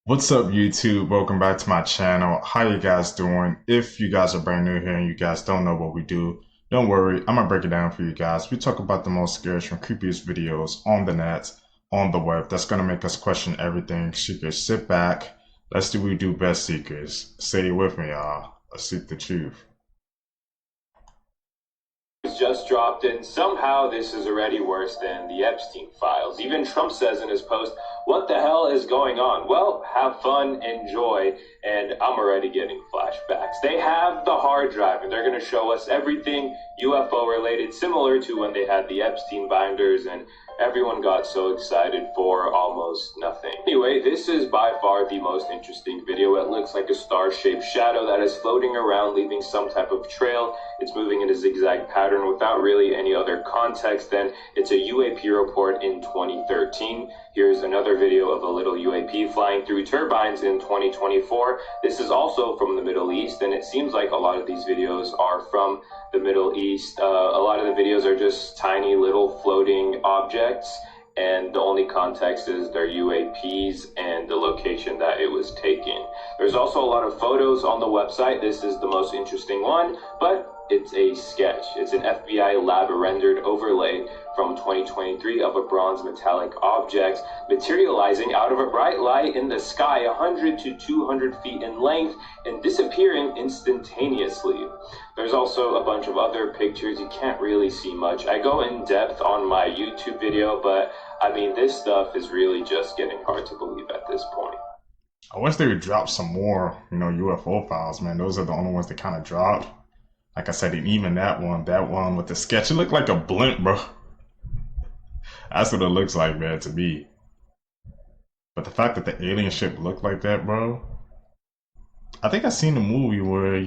What's up, YouTube? Welcome back to my channel. How you guys doing? If you guys are brand new here and you guys don't know what we do, don't worry, I'm gonna break it down for you guys. We talk about the most scariest and creepiest videos on the net, on the web. That's gonna make us question everything. Seekers, sit back. Let's do what we do best, Seekers. Say it with me, y'all. Let's seek the truth. Just dropped in. Somehow this is already worse than the Epstein files. Even Trump says in his post, what the hell is going on? Well, have fun, enjoy, and I'm already getting flashbacks. They have the hard drive and they're going to show us everything UFO related, similar to when they had the Epstein binders and everyone got so excited for almost nothing. Anyway, this is by far the most interesting video. It looks like a star-shaped shadow that is floating around, leaving some type of trail. It's moving in a zigzag pattern without really any other context. Then it's a UAP report in 2013. Here's another video of a little UAP flying through turbines in 2024. This is also from the Middle East, and it seems like a lot of these videos are from the Middle East. A lot of the videos are just tiny little floating objects, and the only context is their UAPs and the location that it was taken. There's also a lot of photos on the website. This is the most interesting one, but it's a sketch. It's an FBI lab rendered overlay from 2023 of a bronze metallic object materializing out of a bright light in the sky 100 to 200 feet in length and disappearing instantaneously. There's also a bunch of other pictures. You can't really see much. I go in depth on my YouTube video, but I mean, this stuff is really just getting hard to believe at this point. I wish they would drop some more, UFO files, man. Those are the only ones that kind of dropped. Like I said, and even that one with the sketch, it looked like a blimp, bro. That's what it looks like, man, to me. But the fact that the alien ship looked like that, bro. I think I seen a movie where,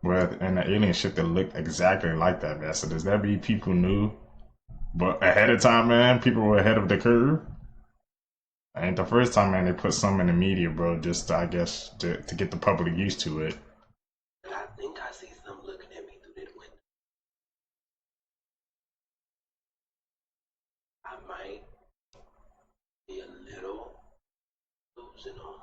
where an alien ship that looked exactly like that, man. So does that mean people knew? But ahead of time, man, people were ahead of the curve. Ain't the first time, man, they put some in the media, bro, just I guess to get the public used to it. I think I see some looking at me through that window. I might be a little delusional.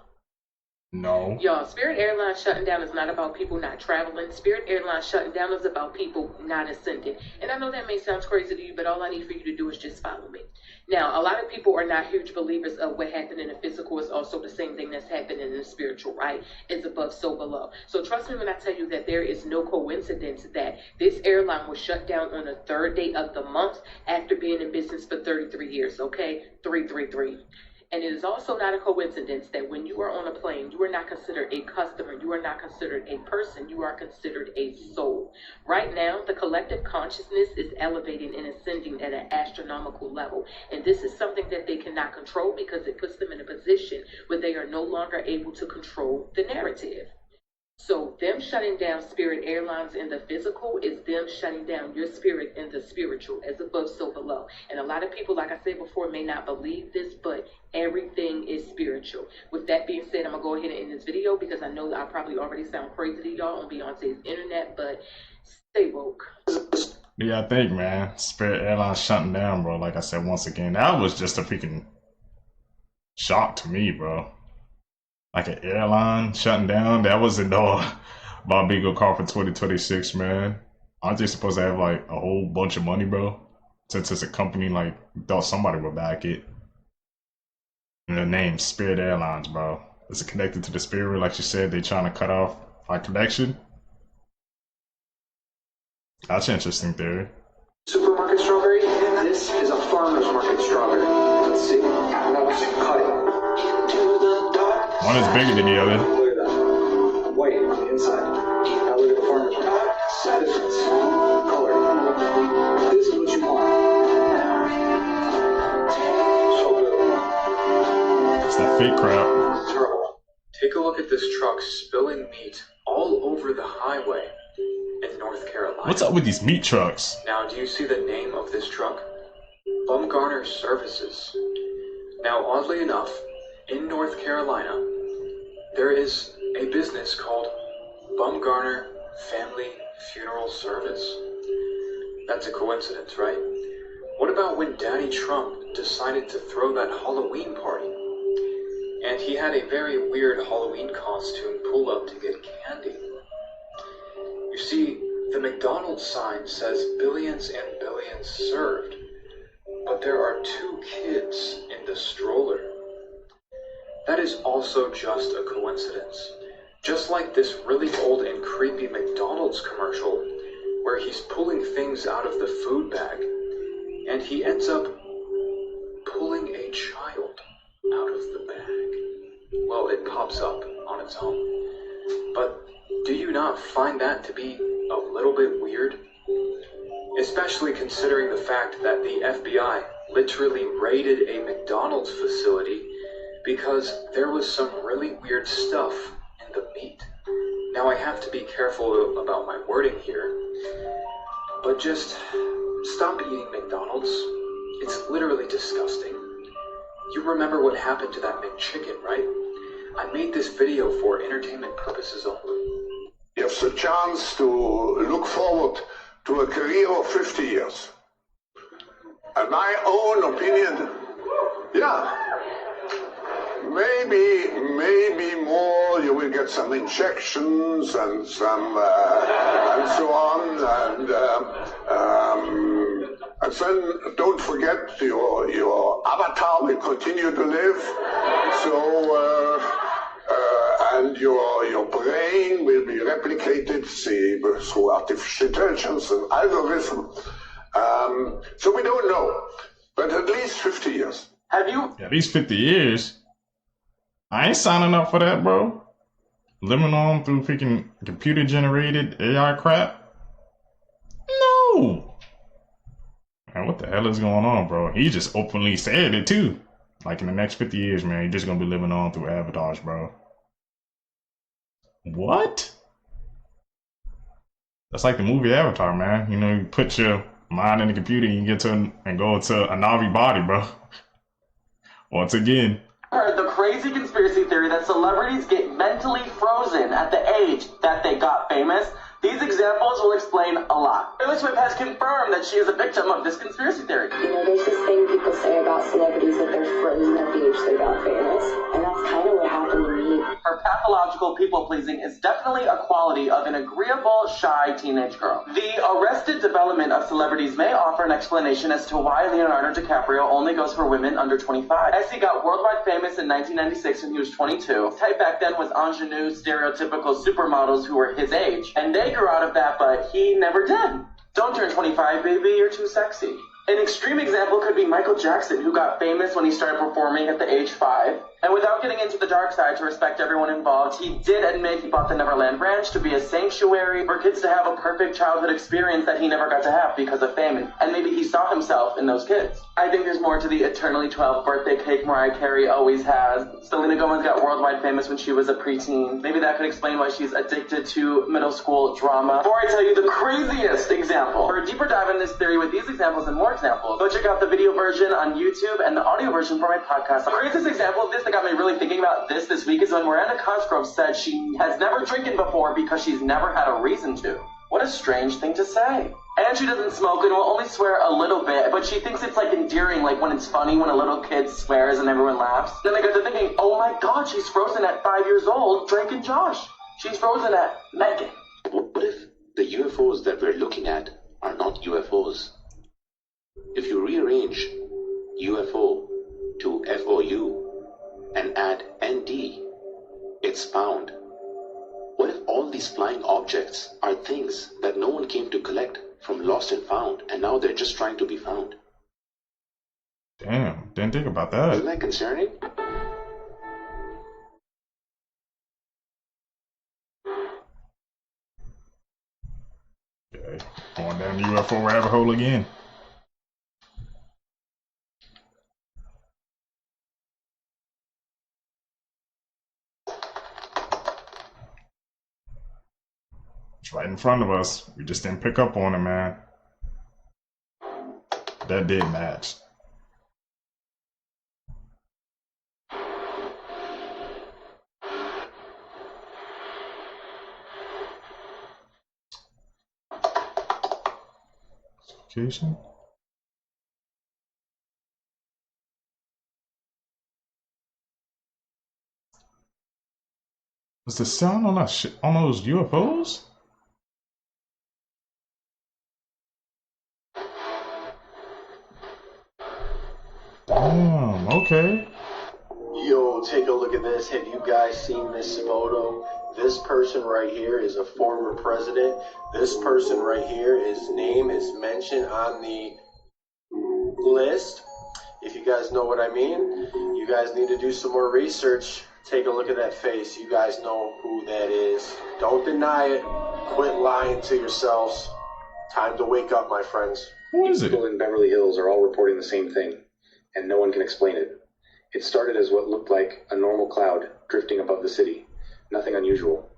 No. Y'all, Spirit Airlines shutting down is not about people not traveling. Spirit Airlines shutting down is about people not ascending. And I know that may sound crazy to you, but all I need for you to do is just follow me. Now, a lot of people are not huge believers of what happened in the physical is also the same thing that's happening in the spiritual, right? It's above, so below. So trust me when I tell you that there is no coincidence that this airline was shut down on the third day of the month after being in business for 33 years, okay? 333. And it is also not a coincidence that when you are on a plane, you are not considered a customer, you are not considered a person, you are considered a soul. Right now, the collective consciousness is elevating and ascending at an astronomical level. And this is something that they cannot control because it puts them in a position where they are no longer able to control the narrative. So them shutting down Spirit Airlines in the physical is them shutting down your spirit in the spiritual, as above, so below. And a lot of people, like I said before, may not believe this, but everything is spiritual. With that being said, I'm going to go ahead and end this video because I know that I probably already sound crazy to y'all on Beyonce's internet, but stay woke. Yeah, I think, man, Spirit Airlines shutting down, bro. Like I said, once again, that was just a freaking shock to me, bro. Like an airline shutting down, that wasn't no Bob Beagle call for 2026, man. Aren't they supposed to have like a whole bunch of money, bro? Since it's a company, like, thought somebody would back it. And the name Spirit Airlines, bro. Is it connected to the spirit? Like you said, they trying to cut off our connection? That's an interesting theory. Supermarket strawberry. This is a farmer's market strawberry. Let's see. Now let's cut it. One is bigger than the other. Look at that. White on the inside. Now look at the farmer's market. Difference. Color. This is what you want. So good. It's that fake crap. Terrible. Take a look at this truck spilling meat all over the highway in North Carolina. What's up with these meat trucks? Now, do you see the name of this truck? Bumgarner Services. Now, oddly enough, in North Carolina, there is a business called Bumgarner Family Funeral Service. That's a coincidence, right? What about when Daddy Trump decided to throw that Halloween party? and he had a very weird Halloween costume pull up to get candy. You see, the McDonald's sign says billions and billions served, but there are 2 kids in the stroller. That is also just a coincidence. Just like this really old and creepy McDonald's commercial, where he's pulling things out of the food bag, and he ends up pulling a child out of the bag. Well, it pops up on its own. But do you not find that to be a little bit weird? Especially considering the fact that the FBI literally raided a McDonald's facility because there was some really weird stuff in the meat. Now I have to be careful about my wording here, but just stop eating McDonald's. It's literally disgusting. You remember what happened to that McChicken, right? I made this video for entertainment purposes only. You have the chance to look forward to a career of 50 years. And my own opinion, yeah, maybe more. You will get some injections and some and so on, and then don't forget your avatar will continue to live. So and your brain will be replicated through artificial intelligence and algorithm. So we don't know, but at least 50 years. Have you? At least 50 years? I ain't signing up for that, bro. Living on through freaking computer-generated AI crap? No! Man, what the hell is going on, bro? He just openly said it, too. Like, in the next 50 years, man, you're just gonna be living on through avatars, bro. What? That's like the movie Avatar, man. You know, you put your mind in the computer and you get to and go to a Navi body, bro. Once again. Heard the crazy conspiracy theory that celebrities get mentally frozen at the age that they got famous. These examples will explain a lot. Taylor Swift has confirmed that she is a victim of this conspiracy theory. You know, there's this thing people say about celebrities that they're frozen at the age they got famous, and that's kind of what happened to me. Her pathological people-pleasing is definitely a quality of an agreeable, shy teenage girl. The arrested development of celebrities may offer an explanation as to why Leonardo DiCaprio only goes for women under 25. As he got worldwide famous in 1996 when he was 22, his type back then was ingenue, stereotypical supermodels who were his age, and they grew out of that, but he never did. Don't turn 25, baby, you're too sexy. An extreme example could be Michael Jackson, who got famous when he started performing at the age 5. And without getting into the dark side to respect everyone involved, he did admit he bought the Neverland Ranch to be a sanctuary for kids to have a perfect childhood experience that he never got to have because of fame. And maybe he saw himself in those kids. I think there's more to the eternally 12 birthday cake Mariah Carey always has. Selena Gomez got worldwide famous when she was a preteen. Maybe that could explain why she's addicted to middle school drama. Before I tell you the craziest example, for a deeper dive in this theory with these examples and more examples, go check out the video version on YouTube and the audio version for my podcast. The craziest example of this that got me really thinking about this week is when Miranda Cosgrove said she has never drinking before because she's never had a reason to. What a strange thing to say. And she doesn't smoke and will only swear a little bit, but she thinks it's like endearing, like when it's funny when a little kid swears and everyone laughs. Then I got to thinking, oh my god, she's frozen at 5 years old, Drake and Josh. She's frozen at Megan. What if the UFOs that we're looking at are not UFOs? If you rearrange UFO to FOU and add ND, it's found. What if all these flying objects are things that no one came to collect from lost and found, and now they're just trying to be found? Damn, didn't think about that. Isn't that concerning? Okay, going down the UFO rabbit hole again. It's right in front of us. We just didn't pick up on it, man. That did match. Location? Was the sound on that on those UFOs? Damn, okay. Yo, take a look at this. Have you guys seen this photo? This person right here is a former president. This person right here, his name is mentioned on the list. If you guys know what I mean, you guys need to do some more research. Take a look at that face. You guys know who that is. Don't deny it. Quit lying to yourselves. Time to wake up, my friends. Who is it? People in Beverly Hills are all reporting the same thing, and no one can explain it. It started as what looked like a normal cloud drifting above the city. Nothing unusual.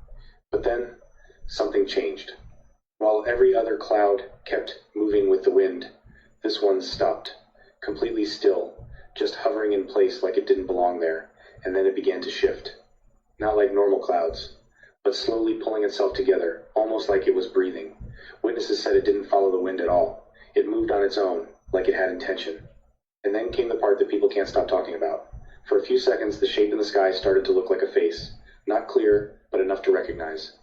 But then, something changed. While every other cloud kept moving with the wind, this one stopped, completely still, just hovering in place like it didn't belong there, and then it began to shift. Not like normal clouds, but slowly pulling itself together, almost like it was breathing. Witnesses said it didn't follow the wind at all. It moved on its own, like it had intention. And then came the part that people can't stop talking about. For a few seconds, the shape in the sky started to look like a face. Not clear, but enough to recognize.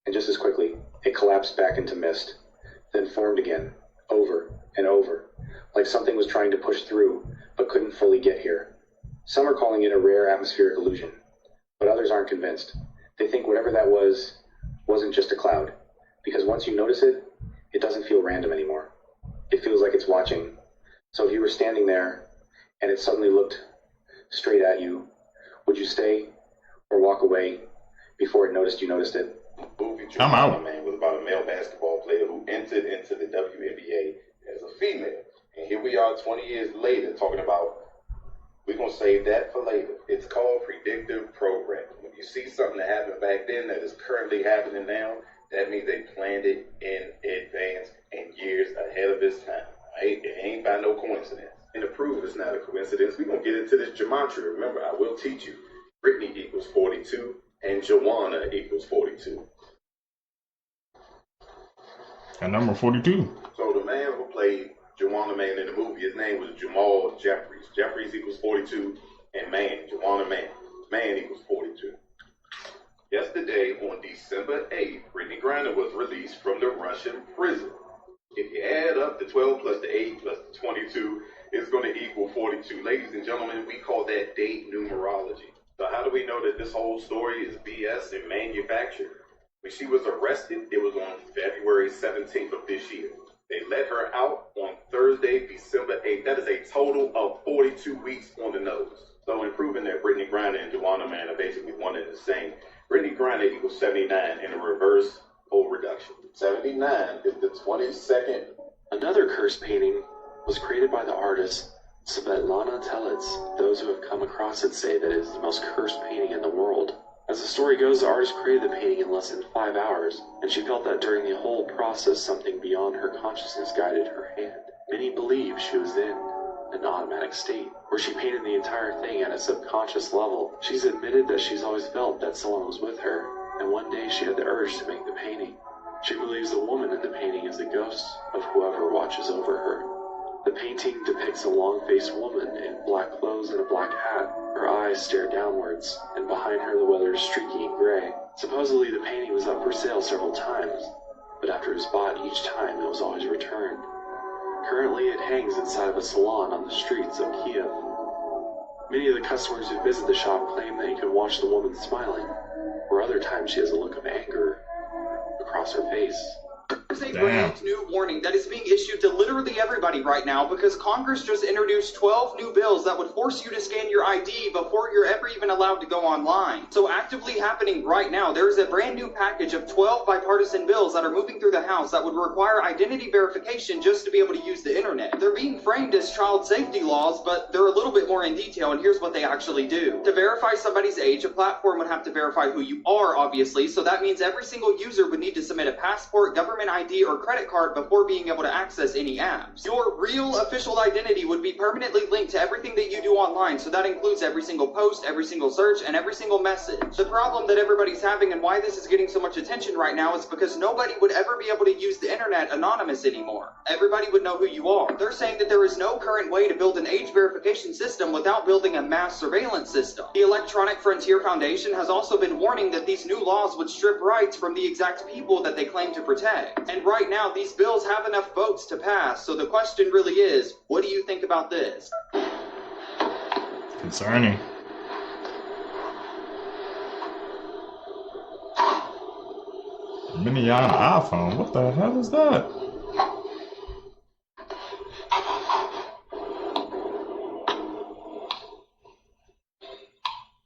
And just as quickly, it collapsed back into mist, then formed again, over and over, like something was trying to push through, but couldn't fully get here. Some are calling it a rare atmospheric illusion, but others aren't convinced. They think whatever that wasn't just a cloud, because once you notice it, it doesn't feel random anymore. It feels like it's watching. So if you were standing there, and it suddenly looked straight at you, would you stay or walk away before it noticed you noticed it? I'm out. Man was about a male basketball player who entered into the WNBA as a female. And here we are 20 years later talking about, we're going to save that for later. It's called predictive programming. When you see something that happened back then that is currently happening now, that means they planned it in advance and years ahead of its time. Right? It ain't by no coincidence. And to prove it's not a coincidence, we're going to get into this gematria. Remember, I will teach you. Brittany equals 42 and Joanna equals 42. And number 42. So the man who played Joanna Man in the movie, his name was Jamal Jeffries. Jeffries equals 42 and Man, Joanna Man. Man equals 42. Yesterday, on December 8th, Brittany Griner was released from the Russian prison. If you add up the 12 plus the 8 plus the 22, it's going to equal 42. Ladies and gentlemen, we call that date numerology. So how do we know that this whole story is BS and manufactured? When she was arrested, it was on February 17th of this year. They let her out on Thursday, December 8th. That is a total of 42 weeks on the nose. So in proving that Brittany Griner and Joanna Man are basically one and the same, Brittany Griner equals 79 in a reverse pole reduction. 79 is the 22nd. Another curse painting was created by the artist Svetlana Telets. Those who have come across it say that it is the most cursed painting in the world. As the story goes, the artist created the painting in less than 5 hours, and she felt that during the whole process something beyond her consciousness guided her hand. Many believe she was in an automatic state, where she painted the entire thing at a subconscious level. She's admitted that she's always felt that someone was with her, and one day she had the urge to make the painting. She believes the woman in the painting is the ghost of whoever watches over her. The painting depicts a long-faced woman in black clothes and a black hat. Her eyes stare downwards, and behind her the weather is streaky and gray. Supposedly the painting was up for sale several times, but after it was bought each time it was always returned. Currently it hangs inside of a salon on the streets of Kiev. Many of the customers who visit the shop claim that you can watch the woman smiling, or other times she has a look of anger across her face. There's a brand new warning that is being issued to literally everybody right now because Congress just introduced 12 new bills that would force you to scan your ID before you're ever even allowed to go online. So actively happening right now, there is a brand new package of 12 bipartisan bills that are moving through the House that would require identity verification just to be able to use the internet. They're being framed as child safety laws, but they're a little bit more in detail, and here's what they actually do. To verify somebody's age, a platform would have to verify who you are, obviously, so that means every single user would need to submit a passport, government ID, ID or credit card before being able to access any apps. Your real official identity would be permanently linked to everything that you do online, so that includes every single post, every single search, and every single message. The problem that everybody's having and why this is getting so much attention right now is because nobody would ever be able to use the internet anonymous anymore. Everybody would know who you are. They're saying that there is no current way to build an age verification system without building a mass surveillance system. The Electronic Frontier Foundation has also been warning that these new laws would strip rights from the exact people that they claim to protect. And right now, these bills have enough votes to pass, so the question really is, what do you think about this? Concerning. Mini on iPhone. What the hell is that?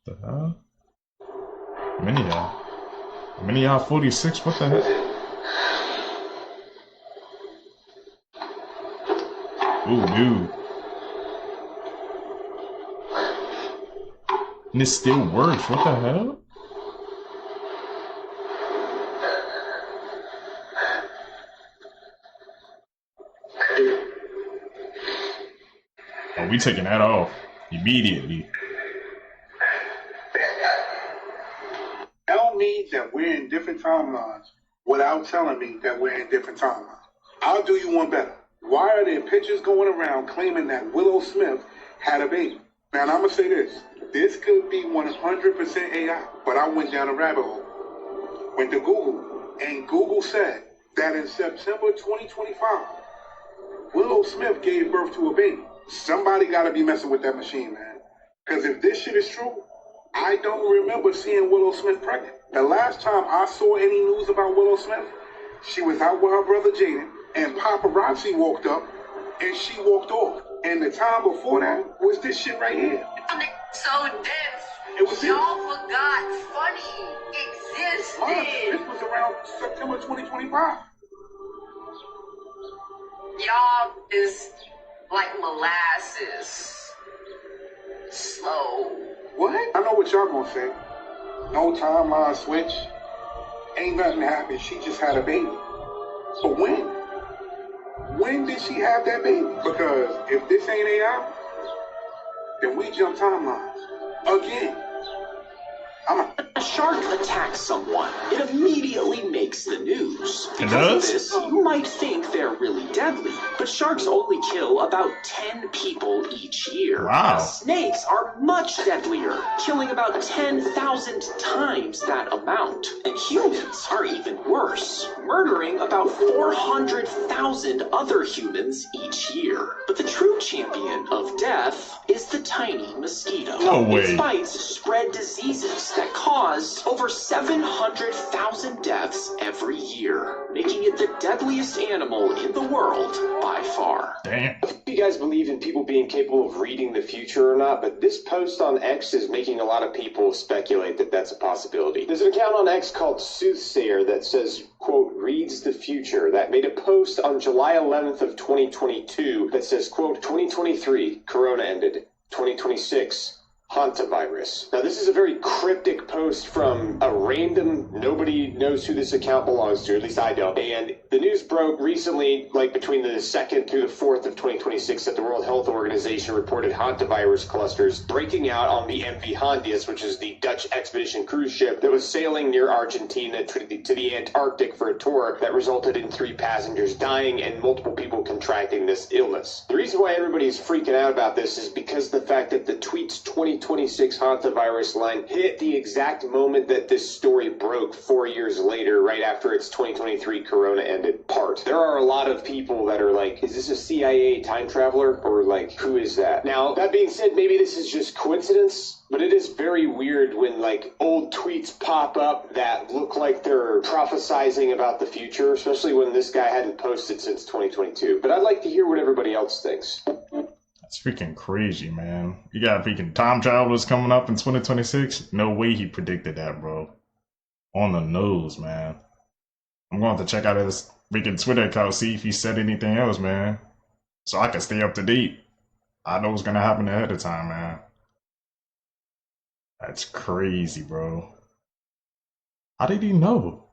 The hell? Mini 46. What the hell? Ooh, dude. And it still works. What the hell? Oh, we taking that off immediately. Tell me that we're in different timelines without telling me that we're in different timelines. I'll do you one better. Why are there pictures going around claiming that Willow Smith had a baby? Now, I'm going to say this. This could be 100% AI, but I went down a rabbit hole. Went to Google, and Google said that in September 2025, Willow Smith gave birth to a baby. Somebody got to be messing with that machine, man. Because if this shit is true, I don't remember seeing Willow Smith pregnant. The last time I saw any news about Willow Smith, she was out with her brother Jaden, and paparazzi walked up, and she walked off. And the time before that was this shit right here. So dense. It was Y'all forgot funny existed. This was around September 2025. Y'all is like molasses. Slow. What? I know what y'all gonna say. No timeline switch. Ain't nothing happened. She just had a baby. But when? When did she have that baby? Because if this ain't AI, then we jump timelines. Again. A shark attacks someone. It immediately makes the news. It Because does? of this, you might think they're really deadly, but sharks only kill about 10 people each year. Wow. Snakes are much deadlier, killing about 10,000 times that amount. And humans are even worse, murdering about 400,000 other humans each year. But the true champion of death is the tiny mosquito. No way. Its bites spread diseases that cause over 700,000 deaths every year, making it the deadliest animal in the world by far. Damn. If you guys believe in people being capable of reading the future or not, but this post on X is making a lot of people speculate that that's a possibility. There's an account on X called Soothsayer that says, quote, reads the future, that made a post on July 11th of 2022 that says, quote, 2023, Corona ended. 2026, hantavirus. Now, this is a very cryptic post from a random, nobody knows who this account belongs to, at least I don't. And the news broke recently, like between the 2nd through the 4th of 2026, that the World Health Organization reported hantavirus clusters breaking out on the MV Hondius, which is the Dutch expedition cruise ship that was sailing near Argentina to the Antarctic for a tour that resulted in 3 passengers dying and multiple people contracting this illness. The reason why everybody's freaking out about this is because the fact that the tweets 2026 hantavirus line hit the exact moment that this story broke 4 years later, right after its 2023 Corona ended part. There are a lot of people that are like, is this a CIA time traveler? Or like, who is that? Now, that being said, maybe this is just coincidence, but it is very weird when like old tweets pop up that look like they're prophesizing about the future, especially when this guy hadn't posted since 2022. But I'd like to hear what everybody else thinks. That's freaking crazy, man. You got freaking time travelers coming up in 2026? No way he predicted that, bro. On the nose, man. I'm going to check out his freaking Twitter account, see if he said anything else, man. So I can stay up to date. I know what's going to happen ahead of time, man. That's crazy, bro. How did he know?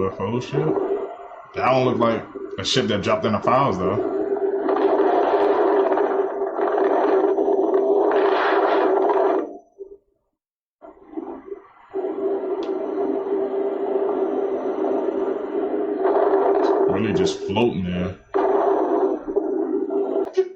UFO ship? That don't look like a ship that dropped in the files, though. Really just floating there.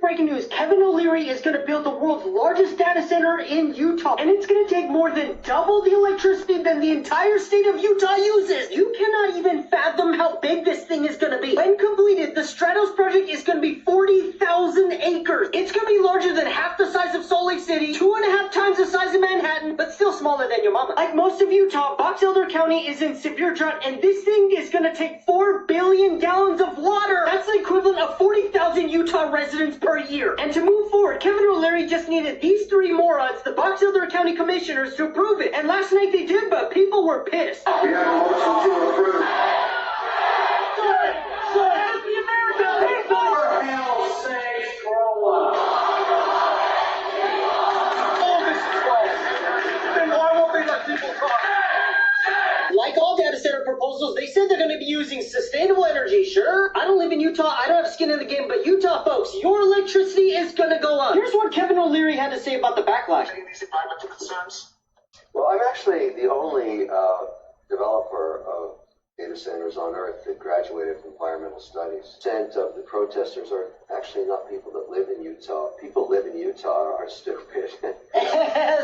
Breaking news, Kevin O'Leary is going to build the world's largest data center in Utah, and it's going to take more than double the electricity than the entire state of Utah uses. You cannot even fathom how big this thing is going to be. When completed, the Stratos project is going to be 40,000 acres. It's going to be larger than half the size of Salt Lake City, 2.5 times the size of Manhattan, but still smaller than your mama. Like most of Utah, Box Elder County is in severe drought, and this thing is going to take 4 billion gallons of water. That's the equivalent of 40,000 Utah residents per year. And to move forward, Kevin O'Leary just needed these 3 morons, the Box Elder County commissioners, to approve it. And last night they did, but people were pissed. We have a motion to approve. Like all data center proposals, they said they're going to be using sustainable energy. Sure, I don't live in Utah, I don't have skin in the game, but Utah folks, your electricity is going to go up. Here's what Kevin O'Leary had to say about the backlash. Any of these environmental concerns? Well, I'm actually the only developer of data centers on Earth that graduated from environmental studies. Percent of the protesters are actually not people that live in Utah. People live in Utah are stupid.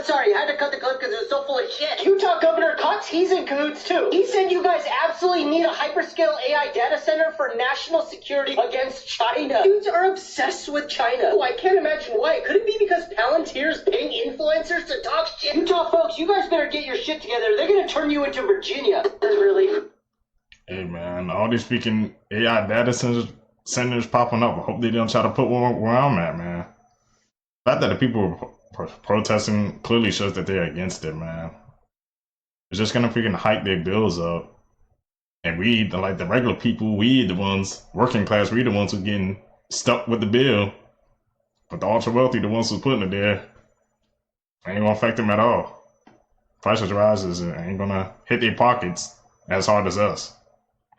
Sorry, I had to cut the clip because it was so full of shit. Utah Governor Cox, he's in cahoots too. He said you guys absolutely need a hyperscale AI data center for national security against China. Dudes are obsessed with China. Oh, I can't imagine why. Could it be because Palantir's paying influencers to talk shit? Utah folks, you guys better get your shit together. They're gonna turn you into Virginia. That's really... Hey man, all these freaking AI data centers popping up. I hope they don't try to put one where I'm at, man. The fact that the people are protesting clearly shows that they're against it, man. It's just gonna freaking hike their bills up. And we, like the regular people, we the ones, working class, we the ones who getting stuck with the bill. But the ultra wealthy, the ones who's putting it there, ain't gonna affect them at all. Prices rises and ain't gonna hit their pockets as hard as us.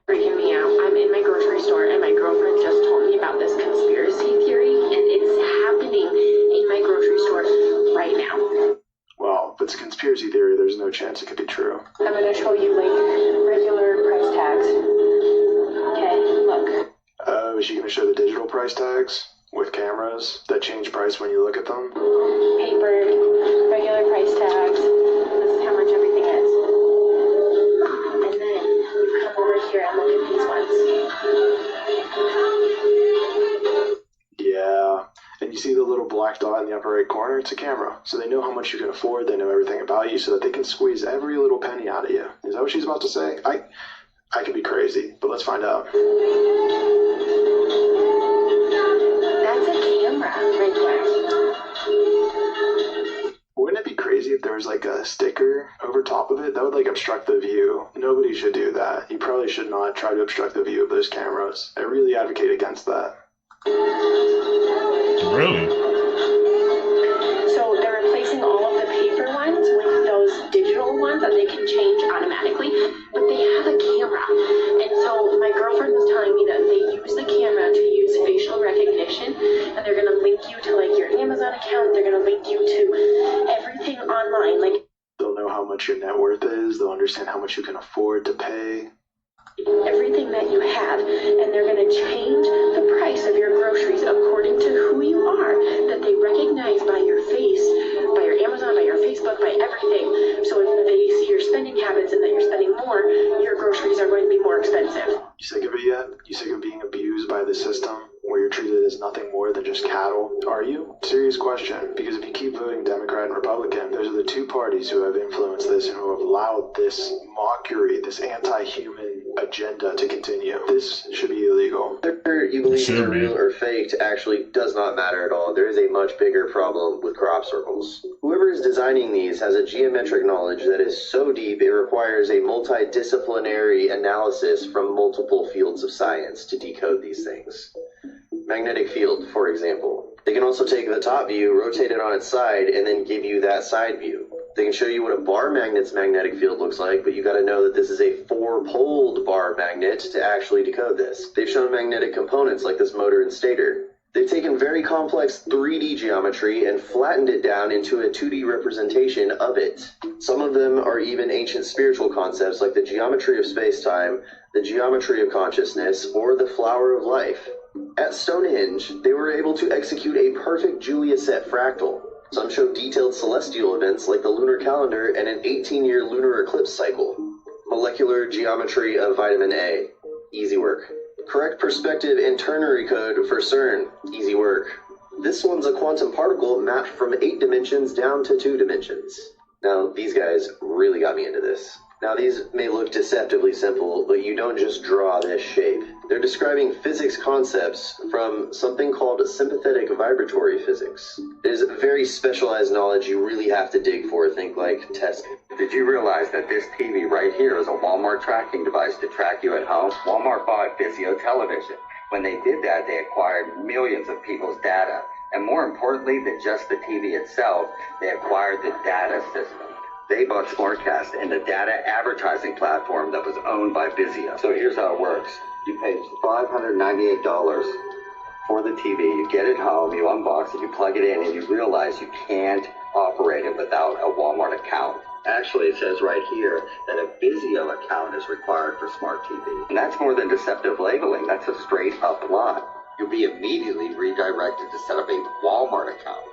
Freaking me out. I'm in my grocery store and my girlfriend just told me about this conspiracy theory and it's happening in my grocery store right now. Well, if it's a conspiracy theory, there's no chance it could be true. I'm going to show you like regular price tags. Okay, look. Oh, is she going to show the digital price tags with cameras that change price when you look at them? Paper, regular price tags. This is how much everything is. And then you come over here and look at these ones. Yeah, and you see the little black dot in the upper right corner? It's a camera. So they know how much you can afford, they know everything about you, so that they can squeeze every little penny out of you. Is that what she's about to say? I could be crazy, but let's find out. That's a camera right there. Wouldn't it be crazy if there was like a sticker over top of it? That would like obstruct the view. Nobody should do that. You probably should not try to obstruct the view of those cameras. I really advocate against that. Really? So they're replacing all of the paper ones with those digital ones that they can change automatically, but they have a camera. And so my girlfriend was telling me that they use the camera to use facial recognition, and they're going to link you to like your Amazon account, they're going to link you to everything online. Like they'll know how much your net worth is, they'll understand how much you can afford to pay. Everything that you have, and they're going to change the price of your groceries according to who you are, that they recognize by your face, by your Amazon, by your Facebook, by everything. So if they see your spending habits and that you're spending more, your groceries are going to be more expensive. You sick of it yet? You sick of being abused by the system, where you're treated as nothing more than just cattle? Are you? Serious question, because if you keep voting Democrat and Republican, those are the two parties who have influenced this and who have allowed this mockery, this anti-human agenda to continue. This should be illegal. Whether you believe they're real or faked actually does not matter at all. There is a much bigger problem with crop circles. Whoever is designing these has a geometric knowledge that is so deep it requires a multidisciplinary analysis from multiple fields of science to decode these things. Magnetic field, for example. They can also take the top view, rotate it on its side, and then give you that side view. They can show you what a bar magnet's magnetic field looks like, but you gotta know that this is a 4-poled bar magnet to actually decode this. They've shown magnetic components like this motor and stator. They've taken very complex 3D geometry and flattened it down into a 2D representation of it. Some of them are even ancient spiritual concepts like the geometry of space-time, the geometry of consciousness, or the flower of life. At Stonehenge, they were able to execute a perfect Julia set fractal. Some show detailed celestial events like the lunar calendar and an 18-year lunar eclipse cycle. Molecular geometry of vitamin A. Easy work. Correct perspective and ternary code for CERN. Easy work. This one's a quantum particle mapped from 8 dimensions down to 2 dimensions. Now, these guys really got me into this. Now, these may look deceptively simple, but you don't just draw this shape. They're describing physics concepts from something called sympathetic vibratory physics. It is very specialized knowledge you really have to dig for, think like test. Did you realize that this TV right here is a Walmart tracking device to track you at home? Walmart bought Vizio Television. When they did that, they acquired millions of people's data. And more importantly than just the TV itself, they acquired the data system. They bought SmartCast and the data advertising platform that was owned by Vizio. So here's how it works. You pay $598 for the TV, you get it home, you unbox it, you plug it in, and you realize you can't operate it without a Walmart account. Actually, it says right here that a Vizio account is required for Smart TV. And that's more than deceptive labeling, that's a straight up lie. You'll be immediately redirected to set up a Walmart account.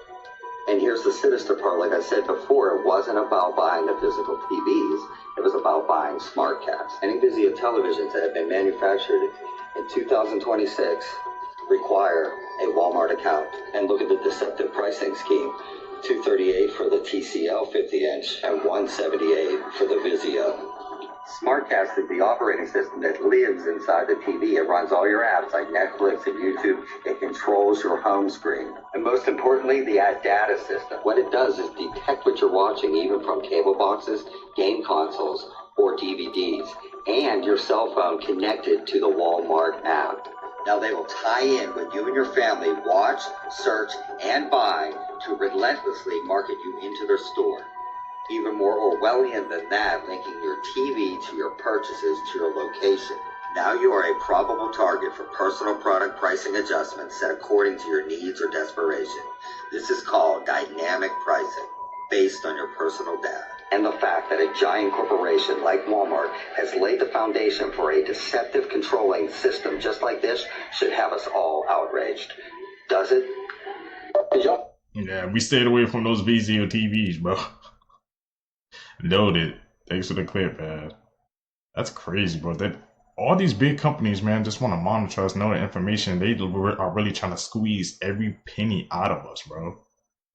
And here's the sinister part, like I said before, it wasn't about buying the physical TVs, it was about buying SmartCast. Any Vizio televisions that have been manufactured in 2026 require a Walmart account. And look at the deceptive pricing scheme. $238 for the TCL 50-inch and $178 for the Vizio. SmartCast is the operating system that lives inside the TV. It runs all your apps like Netflix and YouTube. It controls your home screen. And most importantly, the ad data system. What it does is detect what you're watching, even from cable boxes, game consoles, or DVDs, and your cell phone connected to the Walmart app. Now they will tie in what you and your family watch, search, and buy to relentlessly market you into their store. Even more Orwellian than that, linking your TV to your purchases to your location. Now you are a probable target for personal product pricing adjustments set according to your needs or desperation. This is called dynamic pricing, based on your personal data. And the fact that a giant corporation like Walmart has laid the foundation for a deceptive controlling system just like this should have us all outraged. Does it? Yeah, we stayed away from those Vizio TVs, bro. Noted. Thanks for the clip, man. That's crazy, bro. That all these big companies, man, just want to monitor us, know the information. They are really trying to squeeze every penny out of us, bro.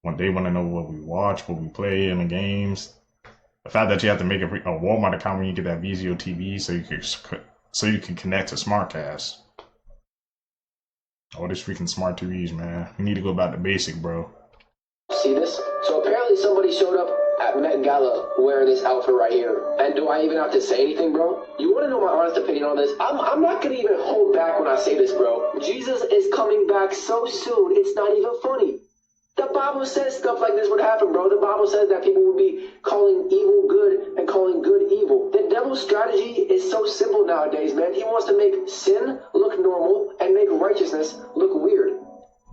When they want to know what we watch, what we play in the games. The fact that you have to make a Walmart account when you get that Vizio TV so you can connect to SmartCast. All these freaking smart TVs, man. We need to go back to basic, bro. See this? So apparently somebody showed up at Met Gala wearing this outfit right here. And do I even have to say anything, bro? You want to know my honest opinion on this? I'm not going to even hold back when I say this, bro. Jesus is coming back so soon, it's not even funny. The Bible says stuff like this would happen, bro. The Bible says that people will be calling evil good and calling good evil. The devil's strategy is so simple nowadays, man. He wants to make sin look normal and make righteousness look weird.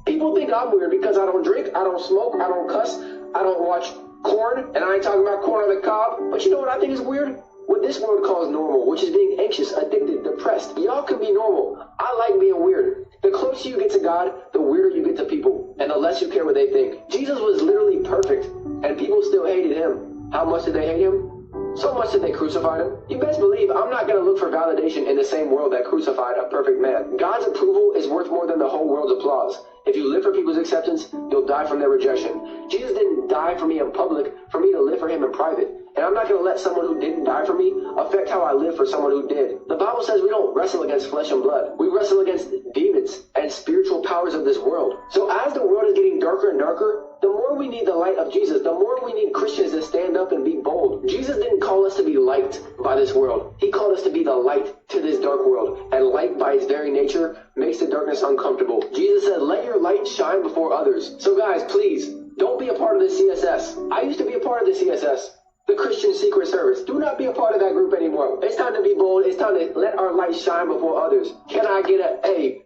People think I'm weird because I don't drink, I don't smoke, I don't cuss, I don't watch corn, and I ain't talking about corn on the cob. But you know what I think is weird? What this world calls normal, which is being anxious, addicted, depressed. Y'all can be normal. I like being weird. The closer you get to God, the weirder you get to people, and the less you care what they think. Jesus was literally perfect, and people still hated him. How much did they hate him? So much that they crucified him. You best believe I'm not going to look for validation in the same world that crucified a perfect man. God's approval is worth more than the whole world's applause. If you live for people's acceptance, you'll die from their rejection. Jesus didn't die for me in public, for me to live for him in private. And I'm not going to let someone who didn't die for me affect how I live for someone who did. The Bible says we don't wrestle against flesh and blood. We wrestle against demons and spiritual powers of this world. So as the world is getting darker and darker, the more we need the light of Jesus, the more we need Christians to stand up and be bold. Jesus didn't call us to be liked by this world. He called us to be the light to this dark world. And light by its very nature makes the darkness uncomfortable. Jesus said, let your light shine before others. So guys, please, Don't be a part of the CSS. I used to be a part of the CSS. The Christian Secret Service. Do not be a part of that group anymore. It's time to be bold. It's time to let our light shine before others. Can I get an A?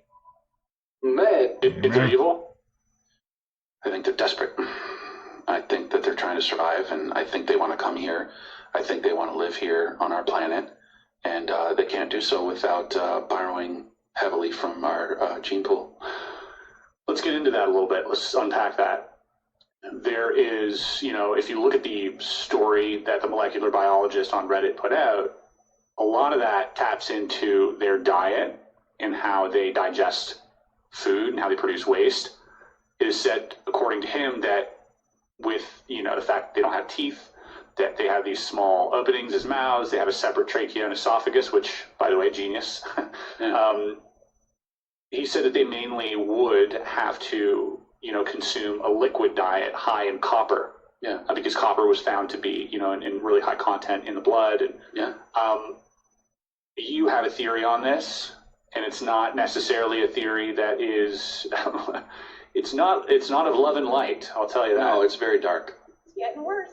Man. If they're evil, I think they're desperate. I think that they're trying to survive, and I think they want to come here. I think they want to live here on our planet, and they can't do so without borrowing heavily from our gene pool. Let's get into that a little bit. Let's unpack that. There is, if you look at the story that the molecular biologist on Reddit put out, a lot of that taps into their diet and how they digest food and how they produce waste. It is said, according to him, that with, the fact that they don't have teeth, that they have these small openings as mouths, they have a separate trachea and esophagus, which, by the way, genius. He said that they mainly would have to, consume a liquid diet high in copper. Yeah. Because copper was found to be, in really high content in the blood. And, you have a theory on this, and it's not necessarily a theory that is, it's not of love and light, I'll tell you that. No, it's very dark. It's getting worse.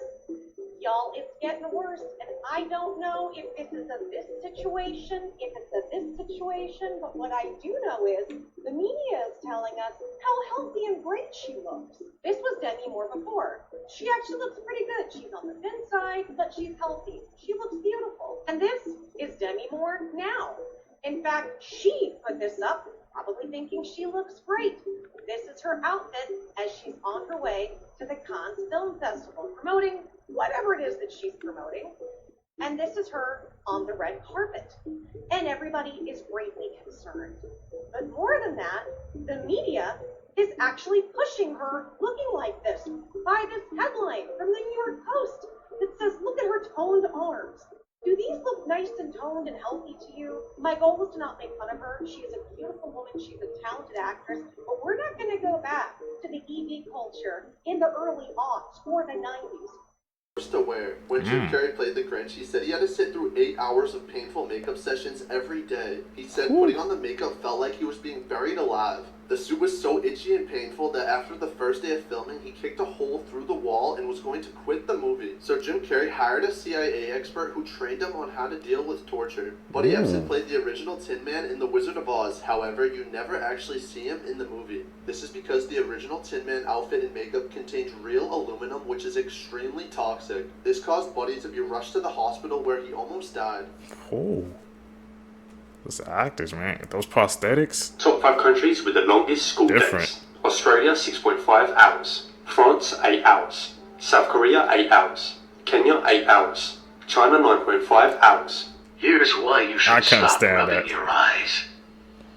Y'all, it's getting worse, and I don't know if this is a this situation, if it's a this situation, but what I do know is the media is telling us how healthy and great she looks. This was Demi Moore before. She actually looks pretty good. She's on the thin side, but she's healthy. She looks beautiful. And this is Demi Moore now. In fact, she put this up, probably thinking she looks great. This is her outfit as she's on her way to the Cannes Film Festival, promoting whatever it is that she's promoting. And this is her on the red carpet. And everybody is greatly concerned. But more than that, the media is actually pushing her looking like this by this headline from the New York Post that says, look at her toned arms. Do these look nice and toned and healthy to you? My goal was to not make fun of her. She is a beautiful woman. She's a talented actress. But we're not going to go back to the ED culture in the early aughts or the 90s. To wear. When Jim Carrey played the Grinch, he said he had to sit through 8 hours of painful makeup sessions every day. He said putting on the makeup felt like he was being buried alive. The suit was so itchy and painful that after the first day of filming, he kicked a hole through the wall and was going to quit the movie. So Jim Carrey hired a CIA expert who trained him on how to deal with torture. Buddy Ebsen played the original Tin Man in The Wizard of Oz. However, you never actually see him in the movie. This is because the original Tin Man outfit and makeup contained real aluminum, which is extremely toxic. This caused Buddy to be rushed to the hospital where he almost died. Oh. Those actors, man. Those prosthetics. Top 5 countries with the longest school days. Australia, 6.5 hours. France, 8 hours. South Korea, 8 hours. Kenya, 8 hours. China, 9.5 hours. Here's why you should stop rubbing that. your eyes.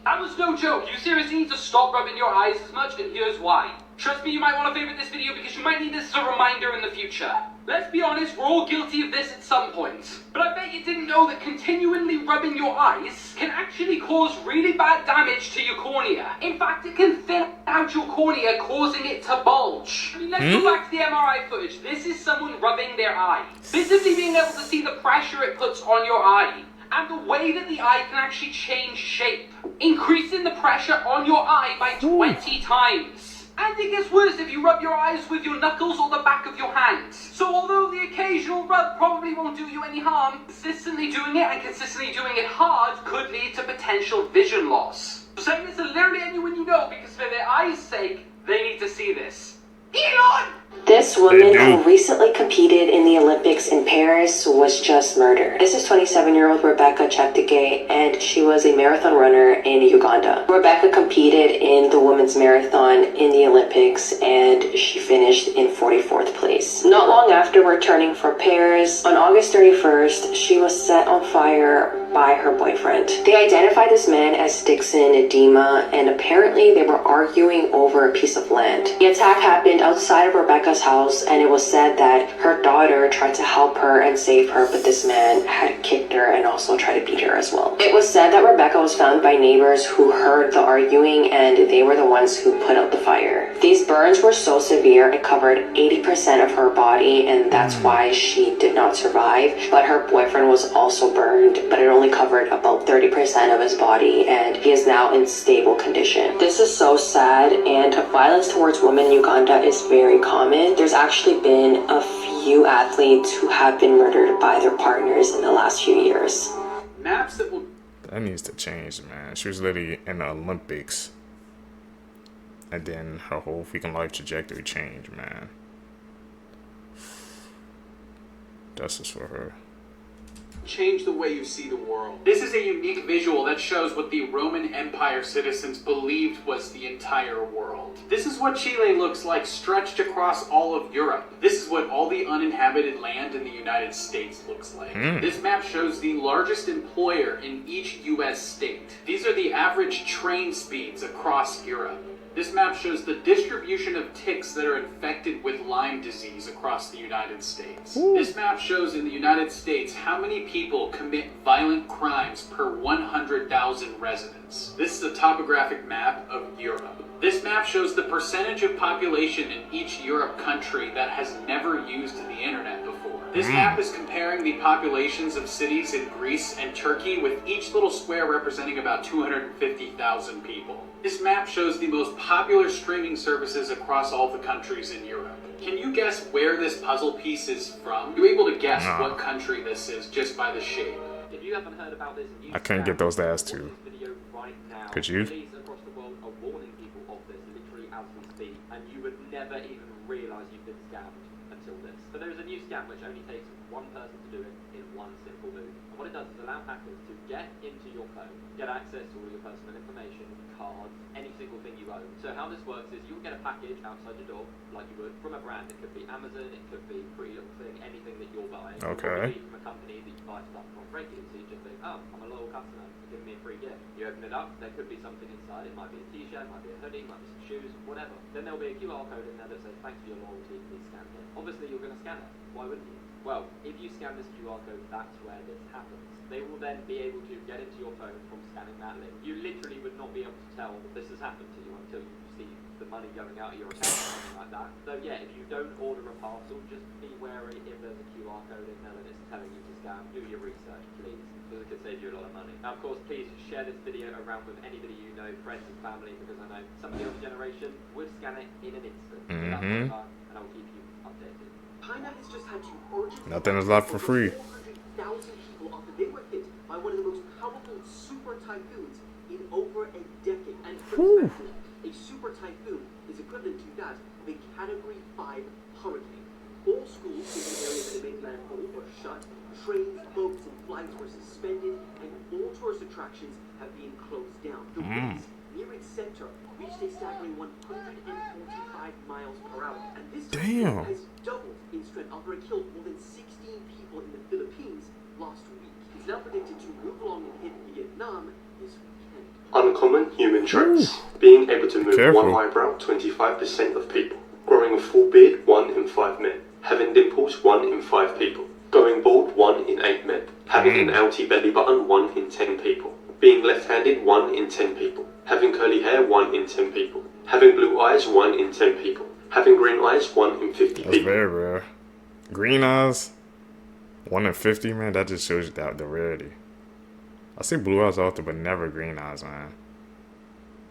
That was no joke. You seriously need to stop rubbing your eyes as much, and here's why. Trust me, you might want to favorite this video because you might need this as a reminder in the future. Let's be honest, we're all guilty of this at some point. But I bet you didn't know that continually rubbing your eyes can actually cause really bad damage to your cornea. In fact, it can thin out your cornea, causing it to bulge. I mean, let's go back to the MRI footage. This is someone rubbing their eye. Visibly being able to see the pressure it puts on your eye. And the way that the eye can actually change shape, increasing the pressure on your eye by 20 times. And it gets worse if you rub your eyes with your knuckles or the back of your hands. So although the occasional rub probably won't do you any harm, consistently doing it and consistently doing it hard could lead to potential vision loss. So saying this to literally anyone you know because for their eyes' sake, they need to see this. Elon! This woman who recently competed in the Olympics in Paris was just murdered. This is 27-year-old Rebecca Cheptegei, and she was a marathon runner in Uganda. Rebecca competed in the women's marathon in the Olympics, and she finished in 44th place. Not long after returning from Paris, on August 31st, she was set on fire by her boyfriend. They identified this man as Dixon Edema, and apparently they were arguing over a piece of land. The attack happened outside of Rebecca's house, and it was said that her daughter tried to help her and save her, but this man had kicked her and also tried to beat her as well. It was said that Rebecca was found by neighbors who heard the arguing, and they were the ones who put out the fire. These burns were so severe it covered 80% of her body, and that's why she did not survive. But her boyfriend was also burned, but it only only covered about 30% of his body, and he is now in stable condition. This is so sad, and violence towards women in Uganda is very common. There's actually been a few athletes who have been murdered by their partners in the last few years. Maps that will... That needs to change, man. She was literally in the Olympics. And then her whole freaking life trajectory changed, man. Justice for her. Change the way you see the world. This is a unique visual that shows what the Roman Empire citizens believed was the entire world. This is what Chile looks like stretched across all of Europe. This is what all the uninhabited land in the United States looks like. This map shows the largest employer in each US state. These are the average train speeds across Europe. This map shows the distribution of ticks that are infected with Lyme disease across the United States. This map shows in the United States how many people commit violent crimes per 100,000 residents. This is a topographic map of Europe. This map shows the percentage of population in each Europe country that has never used the internet before. This map is comparing the populations of cities in Greece and Turkey, with each little square representing about 250,000 people. This map shows the most popular streaming services across all the countries in Europe. Can you guess where this puzzle piece is from? You're able to guess what country this is just by the shape. If you haven't heard about this, I couldn't get those last two. Could you? Police across the world are warning people of this literally as we speak, and you would never even realize you've been scammed until this. But there is a new scam which only takes one person to do it in one simple move. And what it does is allow hackers to get into your phone, get access to all your personal information, cards, any single thing you own. So how this works is you'll get a package outside your door, like you would, from a brand. It could be Amazon, it could be Pretty Little Thing, anything that you're buying. Okay. It could be from a company that you buy stuff from regularly, so you just think, oh, I'm a loyal customer, give me a free gift. You open it up, there could be something inside. It might be a t-shirt, might be a hoodie, might be some shoes, whatever. Then there'll be a QR code in there that says, thanks for your loyalty, please scan it. Obviously you're going to scan it. Why wouldn't you? Well, if you scan this QR code, that's where this happens. They will then be able to get into your phone from scanning that link. You literally would not be able to tell this has happened to you until you see the money going out of your account or something like that. So yeah, if you don't order a parcel, just be wary if there's a QR code in there that it's telling you to scan. Do your research, please, because it could save you a lot of money. Now, of course, please share this video around with anybody you know, friends and family, because I know some of the older generation would scan it in an instant. So that's my time, and I'll keep you updated. China has just had to urgently... Nothing is left for free. 400,000 people after they were hit by one of the most powerful super typhoons in over a decade. And for perspective, a super typhoon is equivalent to that of a Category 5 hurricane. All schools in the area that made landfall were shut, trains, boats, and flights were suspended, and all tourist attractions have been closed down. The winds near its center reached a staggering 145 miles per hour, and this typhoon has doubled in strength after it killed more than 16 people in the Philippines last week. It's now predicted to move along and hit Vietnam this weekend. Uncommon human traits. Being able to move one eyebrow, 25% of people. Growing a full beard, 1 in 5 men. Having dimples, 1 in 5 people. Going bald, 1 in 8 men. Having an outy belly button, 1 in 10 people. Being left-handed, 1 in 10 people. Having curly hair, 1 in 10 people. Having blue eyes, 1 in 10 people. Having green eyes, 1 in 50 people. That's very rare. Green eyes, 1 in 50, man. That just shows you that the rarity. I see blue eyes often, but never green eyes, man.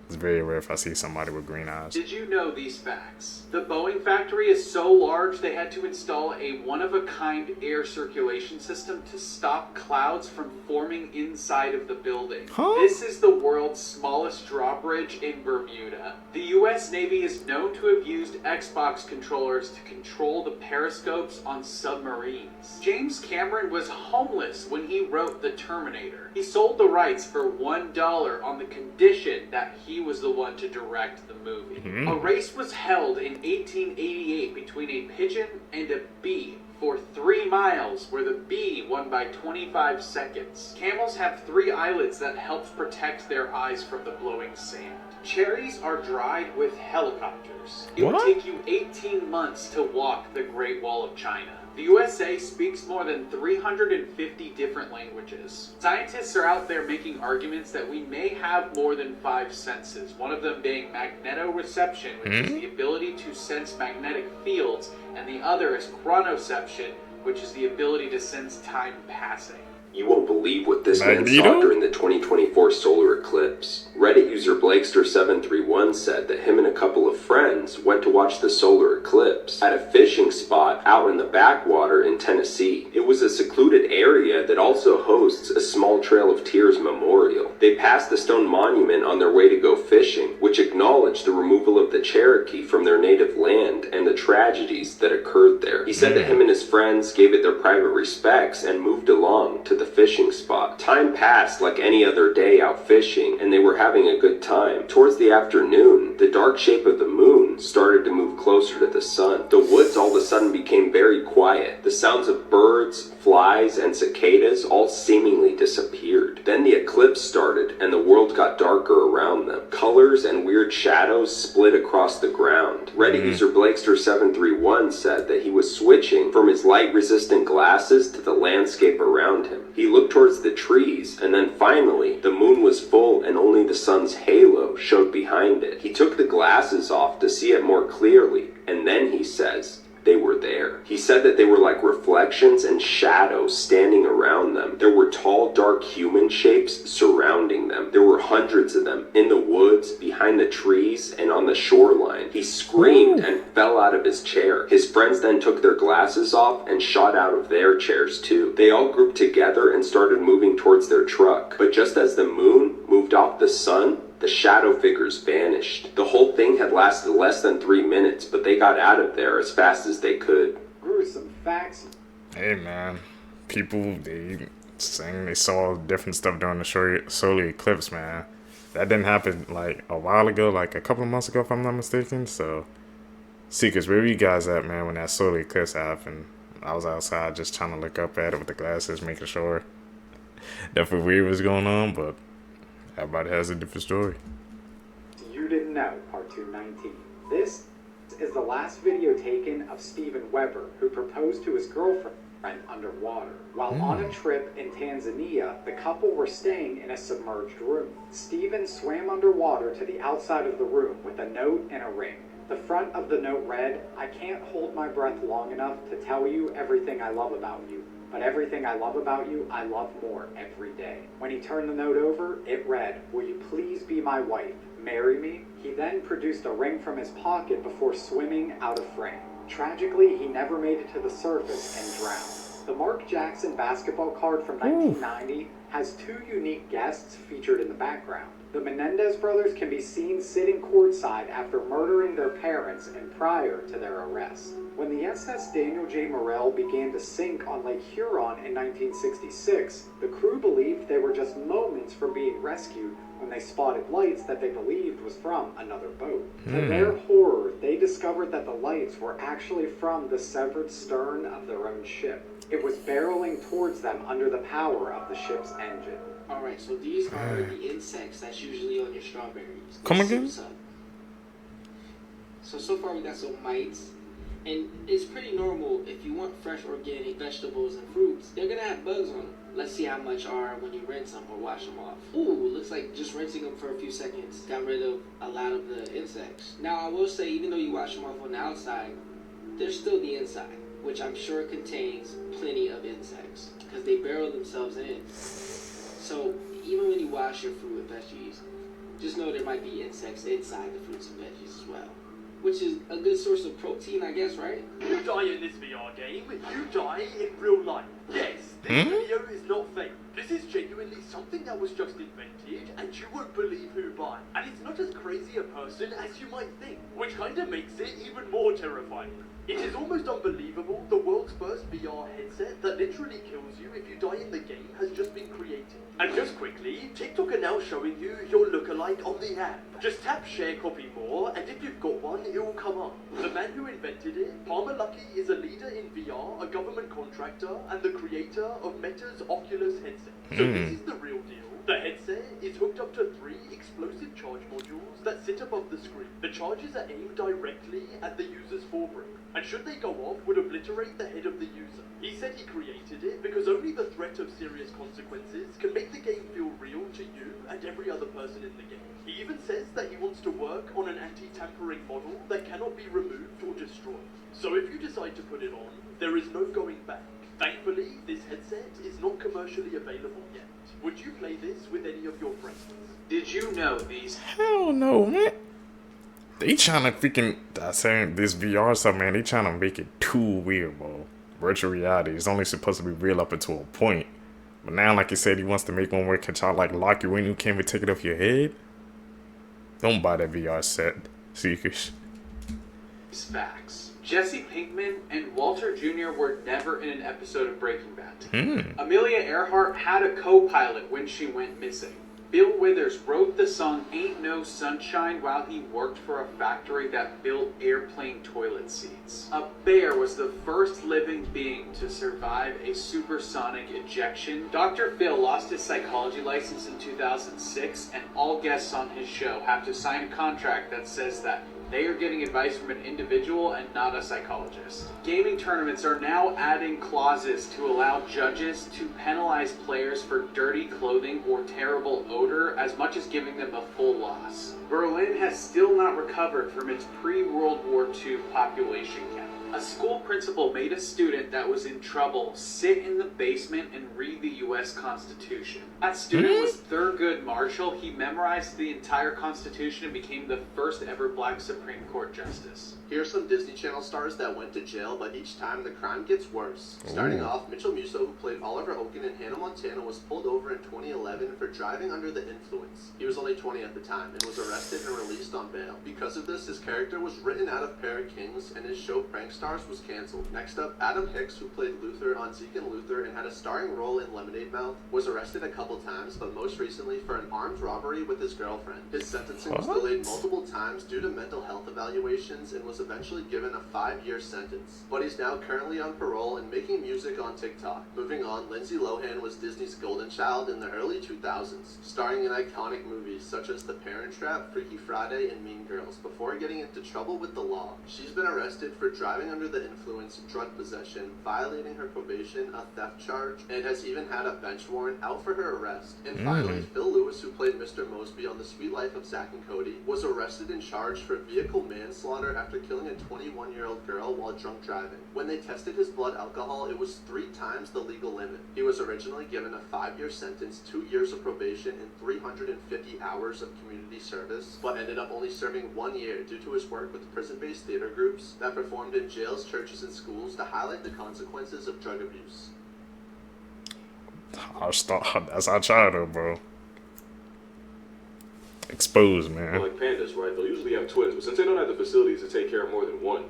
It's very rare if I see somebody with green eyes. Did you know these facts? The Boeing factory is so large they had to install a one-of-a-kind air circulation system to stop clouds from forming inside of the building. This is the world's smallest drawbridge in Bermuda. The US Navy is known to have used Xbox controllers to control the periscopes on submarines. James Cameron was homeless when he wrote The Terminator. He sold the rights for $1 on the condition that he was the one to direct the movie. A race was held in 1888 between a pigeon and a bee for 3 miles, where the bee won by 25 seconds. Camels have 3 eyelets that helps protect their eyes from the blowing sand. Cherries are dried with helicopters. It would take you 18 months to walk the Great Wall of China. The USA speaks more than 350 different languages. Scientists are out there making arguments that we may have more than 5 senses, one of them being magnetoreception, which is the ability to sense magnetic fields, and the other is chronoception, which is the ability to sense time passing. You won't believe what this man saw during the 2024 solar eclipse. Reddit user Blakester731 said that him and a couple of friends went to watch the solar eclipse at a fishing spot out in the backwater in Tennessee. It was a secluded area that also hosts a small Trail of Tears memorial. They passed the stone monument on their way to go fishing, which acknowledged the removal of the Cherokee from their native land and the tragedies that occurred there. He said that him and his friends gave it their private respects and moved along to the fishing spot. Time passed like any other day out fishing, and they were having a good time. Towards the afternoon, the dark shape of the moon started to move closer to the sun. The woods all of a sudden became very quiet. The sounds of birds, flies, and cicadas all seemingly disappeared. Then the eclipse started, and the world got darker around them. Colors and weird shadows split across the ground. Reddit user Blakester731 said that he was switching from his light-resistant glasses to the landscape around him. He looked towards the trees, and then finally, the moon was full and only the sun's halo showed behind it. He took the glasses off to see it more clearly, and then he says, they were there. He said that they were like reflections and shadows standing around them. There were tall, dark human shapes surrounding them. There were hundreds of them in the woods, behind the trees, and on the shoreline. He screamed and fell out of his chair. His friends then took their glasses off and shot out of their chairs too. They all grouped together and started moving towards their truck. But just as the moon moved off the sun, the shadow figures vanished. The whole thing had lasted less than 3 minutes, but they got out of there as fast as they could. Gruesome facts. Hey man, people, they saying they saw different stuff during the solar eclipse, man. That didn't happen like a while ago, like a couple of months ago if I'm not mistaken. So, Seekers, where were you guys at, man, when that solar eclipse happened? I was outside just trying to look up at it with the glasses, making sure nothing weird was going on, but everybody has a different story. You didn't know, part 219. This is the last video taken of Steven Weber, who proposed to his girlfriend underwater. While on a trip in Tanzania, the couple were staying in a submerged room. Steven swam underwater to the outside of the room with a note and a ring. The front of the note read, "I can't hold my breath long enough to tell you everything I love about you. But everything I love about you, I love more every day." When he turned the note over, it read, "Will you please be my wife? Marry me?" He then produced a ring from his pocket before swimming out of frame. Tragically, he never made it to the surface and drowned. The Mark Jackson basketball card from 1990 has two unique guests featured in the background. The Menendez brothers can be seen sitting courtside after murdering their parents and prior to their arrest. When the SS Daniel J. Morrell began to sink on Lake Huron in 1966, the crew believed they were just moments from being rescued when they spotted lights that they believed was from another boat. To their horror, they discovered that the lights were actually from the severed stern of their own ship. It was barreling towards them under the power of the ship's engine. Alright, so these are the insects that's usually on your strawberries. Come again? So far we got some mites. And it's pretty normal if you want fresh organic vegetables and fruits, they're gonna have bugs on them. Let's see how much are when you rinse them or wash them off. Ooh, looks like just rinsing them for a few seconds got rid of a lot of the insects. Now I will say, even though you wash them off on the outside, there's still the inside, which I'm sure contains plenty of insects because they burrow themselves in. So even when you wash your fruit and veggies, just know there might be insects inside the fruits and veggies as well. Which is a good source of protein, I guess, right? You die in this VR game, you die in real life. Yes, this video is not fake. This is genuinely something that was just invented, and you won't believe who by. And it's not as crazy a person as you might think, which kinda makes it even more terrifying. It is almost unbelievable the world's first VR headset that literally kills you if you die in the game has just been created. And just quickly, TikTok are now showing you your lookalike on the app. Just tap share copy more, and if you've got one, it will come up. The man who invented it, Palmer Luckey, is a leader in VR, a government contractor, and the creator of Meta's Oculus headset. So this is the real deal. The headset is hooked up to 3 explosive charge modules that sit above the screen. The charges are aimed directly at the user's forebrain, and should they go off, would obliterate the head of the user. He said he created it because only the threat of serious consequences can make the game feel real to you and every other person in the game. He even says that he wants to work on an anti-tampering model that cannot be removed or destroyed. So if you decide to put it on, there is no going back. Thankfully, this headset is not commercially available yet. Would you play this with any of your friends? Did you know these? Hell no, man. They trying to freaking, I saying this VR stuff, man, they trying to make it too weird, bro. Virtual reality is only supposed to be real up until a point. But now, like you said, he wants to make one where it can try to like lock you in, you can't even take it off your head. Don't buy that VR set, seekers. Facts. Jesse Pinkman and Walter Jr. were never in an episode of Breaking Bad. Amelia Earhart had a co-pilot when she went missing. Bill Withers wrote the song Ain't No Sunshine while he worked for a factory that built airplane toilet seats. A bear was the first living being to survive a supersonic ejection. Dr. Phil lost his psychology license in 2006, and all guests on his show have to sign a contract that says that they are getting advice from an individual and not a psychologist. Gaming tournaments are now adding clauses to allow judges to penalize players for dirty clothing or terrible odor as much as giving them a full loss. Berlin has still not recovered from its pre-World War II population count. A school principal made a student that was in trouble sit in the basement and read the U.S. Constitution. That student was Thurgood Marshall. He memorized the entire Constitution and became the first ever black Supreme Court justice. Here are some Disney Channel stars that went to jail, but each time the crime gets worse. Starting off, Mitchell Musso, who played Oliver Oaken in Hannah Montana, was pulled over in 2011 for driving under the influence. He was only 20 at the time and was arrested and released on bail. Because of this, his character was written out of Pair of Kings, and his show Prankstars was canceled. Next up, Adam Hicks, who played Luther on Zeke and Luther and had a starring role in Lemonade Mouth, was arrested a couple times, but most recently for an armed robbery with his girlfriend. His sentencing was delayed multiple times due to mental health evaluations and was eventually given a 5-year sentence. But he's now currently on parole and making music on TikTok. Moving on, Lindsay Lohan was Disney's golden child in the early 2000s, starring in iconic movies such as The Parent Trap, Freaky Friday, and Mean Girls, before getting into trouble with the law. She's been arrested for driving under the influence, drug possession, violating her probation, a theft charge, and has even had a bench warrant out for her arrest. And finally, Phil Lewis, who played Mr. Mosby on The Sweet Life of Zack and Cody, was arrested and charged for vehicle manslaughter after killing a 21-year-old girl while drunk driving. When they tested his blood alcohol, it was 3 times the legal limit. He was originally given a 5-year sentence, 2 years of probation, and 350 hours of community service, but ended up only serving 1 year due to his work with prison-based theater groups that performed in jails, churches, and schools to highlight the consequences of drug abuse. That's our childhood, bro. Exposed, man. Like pandas, right? They'll usually have twins, but since they don't have the facilities to take care of more than one,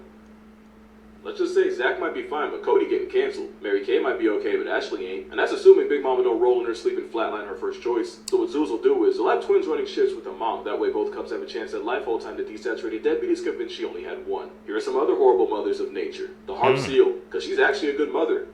let's just say Zach might be fine, but Cody getting canceled. Mary Kay might be okay, but Ashley ain't. And that's assuming Big Mama don't roll in her sleep and flatline her first choice. So what Zeus will do is, they'll have twins running shifts with their mom. That way both couples have a chance at life. Whole time the desaturated deadbeat is convinced she only had one. Here are some other horrible mothers of nature. The harp seal, because she's actually a good mother.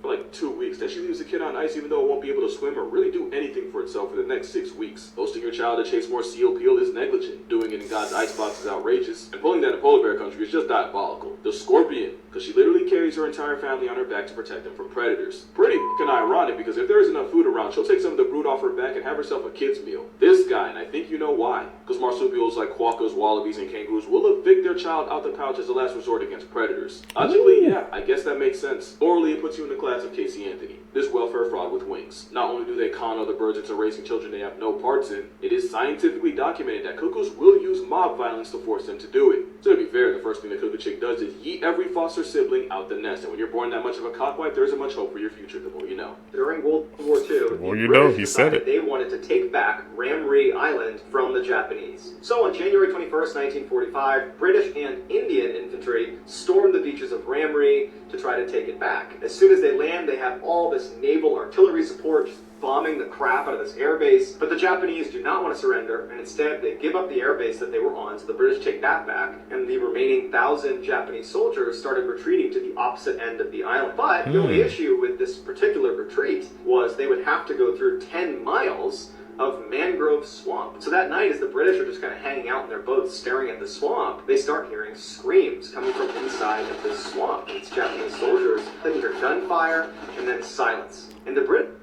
For like 2 weeks. Then she leaves the kid on ice even though it won't be able to swim or really do anything for itself for the next 6 weeks. Posting your child to chase more seal peel is negligent. Doing it in God's icebox is outrageous. And pulling that in polar bear country is just diabolical. The scorpion, because she literally carries her entire family on her back to protect them from predators. Pretty fucking ironic, because if there is enough food around, she'll take some of the brood off her back and have herself a kid's meal. This guy, and I think you know why. Because marsupials like quokkas, wallabies, and kangaroos will evict their child out the pouch as a last resort against predators. Logically, yeah, I guess that makes sense. Morally, it puts you in the class of Casey Anthony. This welfare fraud with wings. Not only do they con other birds into raising children they have no parts in, it is scientifically documented that cuckoos will use mob violence to force them to do it. So to be fair, the first thing the cuckoo chick does is yeet every foster sibling out the nest. And when you're born that much of a cockwife, there isn't much hope for your future, the more you know. During World War II, well, you know, he said it. They wanted to take back Ramree Island from the Japanese. So on January 21st, 1945, British and Indian infantry stormed the beaches of Ramree to try to take it back. As soon as they land, they have all this naval artillery support just bombing the crap out of this airbase, but the Japanese do not want to surrender, and instead they give up the airbase that they were on, so the British take that back, and the remaining 1,000 Japanese soldiers started retreating to the opposite end of the island. But the only issue with this particular retreat was they would have to go through 10 miles of mangrove swamp. So that night, as the British are just kind of hanging out in their boats staring at the swamp, they start hearing screams coming from inside of this swamp. It's Japanese soldiers. They hear gunfire and then silence. And the British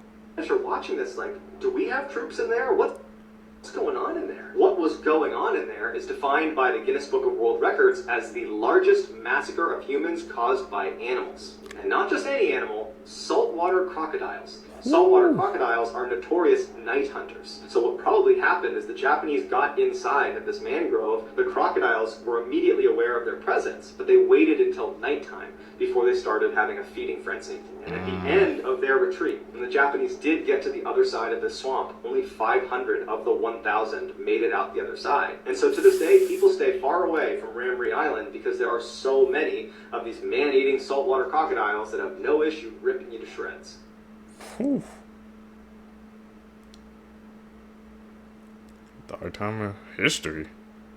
are watching this like, do we have troops in there? What's going on in there? What was going on in there is defined by the Guinness Book of World Records as the largest massacre of humans caused by animals. And not just any animal, saltwater crocodiles. Saltwater crocodiles are notorious night hunters. So what probably happened is the Japanese got inside of this mangrove. The crocodiles were immediately aware of their presence, but they waited until nighttime before they started having a feeding frenzy. And at the end of their retreat, when the Japanese did get to the other side of this swamp, only 500 of the 1,000 made it out the other side. And so to this day, people stay far away from Ramree Island because there are so many of these man-eating saltwater crocodiles that have no issue ripping you to shreds. Whew. Dark time of history.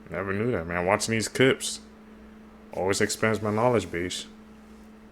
Never knew that, man. Watching these clips always expands my knowledge base.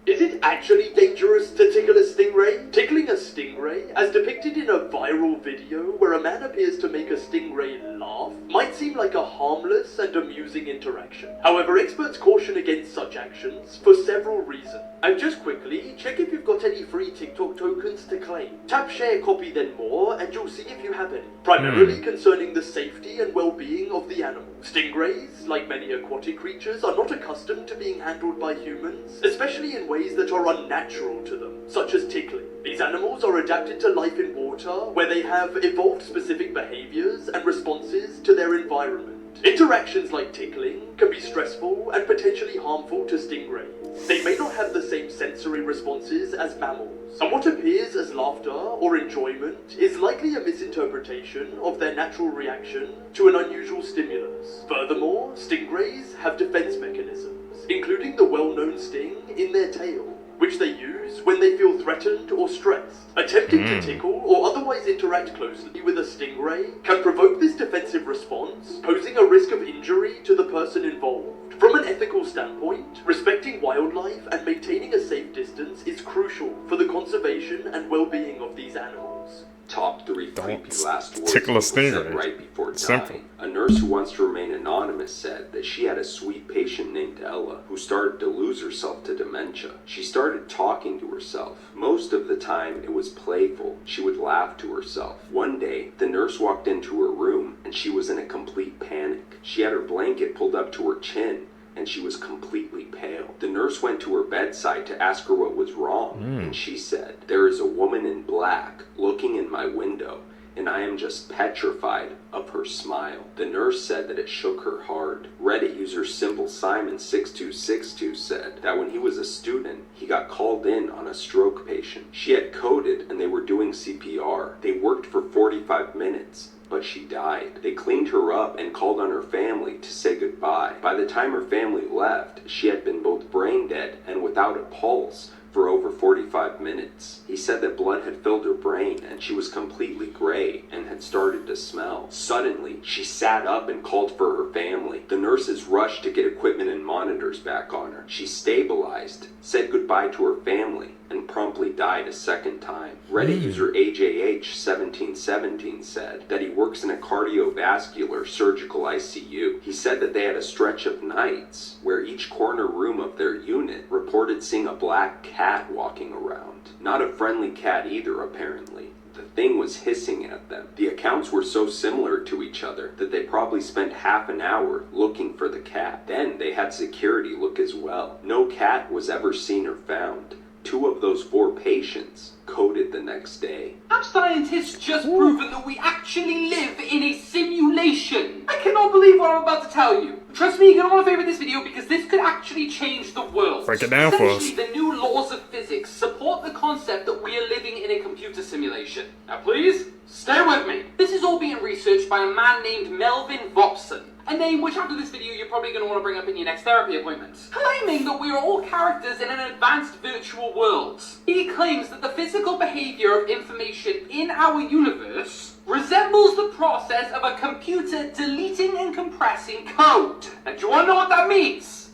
Is it actually dangerous to tickle a stingray? Tickling a stingray, as depicted in a viral video where a man appears to make a stingray laugh, might seem like a harmless and amusing interaction. However, experts caution against such actions for several reasons. And just quickly, check if you've got any free TikTok tokens to claim. Tap share, copy, then more, and you'll see if you have any. Primarily concerning the safety and well-being of the animal. Stingrays, like many aquatic creatures, are not accustomed to being handled by humans, especially in ways that are unnatural to them, such as tickling. These animals are adapted to life in water, where they have evolved specific behaviors and responses to their environment. Interactions like tickling can be stressful and potentially harmful to stingrays. They may not have the same sensory responses as mammals, and what appears as laughter or enjoyment is likely a misinterpretation of their natural reaction to an unusual stimulus. Furthermore, stingrays have defense mechanisms, including the well-known sting in their tail, which they use when they feel threatened or stressed. Attempting to tickle or otherwise interact closely with a stingray can provoke this defensive response, posing a risk of injury to the person involved. From an ethical standpoint, respecting wildlife and maintaining a safe distance is crucial for the conservation and well-being of these animals. Top 3 creepy last words tickle a was said stingray. right before Simple. dying. A nurse who wants to remain anonymous said that she had a sweet patient named Ella who started to lose herself to dementia. She started talking to herself. Most of the time it was playful. She would laugh to herself. One day, the nurse walked into her room and she was in a complete panic. She had her blanket pulled up to her chin and she was completely pale. The nurse went to her bedside to ask her what was wrong, and she said, "There is a woman in black looking in my window, and I am just petrified of her smile." The nurse said that it shook her hard. Reddit user Simple Simon 6262 said that when he was a student, he got called in on a stroke patient. She had coded and they were doing CPR. They worked for 45 minutes. But she died. They cleaned her up and called on her family to say goodbye. By the time her family left, she had been both brain dead and without a pulse for over 45 minutes. He said that blood had filled her brain and she was completely gray and had started to smell. Suddenly, she sat up and called for her family. The nurses rushed to get equipment and monitors back on her. She stabilized, said goodbye to her family, and promptly died a second time. Reddit user AJH1717 said that he works in a cardiovascular surgical ICU. He said that they had a stretch of nights where each corner room of their unit reported seeing a black cat walking around. Not a friendly cat either, apparently. The thing was hissing at them. The accounts were so similar to each other that they probably spent half an hour looking for the cat. Then they had security look as well. No cat was ever seen or found. 2 of those 4 patients coded the next day. Have scientists just proven that we actually live in a simulation? I cannot believe what I'm about to tell you. Trust me, you're gonna want to favorite this video because this could actually change the world. Break it down for us. Essentially, the new laws of physics support the concept that we are living in a computer simulation. Now please, stay with me. This is all being researched by a man named Melvin Vopson. A name which after this video you're probably going to want to bring up in your next therapy appointment. Claiming that we are all characters in an advanced virtual world. He claims that the physical behavior of information in our universe resembles the process of a computer deleting and compressing code. And do you want to know what that means?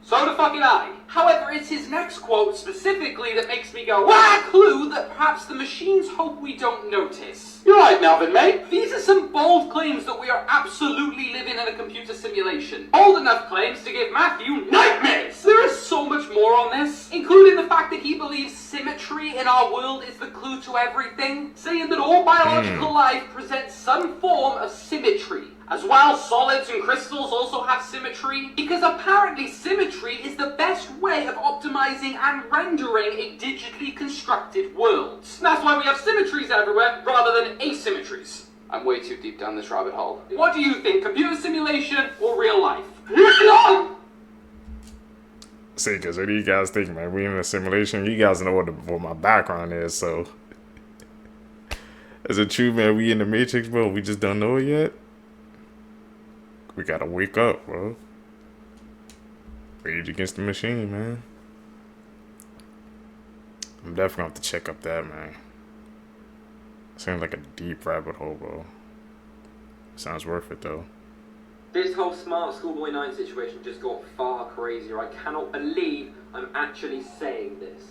So the fucking I. However, it's his next quote specifically that makes me go, "Wah!" Clue that perhaps the machines hope we don't notice. You're right, Melvin, mate. These are some bold claims that we are absolutely living in a computer simulation. Bold enough claims to give Matthew nightmares. There is so much more on this, including the fact that he believes symmetry in our world is the clue to everything, saying that all biological life presents some form of symmetry. As well, solids and crystals also have symmetry, because apparently symmetry is the best way of optimizing and rendering a digitally constructed world. That's why we have symmetries everywhere rather than asymmetries. I'm way too deep down this rabbit hole. What do you think, computer simulation or real life? See, because what do you guys think, man? We in a simulation. You guys know what my background is, so. Is it true, man? We in the Matrix, bro? We just don't know it yet? We gotta wake up, bro. Rage Against the Machine, man. I'm definitely gonna have to check up that, man. Seems like a deep rabbit hole, bro. Sounds worth it, though. This whole Smart Schoolboy 9 situation just got far crazier. I cannot believe I'm actually saying this.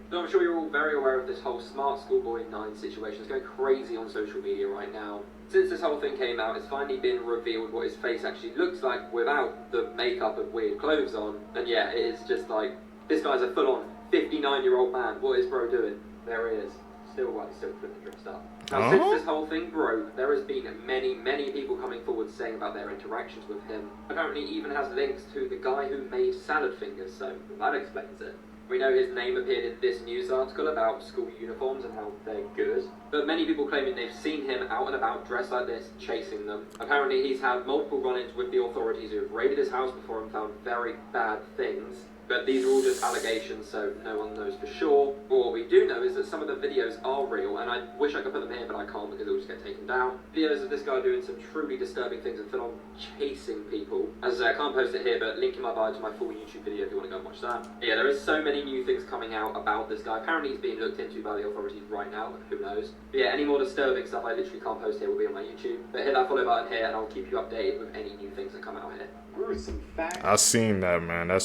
So I'm sure you're all very aware of this whole Smart Schoolboy 9 situation. It's going crazy on social media right now. Since this whole thing came out, it's finally been revealed what his face actually looks like without the makeup and weird clothes on. And yeah, it is just like, this guy's a full-on 59-year-old man. What is bro doing? There he is. Still flipping dressed up. Now, since this whole thing broke, there has been many people coming forward saying about their interactions with him. Apparently he even has links to the guy who made Salad Fingers, so that explains it. We know his name appeared in this news article about school uniforms and how they're good, but many people claiming they've seen him out and about dressed like this, chasing them. Apparently he's had multiple run-ins with the authorities who have raided his house before and found very bad things. But these are all just allegations, so no one knows for sure. But what we do know is that some of the videos are real, and I wish I could put them here, but I can't because they'll just get taken down. Videos of this guy doing some truly disturbing things and full-on chasing people. As I say, I can't post it here, but link in my bio to my full YouTube video if you want to go and watch that. But yeah, there is so many new things coming out about this guy. Apparently he's being looked into by the authorities right now, who knows. But yeah, any more disturbing stuff I literally can't post here will be on my YouTube. But hit that follow button here, and I'll keep you updated with any new things that come out here. Gruesome facts. I seen that, man. That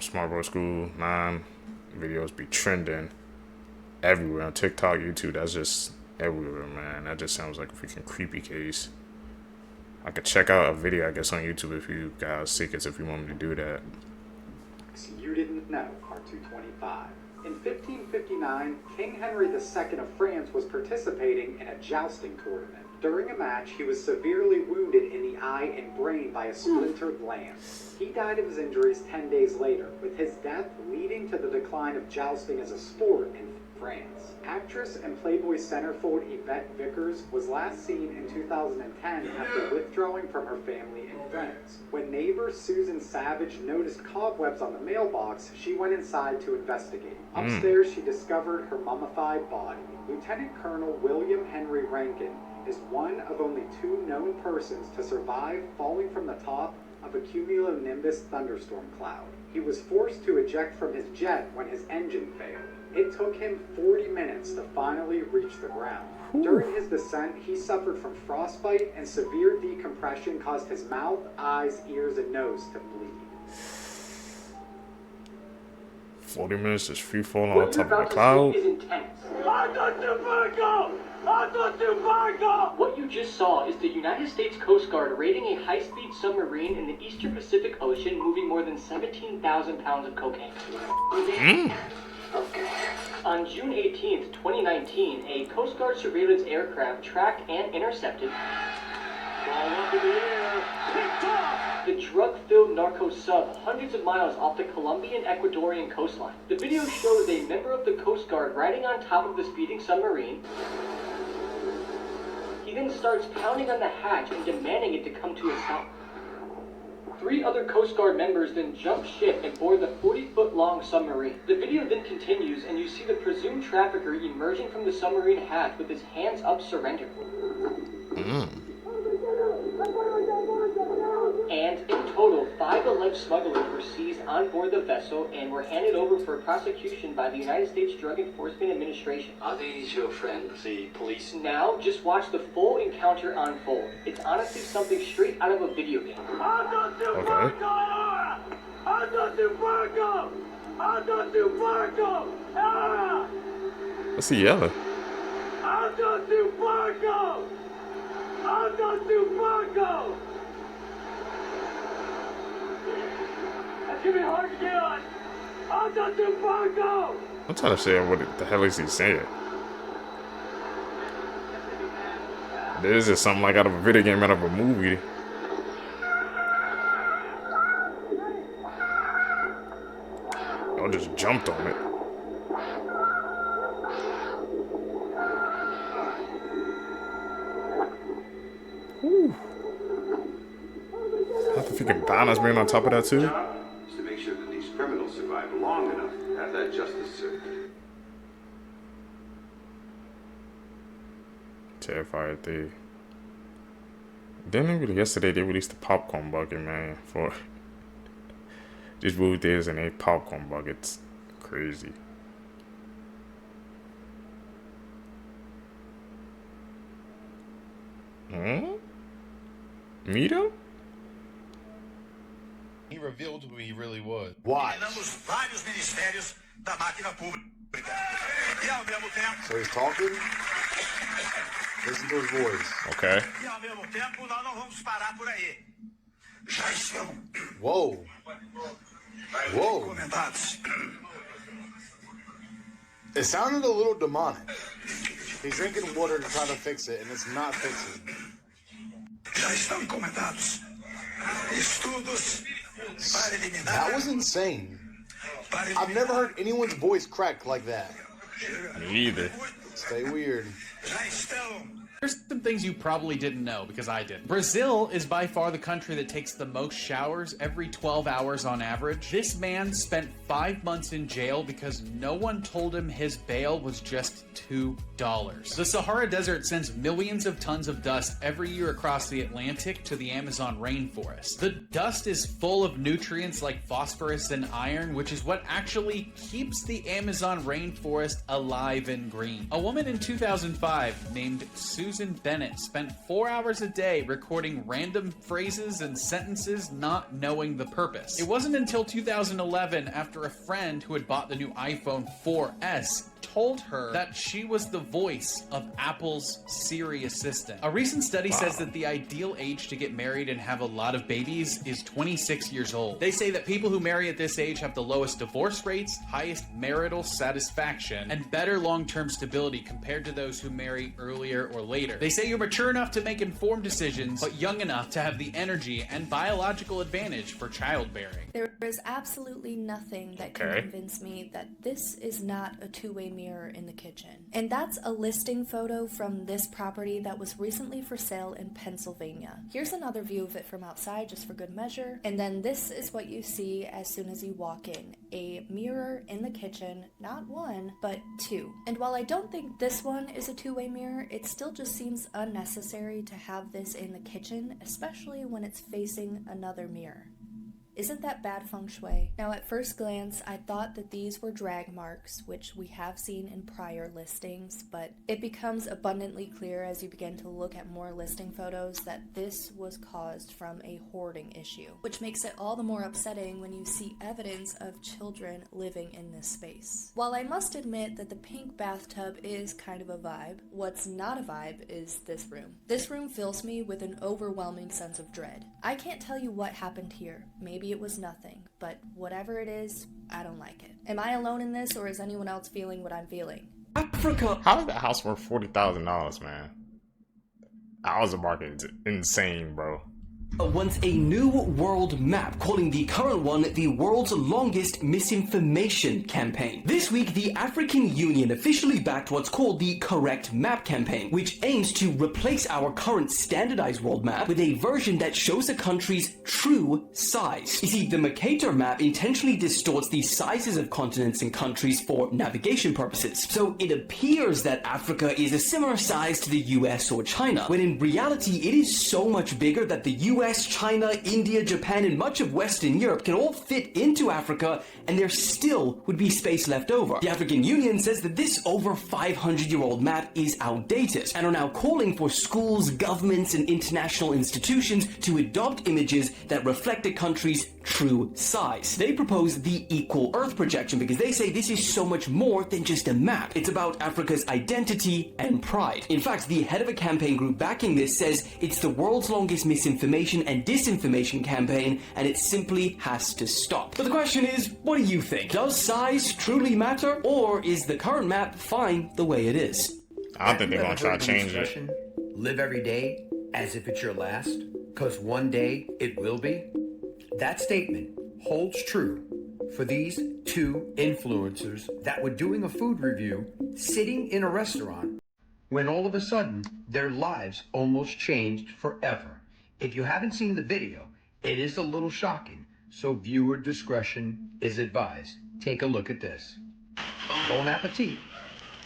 Smart Bro School 9 videos be trending everywhere on TikTok, YouTube. That's just everywhere, man. That just sounds like a freaking creepy case. I could check out a video, I guess, on YouTube if you guys seek it, if you want me to do that. You didn't know, Part 225. In 1559, King Henry II of France was participating in a jousting tournament. During a match, he was severely wounded in the eye and brain by a splintered lance. He died of his injuries 10 days later, with his death leading to the decline of jousting as a sport in France. Actress and Playboy centerfold Yvette Vickers was last seen in 2010 after withdrawing from her family in Venice. When neighbor Susan Savage noticed cobwebs on the mailbox, she went inside to investigate. Upstairs, she discovered her mummified body. Lieutenant Colonel William Henry Rankin is one of only 2 known persons to survive falling from the top of a cumulonimbus thunderstorm cloud. He was forced to eject from his jet when his engine failed. It took him 40 minutes to finally reach the ground. During his descent, he suffered from frostbite, and severe decompression caused his mouth, eyes, ears, and nose to bleed. 40 minutes just free falling on top of the cloud. What you just saw is the United States Coast Guard raiding a high-speed submarine in the Eastern Pacific Ocean, moving more than 17,000 pounds of cocaine. On June 18th, 2019, a Coast Guard surveillance aircraft tracked and intercepted the drug-filled narco sub hundreds of miles off the Colombian-Ecuadorian coastline. The video shows a member of the Coast Guard riding on top of the speeding submarine. He then starts pounding on the hatch and demanding it to come to a stop. 3 other Coast Guard members then jump ship and board the 40-foot-long submarine. The video then continues, and you see the presumed trafficker emerging from the submarine hatch with his hands up, surrender. And in total, 5 alleged smugglers were seized on board the vessel and were handed over for prosecution by the United States Drug Enforcement Administration. Are these your friends, the police? Now, just watch the full encounter unfold. It's honestly something straight out of a video game. What's he yelling? I'm trying to say what the hell is he saying. This is something like out of a video game, out of a movie. I just jumped on it. Whew. I have to freaking balance being on top of that too. Is to make sure that these criminals survive long enough to have that justice served. Terrified they. Then yesterday they released the popcorn bucket, man. For these movie theaters and a popcorn buckets, crazy. Mito? He revealed who he really was. Why? Vários ministérios da máquina pública. E ao mesmo tempo. So he's talking? Listen to his voice. Okay. E ao mesmo tempo nós não vamos parar por aí. Já estão. Whoa. Whoa. Comentados. It sounded a little demonic. He's drinking water to try to fix it, and it's not fixing. Já estão comentados. Estudos para eliminar. That was insane. I've never heard anyone's voice crack like that. Me either. Stay weird. Já estão. There's some things you probably didn't know, because I didn't. Brazil is by far the country that takes the most showers every 12 hours on average. This man spent 5 months in jail because no one told him his bail was just $2. The Sahara Desert sends millions of tons of dust every year across the Atlantic to the Amazon rainforest. The dust is full of nutrients like phosphorus and iron, which is what actually keeps the Amazon rainforest alive and green. A woman in 2005 named Susan Bennett spent 4 hours a day recording random phrases and sentences, not knowing the purpose. It wasn't until 2011, after a friend who had bought the new iPhone 4S told her that she was the voice of Apple's Siri assistant. A recent study says that the ideal age to get married and have a lot of babies is 26 years old. They say that people who marry at this age have the lowest divorce rates, highest marital satisfaction, and better long-term stability compared to those who marry earlier or later. They say you're mature enough to make informed decisions, but young enough to have the energy and biological advantage for childbearing. There is absolutely nothing that can convince me that this is not a two-way mirror in the kitchen. And that's a listing photo from this property that was recently for sale in Pennsylvania. Here's another view of it from outside just for good measure. And then this is what you see as soon as you walk in. A mirror in the kitchen, not one, but two. And while I don't think this one is a two-way mirror, it still just seems unnecessary to have this in the kitchen, especially when it's facing another mirror. Isn't that bad feng shui? Now at first glance, I thought that these were drag marks, which we have seen in prior listings, but it becomes abundantly clear as you begin to look at more listing photos that this was caused from a hoarding issue, which makes it all the more upsetting when you see evidence of children living in this space. While I must admit that the pink bathtub is kind of a vibe, what's not a vibe is this room. This room fills me with an overwhelming sense of dread. I can't tell you what happened here. Maybe it was nothing, but whatever it is, I don't like it. Am I alone in this, or is anyone else feeling what I'm feeling? Africa. How is that house worth $40,000, man? The housing market is insane, bro. Wants a new world map, calling the current one the world's longest misinformation campaign. This week, the African Union officially backed what's called the Correct Map campaign, which aims to replace our current standardized world map with a version that shows a country's true size. You see, the Mercator map intentionally distorts the sizes of continents and countries for navigation purposes. So it appears that Africa is a similar size to the US or China, when in reality it is so much bigger that the US, China, India, Japan, and much of Western Europe can all fit into Africa, and there still would be space left over. The African Union says that this over 500-year-old map is outdated, and are now calling for schools, governments, and international institutions to adopt images that reflect a country's true size. They propose the Equal Earth projection because they say this is so much more than just a map. It's about Africa's identity and pride. In fact, the head of a campaign group backing this says it's the world's longest misinformation and disinformation campaign, and it simply has to stop. But the question is, what do you think? Does size truly matter, or is the current map fine the way it is? I don't think they're gonna try to change it. Live every day as if it's your last, because one day it will be. That statement holds true for these two influencers that were doing a food review sitting in a restaurant when all of a sudden their lives almost changed forever. If you haven't seen the video, it is a little shocking, so viewer discretion is advised. Take a look at this. Bon appetit.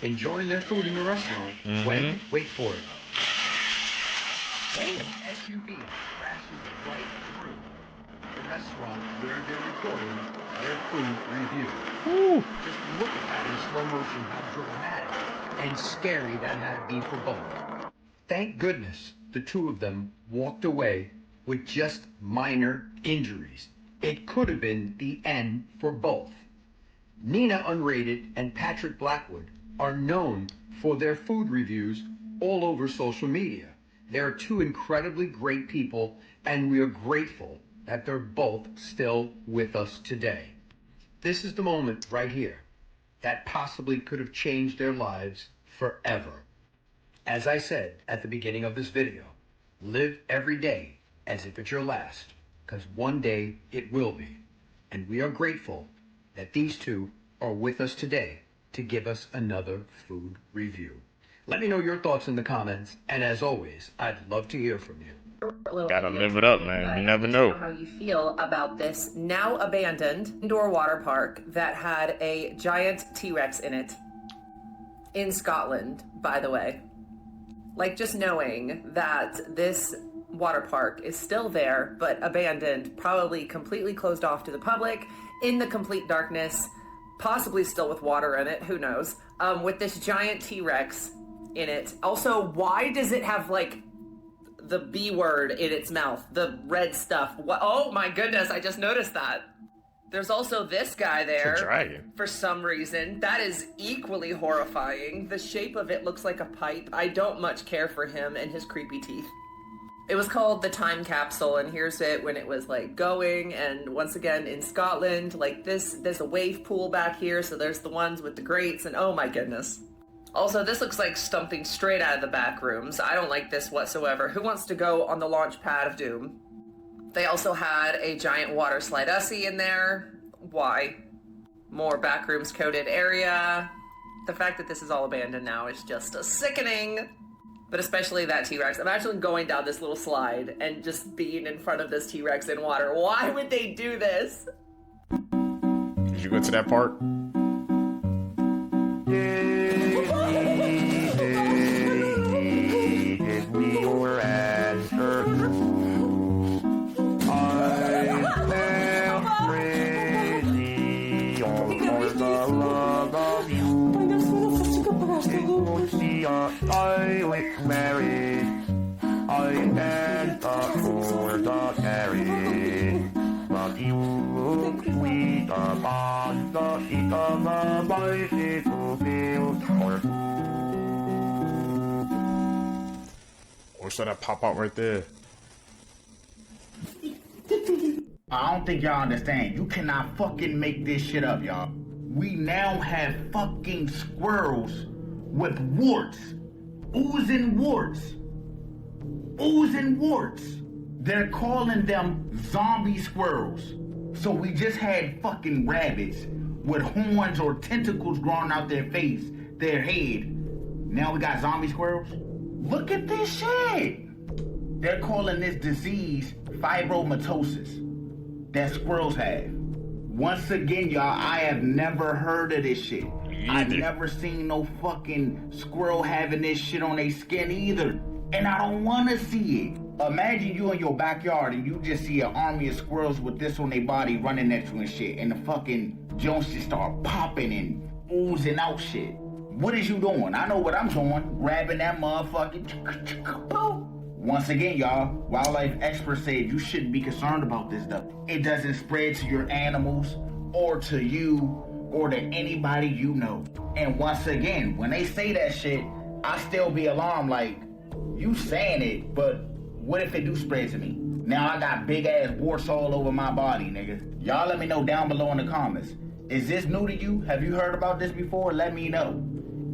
Enjoying their food in the restaurant when, wait for it, an SUV crashes right through the restaurant where they're recording their food review. Just look at that in slow motion, how dramatic and scary that had to be for both. Thank goodness the two of them walked away with just minor injuries. It could have been the end for both. Nina Unrated and Patrick Blackwood are known for their food reviews all over social media. They are two incredibly great people, and we are grateful that they're both still with us today. This is the moment right here that possibly could have changed their lives forever. As I said at the beginning of this video, live every day as if it's your last, because one day it will be. And we are grateful that these two are with us today to give us another food review. Let me know your thoughts in the comments, and as always, I'd love to hear from you. Gotta live it up, man. You never know. How you feel about this now abandoned indoor water park that had a giant T-Rex in it in Scotland, by the way. Like, just knowing that this water park is still there, but abandoned, probably completely closed off to the public, in the complete darkness, possibly still with water in it, who knows, with this giant T-Rex in it. Also, why does it have, like, the B word in its mouth? The red stuff. Oh my goodness, I just noticed that. There's also this guy there. It's a dragon. For some reason. That is equally horrifying. The shape of it looks like a pipe. I don't much care for him and his creepy teeth. It was called the Time Capsule, and here's it when it was, like, going, and once again in Scotland, like this, there's a wave pool back here, so there's the ones with the grates, and oh my goodness. Also, this looks like something straight out of the back rooms. I don't like this whatsoever. Who wants to go on the launch pad of doom? They also had a giant water slide Ussie in there. Why? More backrooms coated area. The fact that this is all abandoned now is just sickening. But especially that T-Rex. Imagine going down this little slide and just being in front of this T-Rex in water. Why would they do this? Did you go to that part? I was married. I had a for the carry. But you look sweet upon the seat of a bicycle built for. Or should I pop out right there? I don't think y'all understand. You cannot fucking make this shit up, y'all. We now have fucking squirrels with warts. Oozing warts. Oozing warts. They're calling them zombie squirrels. So we just had fucking rabbits with horns or tentacles growing out their face, their head. Now we got zombie squirrels? Look at this shit. They're calling this disease fibromatosis that squirrels have. Once again, y'all, I have never heard of this shit. I've never seen no fucking squirrel having this shit on their skin either. And I don't want to see it. Imagine you in your backyard and you just see an army of squirrels with this on their body running next to you and shit. And the fucking Jones just start popping and oozing out shit. What is you doing? I know what I'm doing. Grabbing that motherfucking... Once again, y'all, wildlife experts said you shouldn't be concerned about this stuff. It doesn't spread to your animals or to you or to anybody you know. And once again, when they say that shit, I still be alarmed like, you saying it, but what if it do spread to me? Now I got big ass warts all over my body, nigga. Y'all let me know down below in the comments. Is this new to you? Have you heard about this before? Let me know.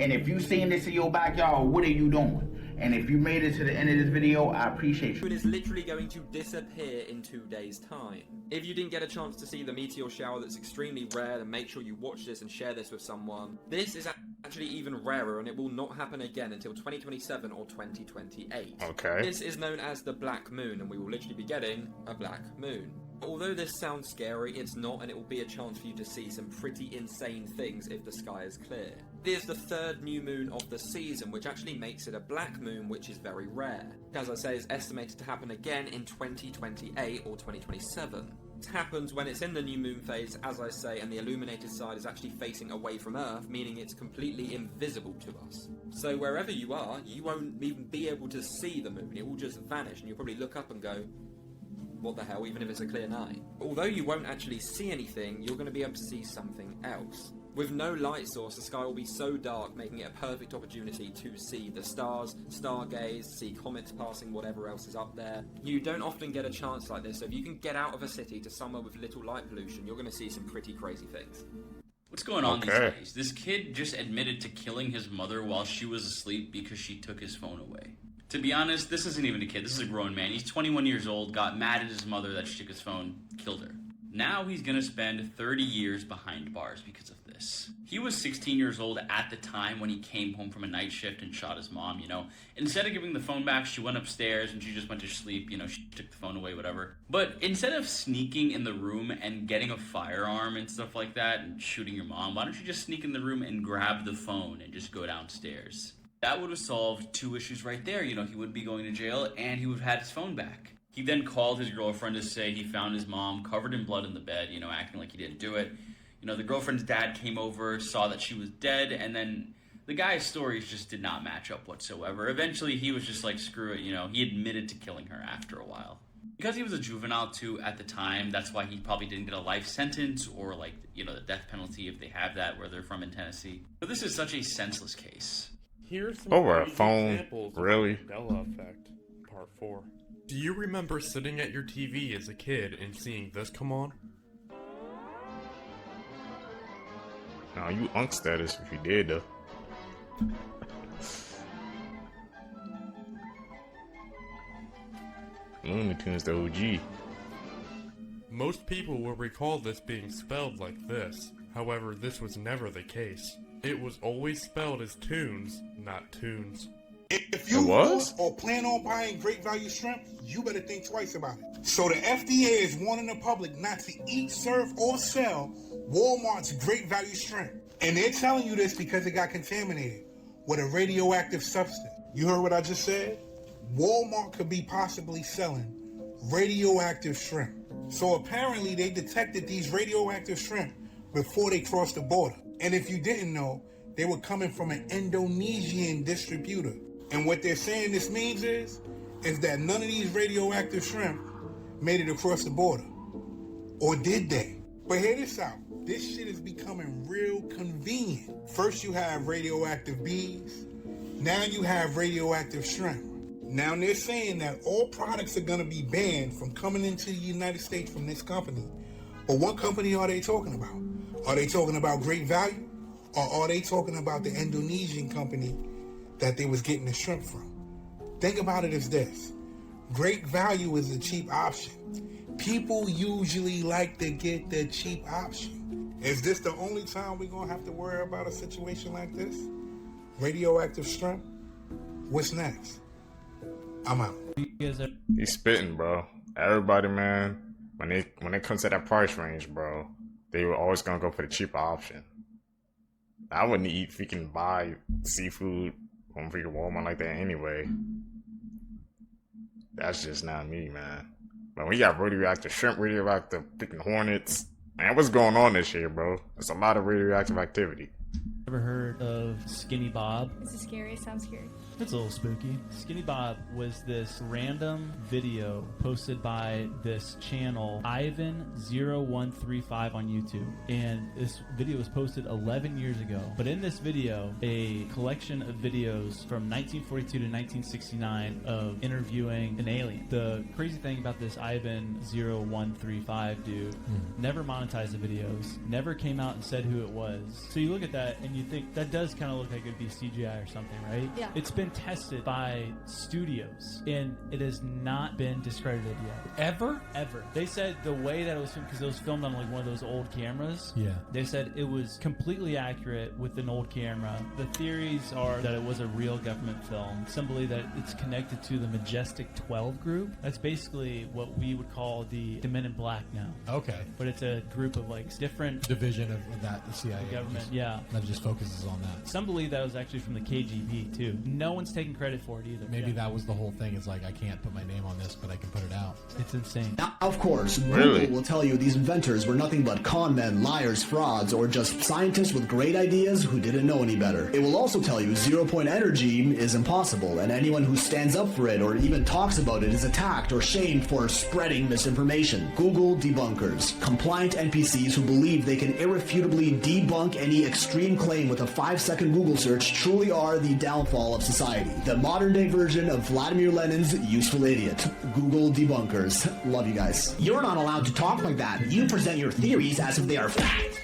And if you seen this in your backyard, what are you doing? And if you made it to the end of this video, I appreciate you. It is literally going to disappear in 2 days' time. If you didn't get a chance to see the meteor shower that's extremely rare, then make sure you watch this and share this with someone. This is actually even rarer, and it will not happen again until 2027 or 2028. Okay. This is known as the Black Moon, and we will literally be getting a Black Moon. Although this sounds scary, it's not, and it will be a chance for you to see some pretty insane things if the sky is clear. This is the 3rd new moon of the season, which actually makes it a black moon, which is very rare. As I say, it's estimated to happen again in 2028 or 2027. It happens when it's in the new moon phase, as I say, and the illuminated side is actually facing away from Earth, meaning it's completely invisible to us. So wherever you are, you won't even be able to see the moon. It will just vanish, and you'll probably look up and go, what the hell, even if it's a clear night. Although you won't actually see anything, you're going to be able to see something else. With no light source, the sky will be so dark, making it a perfect opportunity to see the stars, stargaze, see comets passing, whatever else is up there. You don't often get a chance like this, so if you can get out of a city to somewhere with little light pollution, you're going to see some pretty crazy things. What's going on these days? This kid just admitted to killing his mother while she was asleep because she took his phone away. To be honest, this isn't even a kid, this is a grown man. He's 21 years old, got mad at his mother that she took his phone, killed her. Now he's gonna spend 30 years behind bars because of this. He was 16 years old at the time when he came home from a night shift and shot his mom, you know. Instead of giving the phone back, she went upstairs and she just went to sleep, you know, she took the phone away, whatever. But instead of sneaking in the room and getting a firearm and stuff like that and shooting your mom, why don't you just sneak in the room and grab the phone and just go downstairs? That would have solved 2 issues right there. You know, he wouldn't be going to jail and he would have had his phone back. He then called his girlfriend to say he found his mom covered in blood in the bed, you know, acting like he didn't do it. You know, the girlfriend's dad came over, saw that she was dead, and then the guy's stories just did not match up whatsoever. Eventually, he was just like, screw it, you know, he admitted to killing her after a while. Because he was a juvenile, too, at the time, that's why he probably didn't get a life sentence or, like, you know, the death penalty if they have that where they're from in Tennessee. But this is such a senseless case. Here's some over a crazy phone, examples really? Of the Mandela effect, part 4. Do you remember sitting at your TV as a kid and seeing this come on? Nah, you unk status if you did though. Looney Tunes the OG. Most people will recall this being spelled like this. However, this was never the case. It was always spelled as tunes, not tunes. If you bought or plan on buying Great Value shrimp, you better think twice about it. So the FDA is warning the public not to eat, serve, or sell Walmart's Great Value shrimp. And they're telling you this because it got contaminated with a radioactive substance. You heard what I just said? Walmart could be possibly selling radioactive shrimp. So apparently they detected these radioactive shrimp before they crossed the border. And if you didn't know, they were coming from an Indonesian distributor. And what they're saying this means is that none of these radioactive shrimp made it across the border. Or did they? But hear this out. This shit is becoming real convenient. First you have radioactive bees. Now you have radioactive shrimp. Now they're saying that all products are gonna be banned from coming into the United States from this company. But what company are they talking about? Are they talking about Great Value? Or are they talking about the Indonesian company that they was getting the shrimp from? Think about it as this. Great Value is a cheap option. People usually like to get the cheap option. Is this the only time we're going to have to worry about a situation like this? Radioactive shrimp? What's next? I'm out. He's spitting, bro. Everybody, man, when it comes to that price range, bro, they were always going to go for the cheaper option. I wouldn't eat freaking buy seafood from freaking Walmart like that anyway. That's just not me, man. But we got radioactive shrimp, radioactive freaking hornets. Man, what's going on this year, bro? There's a lot of radioactive activity. Ever heard of Skinny Bob? This is scary. It sounds scary. It's a little spooky. Skinny Bob was this random video posted by this channel, Ivan0135 on YouTube. And this video was posted 11 years ago. But in this video, a collection of videos from 1942 to 1969 of interviewing an alien. The crazy thing about this Ivan0135 dude, never monetized the videos, never came out and said who it was. So you look at that and you think that does kind of look like it'd be CGI or something, right? Yeah. It's been been tested by studios, and it has not been discredited yet. Ever? Ever. They said the way that it was filmed, because it was filmed on like one of those old cameras. Yeah. They said it was completely accurate with an old camera. The theories are that it was a real government film. Some believe that it's connected to the Majestic 12 group. That's basically what we would call the Men in Black now. Okay. But it's a group of like different division of that, the CIA. The government, that just focuses on that. Some believe that was actually from the KGB too. No one's taking credit for it either. Maybe that was the whole thing. It's like, I can't put my name on this, but I can put it out. It's insane. Now, of course, Google will tell you these inventors were nothing but con men, liars, frauds, or just scientists with great ideas who didn't know any better. It will also tell you zero-point energy is impossible, and anyone who stands up for it or even talks about it is attacked or shamed for spreading misinformation. Google debunkers. Compliant NPCs who believe they can irrefutably debunk any extreme claim with a 5-second Google search truly are the downfall of society. The modern-day version of Vladimir Lenin's useful idiot. Google debunkers. Love you guys. You're not allowed to talk like that. You present your theories as if they are fact.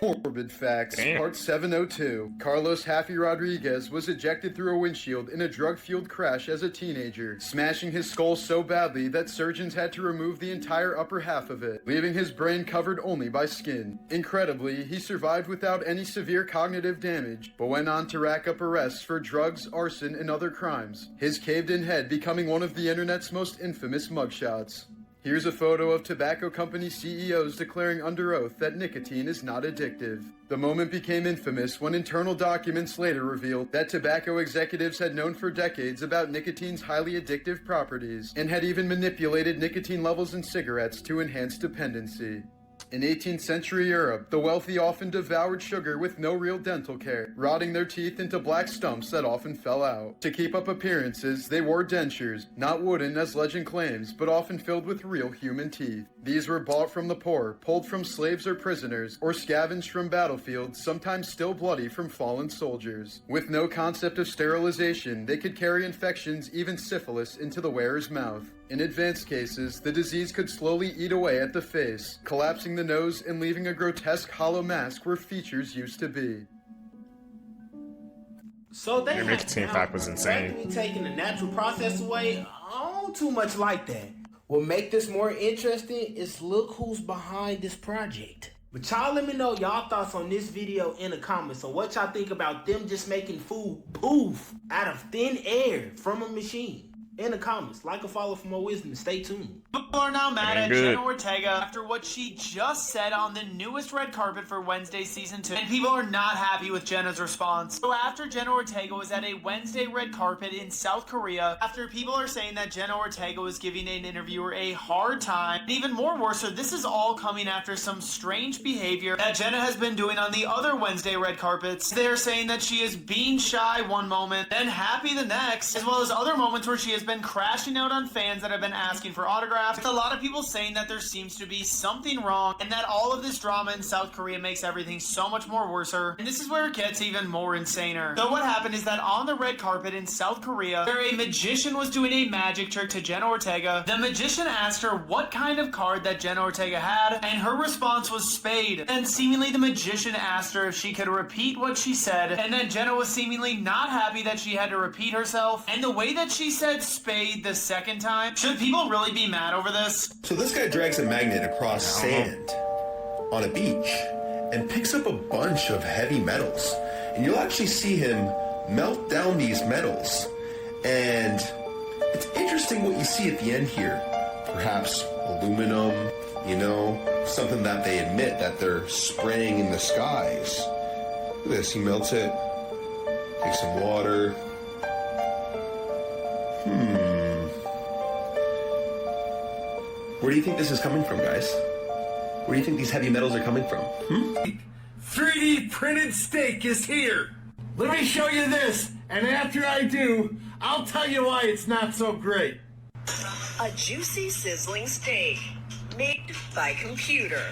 Morbid Facts, Part 702. Carlos Haffy Rodriguez was ejected through a windshield in a drug-fueled crash as a teenager, smashing his skull so badly that surgeons had to remove the entire upper half of it, leaving his brain covered only by skin. Incredibly, he survived without any severe cognitive damage, but went on to rack up arrests for drugs, arson, and other crimes, his caved-in head becoming one of the internet's most infamous mugshots. Here's a photo of tobacco company CEOs declaring under oath that nicotine is not addictive. The moment became infamous when internal documents later revealed that tobacco executives had known for decades about nicotine's highly addictive properties and had even manipulated nicotine levels in cigarettes to enhance dependency. In 18th century Europe, the wealthy often devoured sugar with no real dental care, rotting their teeth into black stumps that often fell out. To keep up appearances, they wore dentures, not wooden as legend claims, but often filled with real human teeth. These were bought from the poor, pulled from slaves or prisoners, or scavenged from battlefields, sometimes still bloody from fallen soldiers. With no concept of sterilization, they could carry infections, even syphilis, into the wearer's mouth. In advanced cases, the disease could slowly eat away at the face, collapsing the nose and leaving a grotesque hollow mask where features used to be. So they the nicotine fact was insane. Taking the natural process away, I don't too much like that. What make this more interesting is look who's behind this project. But y'all let me know y'all thoughts on this video in the comments. So what y'all think about them just making food poof out of thin air from a machine? In the comments, like or follow for more wisdom. Stay tuned. People are now mad at Jenna Ortega after what she just said on the newest red carpet for Wednesday season 2, and people are not happy with Jenna's response. So after Jenna Ortega was at a Wednesday red carpet in South Korea, after people are saying that Jenna Ortega was giving an interviewer a hard time, and even more worse, so this is all coming after some strange behavior that Jenna has been doing on the other Wednesday red carpets. They're saying that she is being shy one moment, then happy the next, as well as other moments where she has been crashing out on fans that have been asking for autographs. With a lot of people saying that there seems to be something wrong and that all of this drama in South Korea makes everything so much more worser. And this is where it gets even more insaner. So what happened is that on the red carpet in South Korea, where a magician was doing a magic trick to Jenna Ortega, the magician asked her what kind of card that Jenna Ortega had, and her response was spade. And seemingly the magician asked her if she could repeat what she said, and then Jenna was seemingly not happy that she had to repeat herself, and the way that she said spade the second time, should people really be mad over this? So this guy drags a magnet across sand on a beach and picks up a bunch of heavy metals, and you'll actually see him melt down these metals, and it's interesting what you see at the end here. Perhaps aluminum, you know, something that they admit that they're spraying in the skies. Look at this, he melts it, takes some water. Where do you think this is coming from, guys? Where do you think these heavy metals are coming from? 3D printed steak is here. Let me show you this, and after I do, I'll tell you why it's not so great. A juicy, sizzling steak made by computer.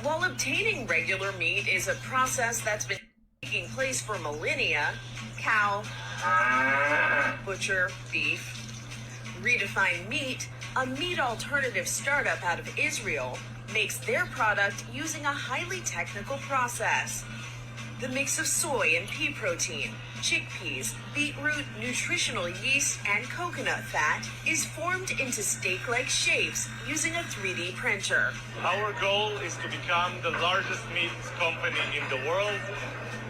While obtaining regular meat is a process that's been taking place for millennia, cow, butcher, beef, Redefined Meat, a meat alternative startup out of Israel, makes their product using a highly technical process. The mix of soy and pea protein, chickpeas, beetroot, nutritional yeast, and coconut fat is formed into steak-like shapes using a 3D printer. Our goal is to become the largest meat company in the world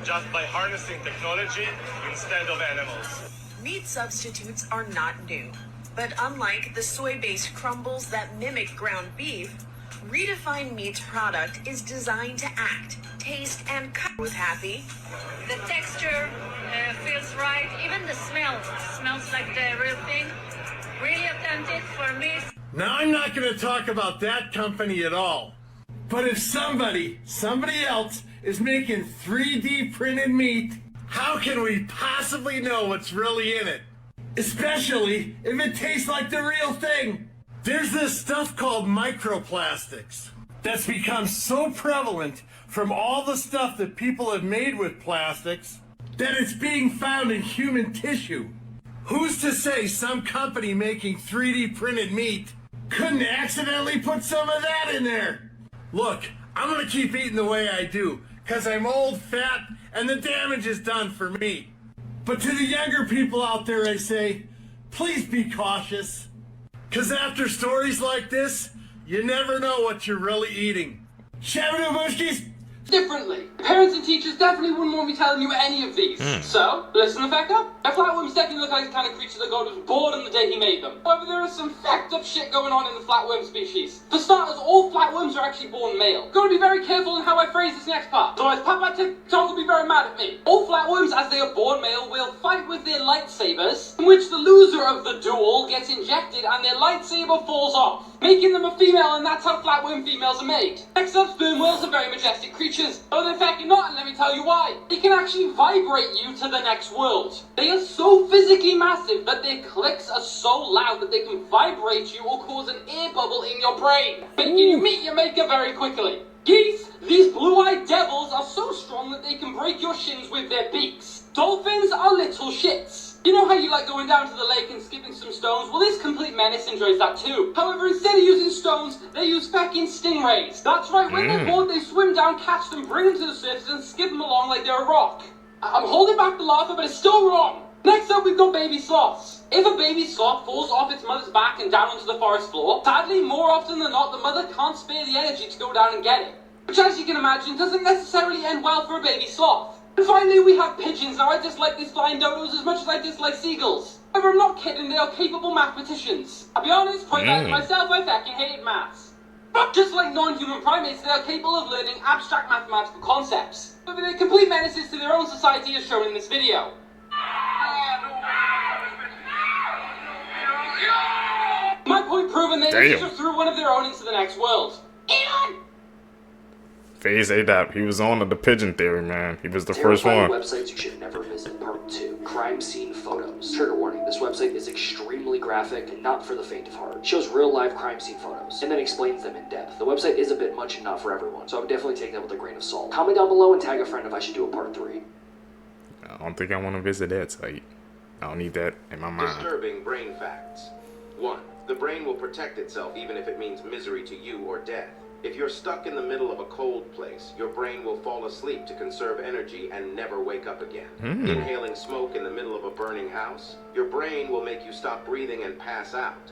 just by harnessing technology instead of animals. Meat substitutes are not new, but unlike the soy-based crumbles that mimic ground beef, Redefined Meat's product is designed to act, taste, and cut with happy. The texture feels right. Even the smell smells like the real thing. Really authentic for me. Now, I'm not going to talk about that company at all. But if somebody else is making 3D printed meat, how can we possibly know what's really in it? Especially if it tastes like the real thing. There's this stuff called microplastics that's become so prevalent from all the stuff that people have made with plastics that it's being found in human tissue. Who's to say some company making 3D printed meat couldn't accidentally put some of that in there? Look, I'm gonna keep eating the way I do, cause I'm old, fat, and the damage is done for me. But to the younger people out there, I say, please be cautious. Cause after stories like this, you never know what you're really eating. Shabadobushkis! Differently. Parents and teachers definitely wouldn't want me telling you any of these. So, listen the fuck up. A flatworms definitely look like the kind of creature that God was bored on the day he made them. However, there is some fucked up shit going on in the flatworm species. For starters, all flatworms are actually born male. Gotta be very careful in how I phrase this next part, otherwise Papa TikTok will be very mad at me. All flatworms, as they are born male, will fight with their lightsabers, in which the loser of the duel gets injected and their lightsaber falls off, making them a female, and that's how flatworm females are made. Next up, sperm whales are very majestic creatures. Oh, they're fucking not, and let me tell you why. They can actually vibrate you to the next world. They are so physically massive that their clicks are so loud that they can vibrate you or cause an air bubble in your brain, making you meet your maker very quickly. Geese, these blue-eyed devils are so strong that they can break your shins with their beaks. Dolphins are little shits. You know how you like going down to the lake and skipping some stones? Well, this complete menace enjoys that too. However, instead of using stones, they use fucking stingrays. That's right, when they're bored, they swim down, catch them, bring them to the surface, and skip them along like they're a rock. I'm holding back the laughter, but it's still wrong. Next up, we've got baby sloths. If a baby sloth falls off its mother's back and down onto the forest floor, sadly, more often than not, the mother can't spare the energy to go down and get it. Which, as you can imagine, doesn't necessarily end well for a baby sloth. And finally, we have pigeons. Now, I dislike these flying dodos as much as I dislike seagulls. However, I'm not kidding, they are capable mathematicians. I'll be honest, point out to myself, I fucking hate maths. But just like non-human primates, they are capable of learning abstract mathematical concepts. However, they're complete menaces to their own society as shown in this video. My point proven, they just threw one of their own into the next world. Elon! FaZe ADAP, he was on the pigeon theory, man. He was the first one. Websites you should never visit. Part 2. Crime scene photos. Trigger warning, this website is extremely graphic and not for the faint of heart. It shows real live crime scene photos, and then explains them in depth. The website is a bit much and not for everyone, so I would definitely take that with a grain of salt. Comment down below and tag a friend if I should do a part 3. I don't think I want to visit that site. I don't need that in my mind. Disturbing brain facts. 1. The brain will protect itself even if it means misery to you or death. If you're stuck in the middle of a cold place, your brain will fall asleep to conserve energy and never wake up again. Inhaling smoke in the middle of a burning house, your brain will make you stop breathing and pass out.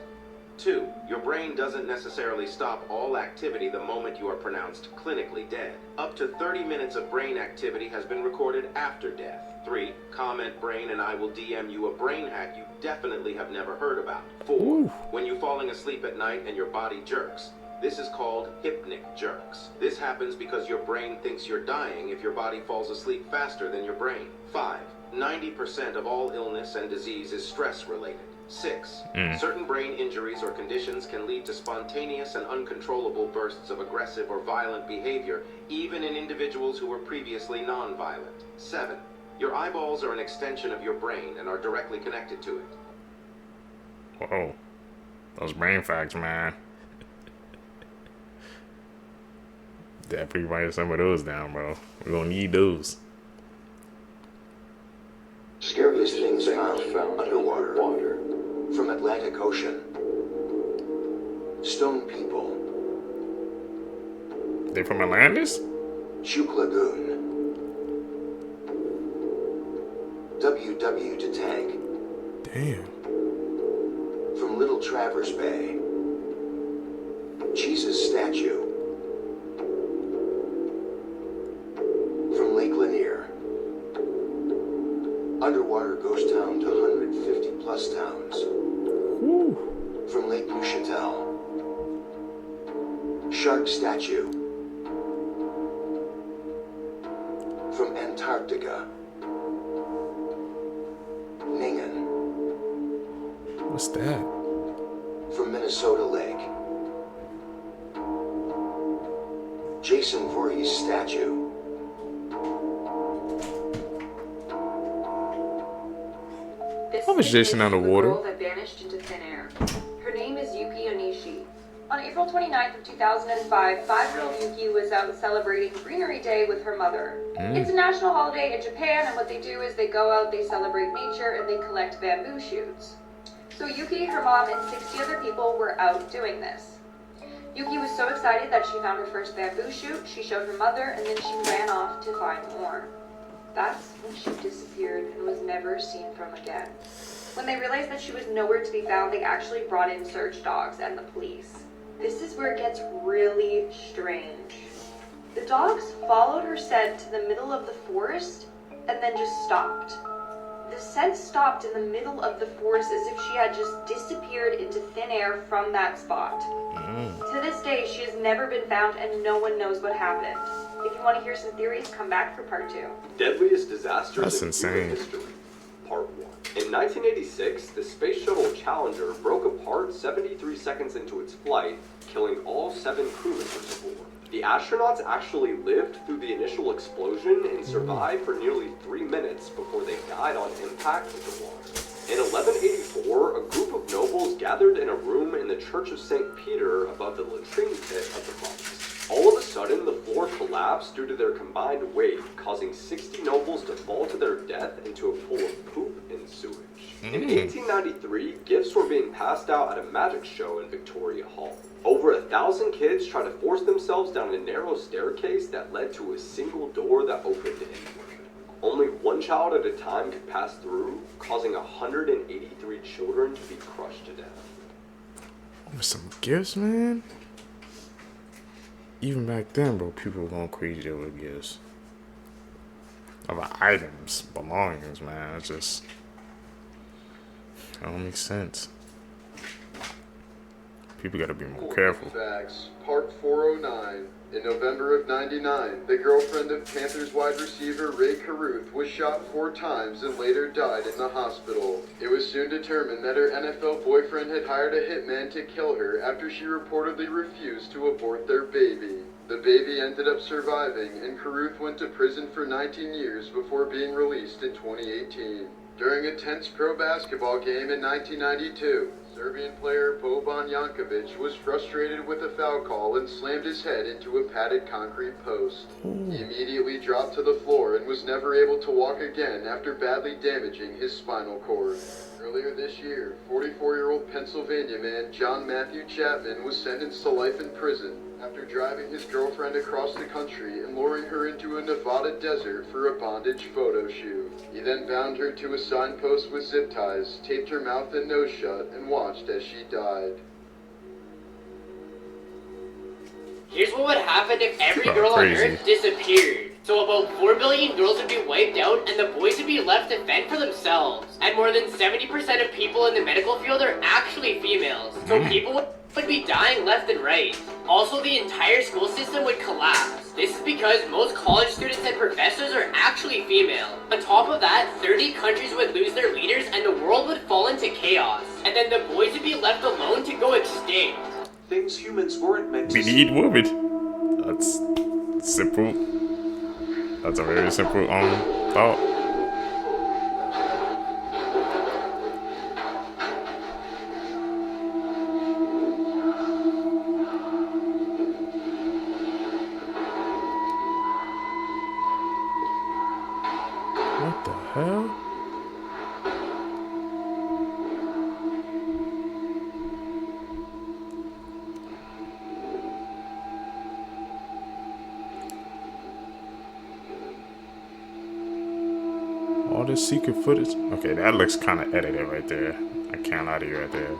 2. Your brain doesn't necessarily stop all activity the moment you are pronounced clinically dead. Up to 30 minutes of brain activity has been recorded after death. 3. Comment brain and I will DM you a brain hack you definitely have never heard about. 4. When you're falling asleep at night and your body jerks, this is called hypnic jerks. This happens because your brain thinks you're dying if your body falls asleep faster than your brain. 5. 90% of all illness and disease is stress-related. 6. Certain brain injuries or conditions can lead to spontaneous and uncontrollable bursts of aggressive or violent behavior, even in individuals who were previously non-violent. 7. Your eyeballs are an extension of your brain and are directly connected to it. Whoa. Those brain facts, man. Definitely write some of those down, bro. We're gonna need those. Scariest things are found underwater. From Atlantic Ocean. Stone people. They from Atlantis? Chuk Lagoon. WW to tank. Damn. From Little Traverse Bay. Jesus statue. From Lake Lanier. Underwater ghost town to 150 plus towns. From Lake Neuchatel. Shark statue. From Antarctica. Ningen. What's that? From Minnesota Lake. Jason Voorhees statue. How was Jason underwater? Girl that vanished into thin air. Her name is Yuki Onishi. On April 29th of 2005, 5-year-old Yuki was out celebrating Greenery Day with her mother. It's a national holiday in Japan, and what they do is they go out, they celebrate nature, and they collect bamboo shoots. So Yuki, her mom, and 60 other people were out doing this. Yuki was so excited that she found her first bamboo shoot, she showed her mother, and then she ran off to find more. That's when she disappeared and was never seen from again. When they realized that she was nowhere to be found, they actually brought in search dogs and the police. This is where it gets really strange. The dogs followed her scent to the middle of the forest and then just stopped. The scent stopped in the middle of the forest as if she had just disappeared into thin air from that spot. To this day, she has never been found and no one knows what happened. If you want to hear some theories, come back for part 2. Deadliest disasters That's in insane. human history. Part 1. In 1986, the Space Shuttle Challenger broke apart 73 seconds into its flight, killing all 7 crew members aboard. The astronauts actually lived through the initial explosion and survived for nearly 3 minutes before they died on impact with the water. In 1184, a group of nobles gathered in a room in the Church of St. Peter above the latrine pit of the monks. All of a sudden, the floor collapsed due to their combined weight, causing 60 nobles to fall to their death into a pool of poop and sewage. In 1893, gifts were being passed out at a magic show in Victoria Hall. Over 1,000 kids tried to force themselves down a narrow staircase that led to a single door that opened inward. Only one child at a time could pass through, causing 183 children to be crushed to death. With some gifts, man. Even back then, bro, people were going crazy over gifts. Over items, belongings, man. It's just, it don't make sense. People gotta be more careful. Facts, Part 409. In November of '99, the girlfriend of Panthers wide receiver Ray Caruth was shot 4 times and later died in the hospital. It was soon determined that her NFL boyfriend had hired a hitman to kill her after she reportedly refused to abort their baby. The baby ended up surviving, and Caruth went to prison for 19 years before being released in 2018. During a tense pro basketball game in 1992, Serbian player Boban Jankovic was frustrated with a foul call and slammed his head into a padded concrete post. He immediately dropped to the floor and was never able to walk again after badly damaging his spinal cord. Earlier this year, 44-year-old Pennsylvania man John Matthew Chapman was sentenced to life in prison after driving his girlfriend across the country and luring her into a Nevada desert for a bondage photo shoot. He then bound her to a signpost with zip ties, taped her mouth and nose shut, and watched as she died. Here's what would happen if every girl on Earth disappeared. So about 4 billion girls would be wiped out and the boys would be left to fend for themselves. And more than 70% of people in the medical field are actually females. So people would be dying left and right. Also, the entire school system would collapse. This is because most college students and professors are actually female. On top of that, 30 countries would lose their leaders and the world would fall into chaos. And then the boys would be left alone to go extinct. Things humans weren't meant to We need women. That's simple. That's a very simple thought. What the hell? this secret footage. Okay, that looks kind of edited right there. I can't lie to you right there.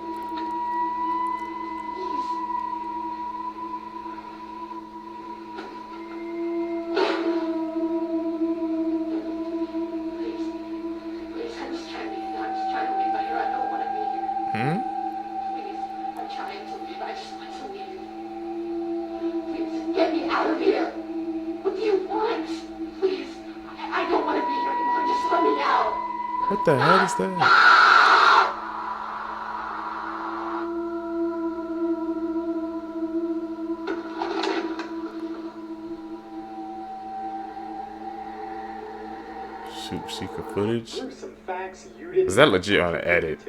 Get me out of here! What do you want? Please, I don't want to be here anymore. Just let me out. What the hell is that? Shoot, secret footage. Is that legit on the edit?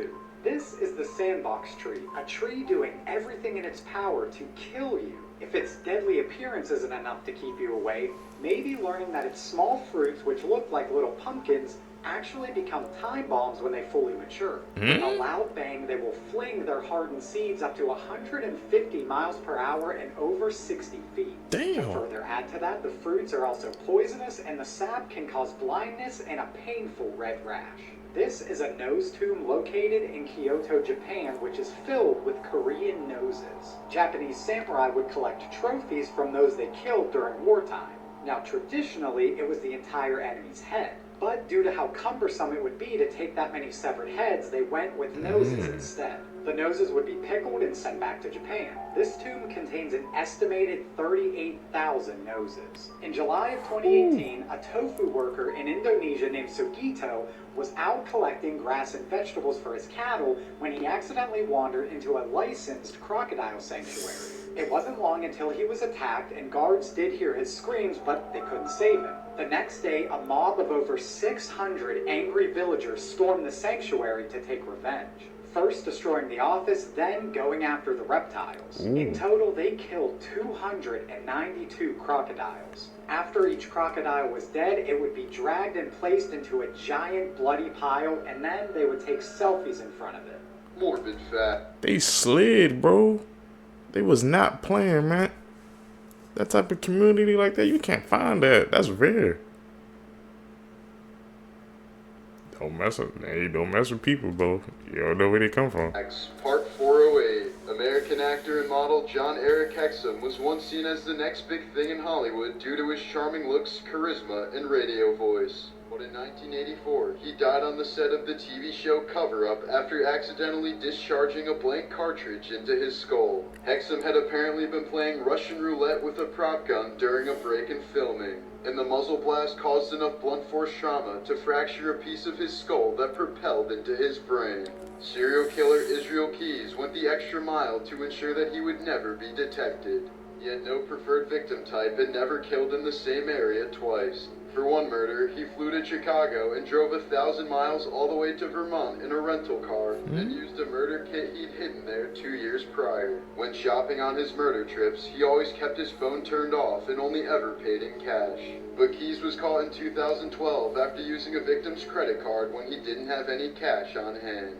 This is the sandbox tree, a tree doing everything in its power to kill you. If its deadly appearance isn't enough to keep you away, maybe learning that its small fruits, which look like little pumpkins, actually become time bombs when they fully mature. With a loud bang, they will fling their hardened seeds up to 150 miles per hour and over 60 feet. Damn. To further add to that, the fruits are also poisonous, and the sap can cause blindness and a painful red rash. This is a nose tomb located in Kyoto, Japan, which is filled with Korean noses. Japanese samurai would collect trophies from those they killed during wartime. Now, traditionally, it was the entire enemy's head. But due to how cumbersome it would be to take that many severed heads, they went with noses instead. The noses would be pickled and sent back to Japan. This tomb contains an estimated 38,000 noses. In July of 2018, a tofu worker in Indonesia named Sugito was out collecting grass and vegetables for his cattle when he accidentally wandered into a licensed crocodile sanctuary. It wasn't long until he was attacked, and guards did hear his screams, but they couldn't save him. The next day, a mob of over 600 angry villagers stormed the sanctuary to take revenge. First destroying the office, then going after the reptiles. In total, they killed 292 crocodiles. After each crocodile was dead, it would be dragged and placed into a giant bloody pile, and then they would take selfies in front of it. Morbid fat. They slid, bro. They was not playing, man. That type of community like that, you can't find that. That's rare. Don't mess with people, bro. You don't know where they come from. Part 408. American actor and model John Eric Hexum was once seen as the next big thing in Hollywood due to his charming looks, charisma, and radio voice. But in 1984, he died on the set of the TV show Cover Up after accidentally discharging a blank cartridge into his skull. Hexum had apparently been playing Russian roulette with a prop gun during a break in filming, and the muzzle blast caused enough blunt force trauma to fracture a piece of his skull that propelled into his brain. Serial killer Israel Keys went the extra mile to ensure that he would never be detected. He had no preferred victim type and never killed in the same area twice. For one murder, he flew to Chicago and drove 1,000 miles all the way to Vermont in a rental car and used a murder kit he'd hidden there 2 years prior. When shopping on his murder trips, he always kept his phone turned off and only ever paid in cash. But Keys was caught in 2012 after using a victim's credit card when he didn't have any cash on hand.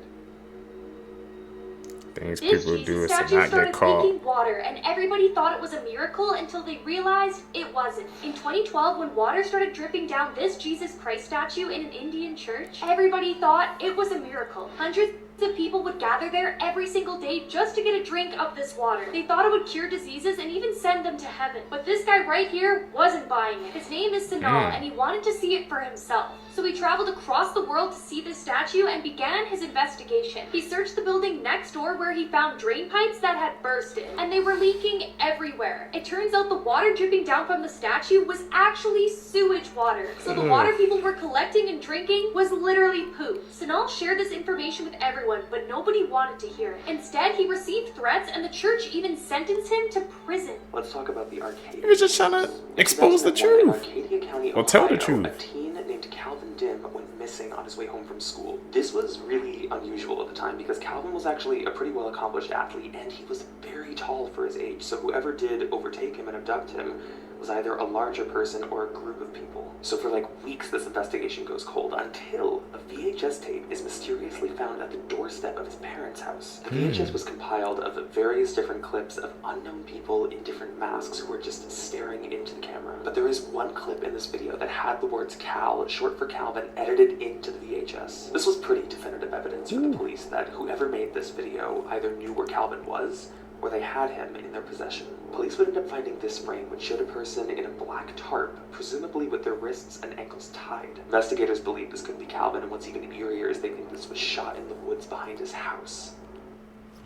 Things This people do Jesus is to statue not started get caught. leaking water, and everybody thought it was a miracle until they realized it wasn't. In 2012, when water started dripping down this Jesus Christ statue in an Indian church, everybody thought it was a miracle. Hundreds of people would gather there every single day just to get a drink of this water. They thought it would cure diseases and even send them to heaven. But this guy right here wasn't buying it. His name is Sanal, and he wanted to see it for himself. So he traveled across the world to see this statue and began his investigation. He searched the building next door where he found drain pipes that had bursted, and they were leaking everywhere. It turns out the water dripping down from the statue was actually sewage water. So the water people were collecting and drinking was literally poop. Sanal shared this information with everyone, but nobody wanted to hear it. Instead, he received threats, and the church even sentenced him to prison. Let's talk about the Arcadia. He was just trying to expose the truth. Arcadia County, Or tell the Ohio, truth. A teen named Calvin Dim went missing on his way home from school. This was really unusual at the time because Calvin was actually a pretty well-accomplished athlete, and he was very tall for his age, so whoever did overtake him and abduct him was either a larger person or a group of people. So for like weeks, this investigation goes cold until a VHS tape is mysteriously found at the doorstep of his parents' house. The VHS was compiled of various different clips of unknown people in different masks who were just staring into the camera. But there is one clip in this video that had the words Cal, short for Calvin, edited into the VHS. This was pretty definitive evidence for the police that whoever made this video either knew where Calvin was, or they had him in their possession. Police would end up finding this frame, which showed a person in a black tarp, presumably with their wrists and ankles tied. Investigators believe this could be Calvin, and what's even eerier is they think this was shot in the woods behind his house.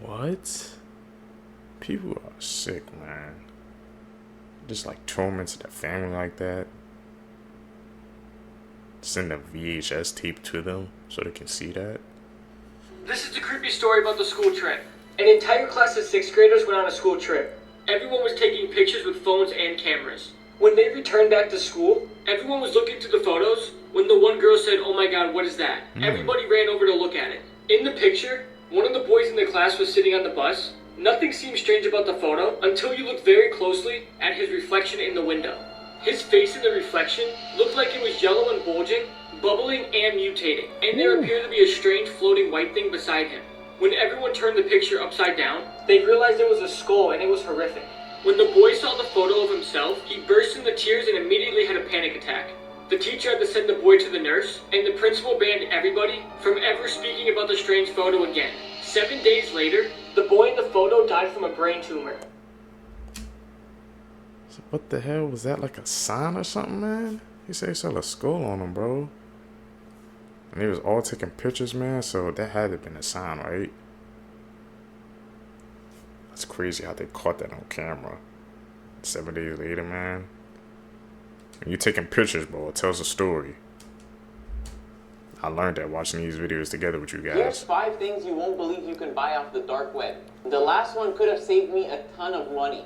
What? People are sick, man. Just like torments their family like that. Send a VHS tape to them so they can see that. This is the creepy story about the school trip. An entire class of 6th graders went on a school trip. Everyone was taking pictures with phones and cameras. When they returned back to school, everyone was looking through the photos when the one girl said, "Oh my god, what is that?" Everybody ran over to look at it. In the picture, one of the boys in the class was sitting on the bus. Nothing seemed strange about the photo until you looked very closely at his reflection in the window. His face in the reflection looked like it was yellow and bulging, bubbling and mutating, and there appeared to be a strange floating white thing beside him. When everyone turned the picture upside down, they realized it was a skull and it was horrific. When the boy saw the photo of himself, he burst into tears and immediately had a panic attack. The teacher had to send the boy to the nurse, and the principal banned everybody from ever speaking about the strange photo again. 7 days later, the boy in the photo died from a brain tumor. So what the hell? Was that like a sign or something, man? He said he saw a skull on him, bro. And they was all taking pictures, man, so that had to have been a sign, right? That's crazy how they caught that on camera. 7 days later, man. When you're taking pictures, bro, it tells a story. I learned that watching these videos together with you guys. Here's 5 things you won't believe you can buy off the dark web. The last one could have saved me a ton of money.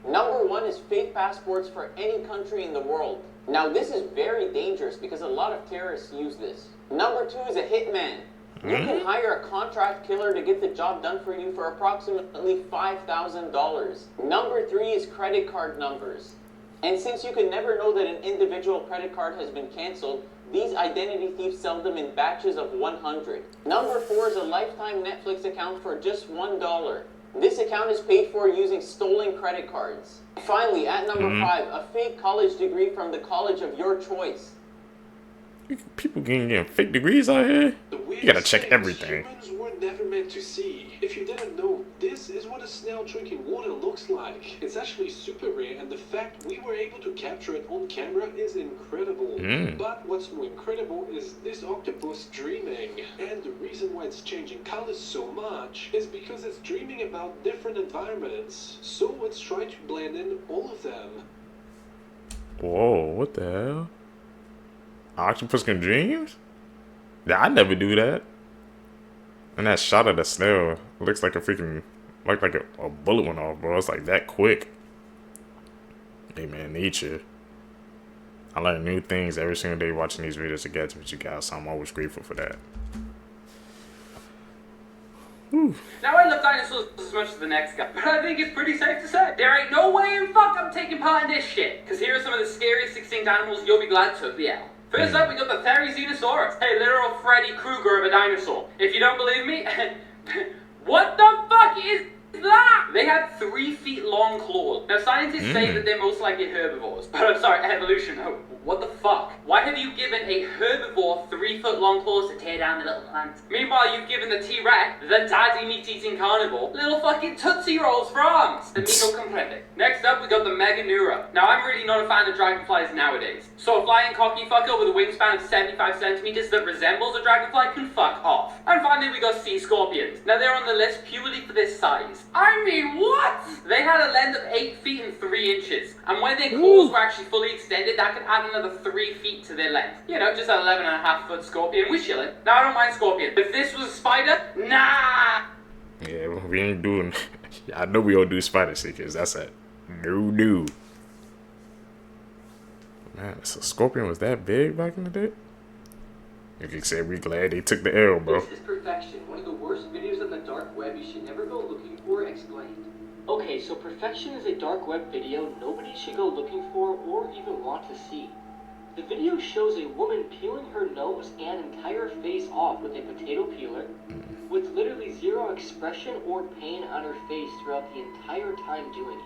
Number 1 is fake passports for any country in the world. Now this is very dangerous because a lot of terrorists use this. Number 2 is a hitman. You can hire a contract killer to get the job done for you for approximately $5,000. Number 3 is credit card numbers. And since you can never know that an individual credit card has been canceled, these identity thieves sell them in batches of 100. Number 4 is a lifetime Netflix account for just $1. This account is paid for using stolen credit cards. Finally, at number 5, a fake college degree from the college of your choice. People getting fake degrees out here? You gotta check everything. Humans were never meant to see. If you didn't know, this is what a snail drinking water looks like. It's actually super rare, and the fact we were able to capture it on camera is incredible. But what's more incredible is this octopus dreaming. And the reason why it's changing colors so much is because it's dreaming about different environments. So it's trying to blend in all of them. Whoa, what the hell? Octopus can dream? Yeah, I never do that. And that shot of the snail looks like a freaking, like a bullet went off, bro. It's like that quick. Hey man, nature. I learn new things every single day watching these videos together with you guys, so I'm always grateful for that. Now I love dinosaurs as much as the next guy, but I think it's pretty safe to say there ain't no way in fuck I'm taking part in this shit. Cause here are some of the scariest extinct animals you'll be glad took the L. First up, we got the Therizinosaurus, a literal Freddy Krueger of a dinosaur. If you don't believe me, what the fuck is that? They had 3 feet long claws. Now scientists say that they're most likely herbivores, but I'm sorry, evolution, what the fuck? Why have you given a herbivore 3 foot long claws to tear down the little plants? Meanwhile, you've given the T-Rex, the daddy meat-eating carnivore, little fucking Tootsie Rolls for arms. The meat no comprende. Next up, we got the Meganeura. Now, I'm really not a fan of dragonflies nowadays, so a flying cocky fucker with a wingspan of 75 centimeters that resembles a dragonfly can fuck off. And finally, we got sea scorpions. Now, they're on the list purely for their size. I mean, what? They had a length of 8 feet and 3 inches, and when their claws were actually fully extended, that could add another 3 feet to their length. You know, just an 11.5 foot scorpion. We're chilling. Now, I don't mind scorpion. If this was a spider, nah! Yeah, we ain't doing... I know we all do spider seekers. That's a no. Man, so scorpion was that big back in the day? You can say we glad they took the L, bro. This is perfection. One of the worst videos on the dark web you should never go looking for explained. Okay, so Perfection is a dark web video nobody should go looking for or even want to see. The video shows a woman peeling her nose and entire face off with a potato peeler, with literally zero expression or pain on her face throughout the entire time doing it.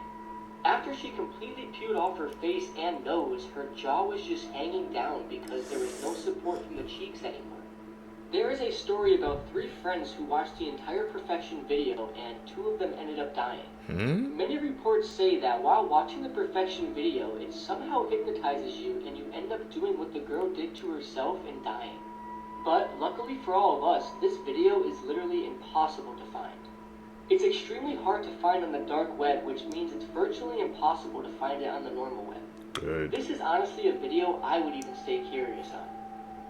After she completely peeled off her face and nose, her jaw was just hanging down because there was no support from the cheeks anymore. There is a story about 3 friends who watched the entire Perfection video and 2 of them ended up dying. Many reports say that while watching the Perfection video, it somehow hypnotizes you and you end up doing what the girl did to herself and dying. But luckily for all of us, this video is literally impossible to find. It's extremely hard to find on the dark web, which means it's virtually impossible to find it on the normal web. Good. This is honestly a video I would even stay curious on,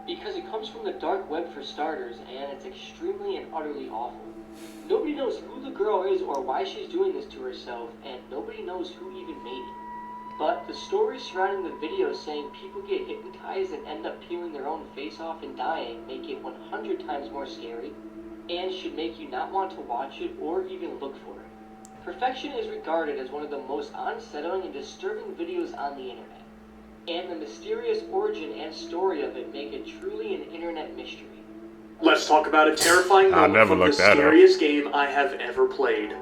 because it comes from the dark web for starters, and it's extremely and utterly awful. Nobody knows who the girl is or why she's doing this to herself, and nobody knows who even made it. But the stories surrounding the video saying people get hypnotized and end up peeling their own face off and dying make it 100 times more scary, and should make you not want to watch it or even look for it. Perfection is regarded as one of the most unsettling and disturbing videos on the internet, and the mysterious origin and story of it make it truly an internet mystery. Let's talk about a terrifying moment from the scariest game I have ever played.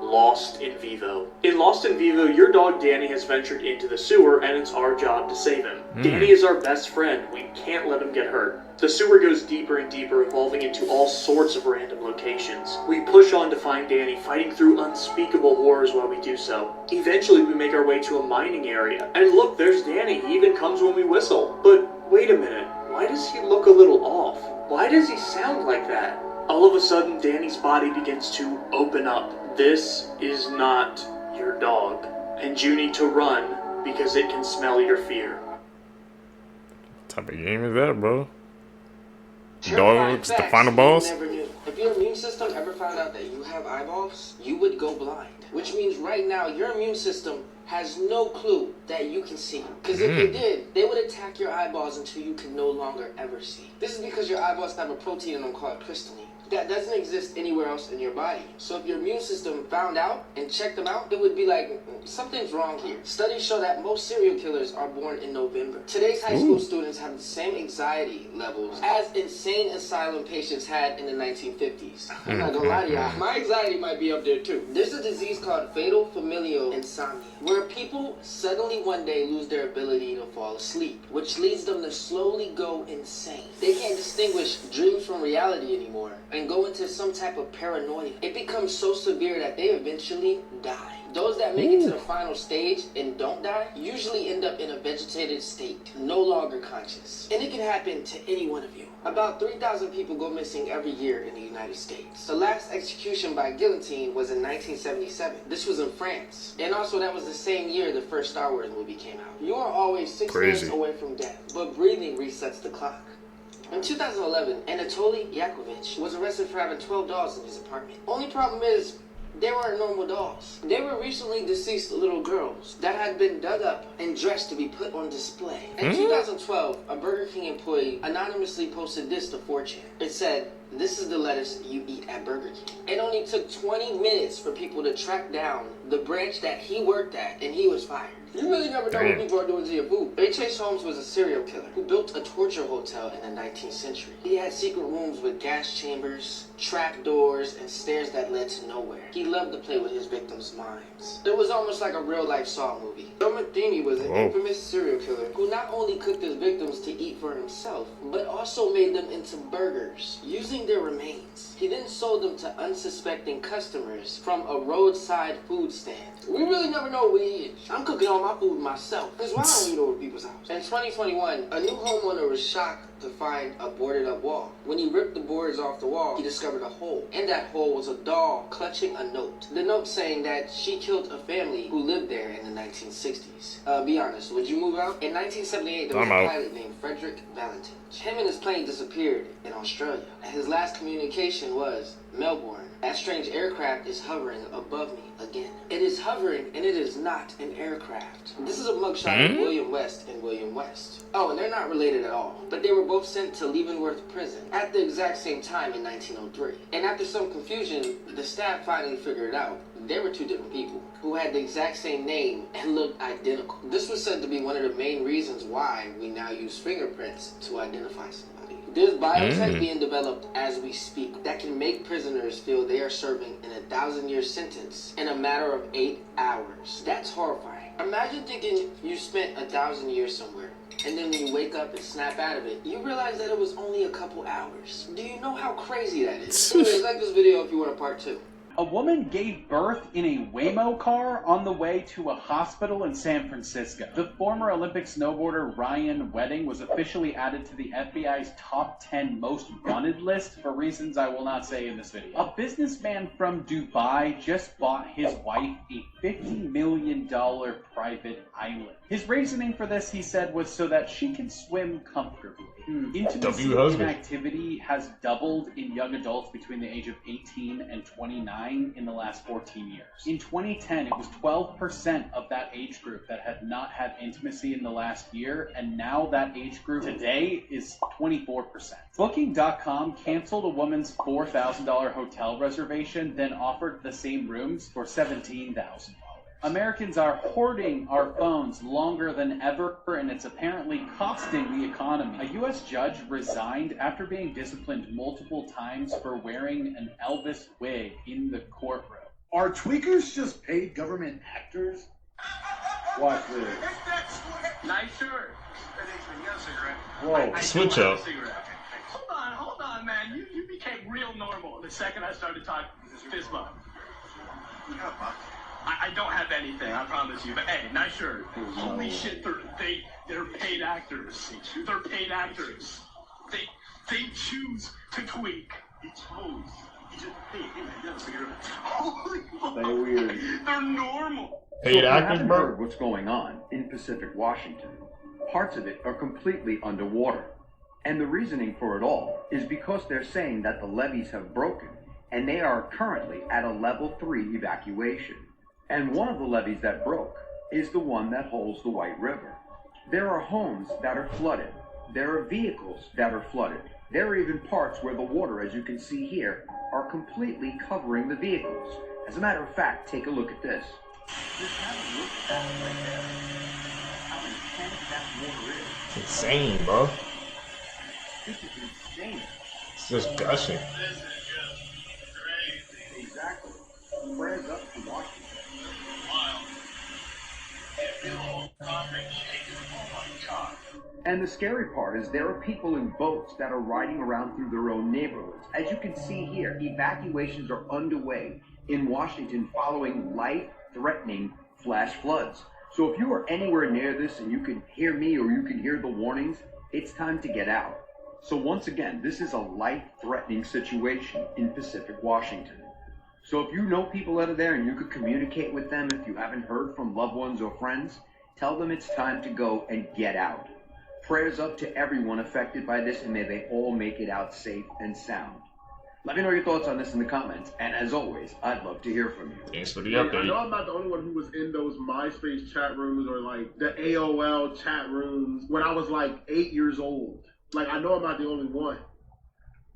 Lost in Vivo. In Lost in Vivo, your dog Danny has ventured into the sewer and it's our job to save him. Danny is our best friend. We can't let him get hurt. The sewer goes deeper and deeper, evolving into all sorts of random locations. We push on to find Danny, fighting through unspeakable horrors while we do so. Eventually, we make our way to a mining area. And look, there's Danny. He even comes when we whistle. But wait a minute. Why does he look a little off? Why does he sound like that? All of a sudden, Danny's body begins to open up. This is not your dog, and you need to run because it can smell your fear. What type of game is that, bro? Dogs, the final boss? If your immune system ever found out that you have eyeballs, you would go blind. Which means right now, your immune system has no clue that you can see. Because if they did, they would attack your eyeballs until you can no longer ever see. This is because your eyeballs have a protein in them called crystalline that doesn't exist anywhere else in your body. So if your immune system found out and checked them out, it would be like, something's wrong here. Studies show that most serial killers are born in November. Today's high school students have the same anxiety levels as insane asylum patients had in the 1950s. I'm not gonna lie to y'all, my anxiety might be up there too. There's a disease called fatal familial insomnia, where people suddenly one day lose their ability to fall asleep, which leads them to slowly go insane. They can't distinguish dreams from reality anymore, and go into some type of paranoia. It becomes so severe that they eventually die. Those that make it to the final stage and don't die usually end up in a vegetative state, no longer conscious. And it can happen to any one of you. About 3,000 people go missing every year in the United States. The last execution by guillotine was in 1977. This was in France. And also that was the same year the first Star Wars movie came out. You are always 6 minutes away from death, but breathing resets the clock. In 2011, Anatoly Yakovlevich was arrested for having 12 dolls in his apartment. Only problem is, they weren't normal dolls. They were recently deceased little girls that had been dug up and dressed to be put on display. In 2012, a Burger King employee anonymously posted this to 4chan. It said, "This is the lettuce you eat at Burger King." It only took 20 minutes for people to track down the branch that he worked at, and he was fired. You really never know what people are doing to your food. H.H. Holmes was a serial killer who built a torture hotel in the 19th century. He had secret rooms with gas chambers, trap doors, and stairs that led to nowhere. He loved to play with his victims' minds. It was almost like a real-life Saw movie. Joe Matheny was an infamous serial killer who not only cooked his victims to eat for himself, but also made them into burgers, using their remains. He then sold them to unsuspecting customers from a roadside food stand. We really never know what he is. I'm cooking all my food myself. Because why don't we eat over people's house? In 2021, a new homeowner was shocked to find a boarded up wall. When he ripped the boards off the wall, he discovered a hole. In that hole was a doll clutching a note. The note saying that she killed a family who lived there in the 1960s. Be honest, would you move out? In 1978, there was a pilot named Frederick Valentin. Him and his plane disappeared in Australia. His last communication was Melbourne. That strange aircraft is hovering above me again. It is hovering, and it is not an aircraft. This is a mugshot of William West and William West. Oh, and they're not related at all. But they were both sent to Leavenworth Prison at the exact same time in 1903. And after some confusion, the staff finally figured it out. They were two different people who had the exact same name and looked identical. This was said to be one of the main reasons why we now use fingerprints to identify somebody. There's biotech being developed as we speak that can make prisoners feel they are serving an 1,000-year sentence in a matter of 8 hours. That's horrifying. Imagine thinking you spent 1,000 years somewhere, and then when you wake up and snap out of it, you realize that it was only a couple hours. Do you know how crazy that is? Anyways, like this video if you want a part 2. A woman gave birth in a Waymo car on the way to a hospital in San Francisco. The former Olympic snowboarder Ryan Wedding was officially added to the FBI's top 10 most wanted list for reasons I will not say in this video. A businessman from Dubai just bought his wife a $50 million private island. His reasoning for this, he said, was so that she can swim comfortably. Intimacy activity has doubled in young adults between the age of 18 and 29 in the last 14 years. In 2010, it was 12% of that age group that had not had intimacy in the last year, and now that age group today is 24%. Booking.com canceled a woman's $4,000 hotel reservation, then offered the same rooms for $17,000. Americans are hoarding our phones longer than ever, and it's apparently costing the economy. A U.S. judge resigned after being disciplined multiple times for wearing an Elvis wig in the courtroom. Are tweakers just paid government actors? Watch this. Nice shirt. Whoa. Switch up. Hold on, man. You became real normal the second I started talking fist bump. I don't have anything, I promise you. But hey, nice shirt. Holy shit, they're paid actors. They're paid actors. They choose to tweak. He chose. He just holy fuck. Stay weird. They're normal. Paid So actors, bro. heard what's going on in Pacific Washington. Parts of it are completely underwater. And the reasoning for it all is because they're saying that the levees have broken, and they are currently at a level 3 evacuation. And one of the levees that broke is the one that holds the White River. There are homes that are flooded. There are vehicles that are flooded. There are even parts where the water, as you can see here, are completely covering the vehicles. As a matter of fact, take a look at this. Just have a look at that right there. How intense that water is. It's insane, bro. This is insane. It's just gushing. Exactly. Prayers up to Washington. And the scary part is there are people in boats that are riding around through their own neighborhoods. As you can see here, evacuations are underway in Washington following life-threatening flash floods. So if you are anywhere near this and you can hear me or you can hear the warnings, it's time to get out. So once again, this is a life-threatening situation in Pacific Washington. So if you know people out of there and you could communicate with them if you haven't heard from loved ones or friends, tell them it's time to go and get out. Prayers up to everyone affected by this, and may they all make it out safe and sound. Let me know your thoughts on this in the comments, and as always, I'd love to hear from you. Thanks for the I update. know I'm not the only one who was in those MySpace chat rooms or like the AOL chat rooms when I was like 8 years old. Like, I know I'm not the only one.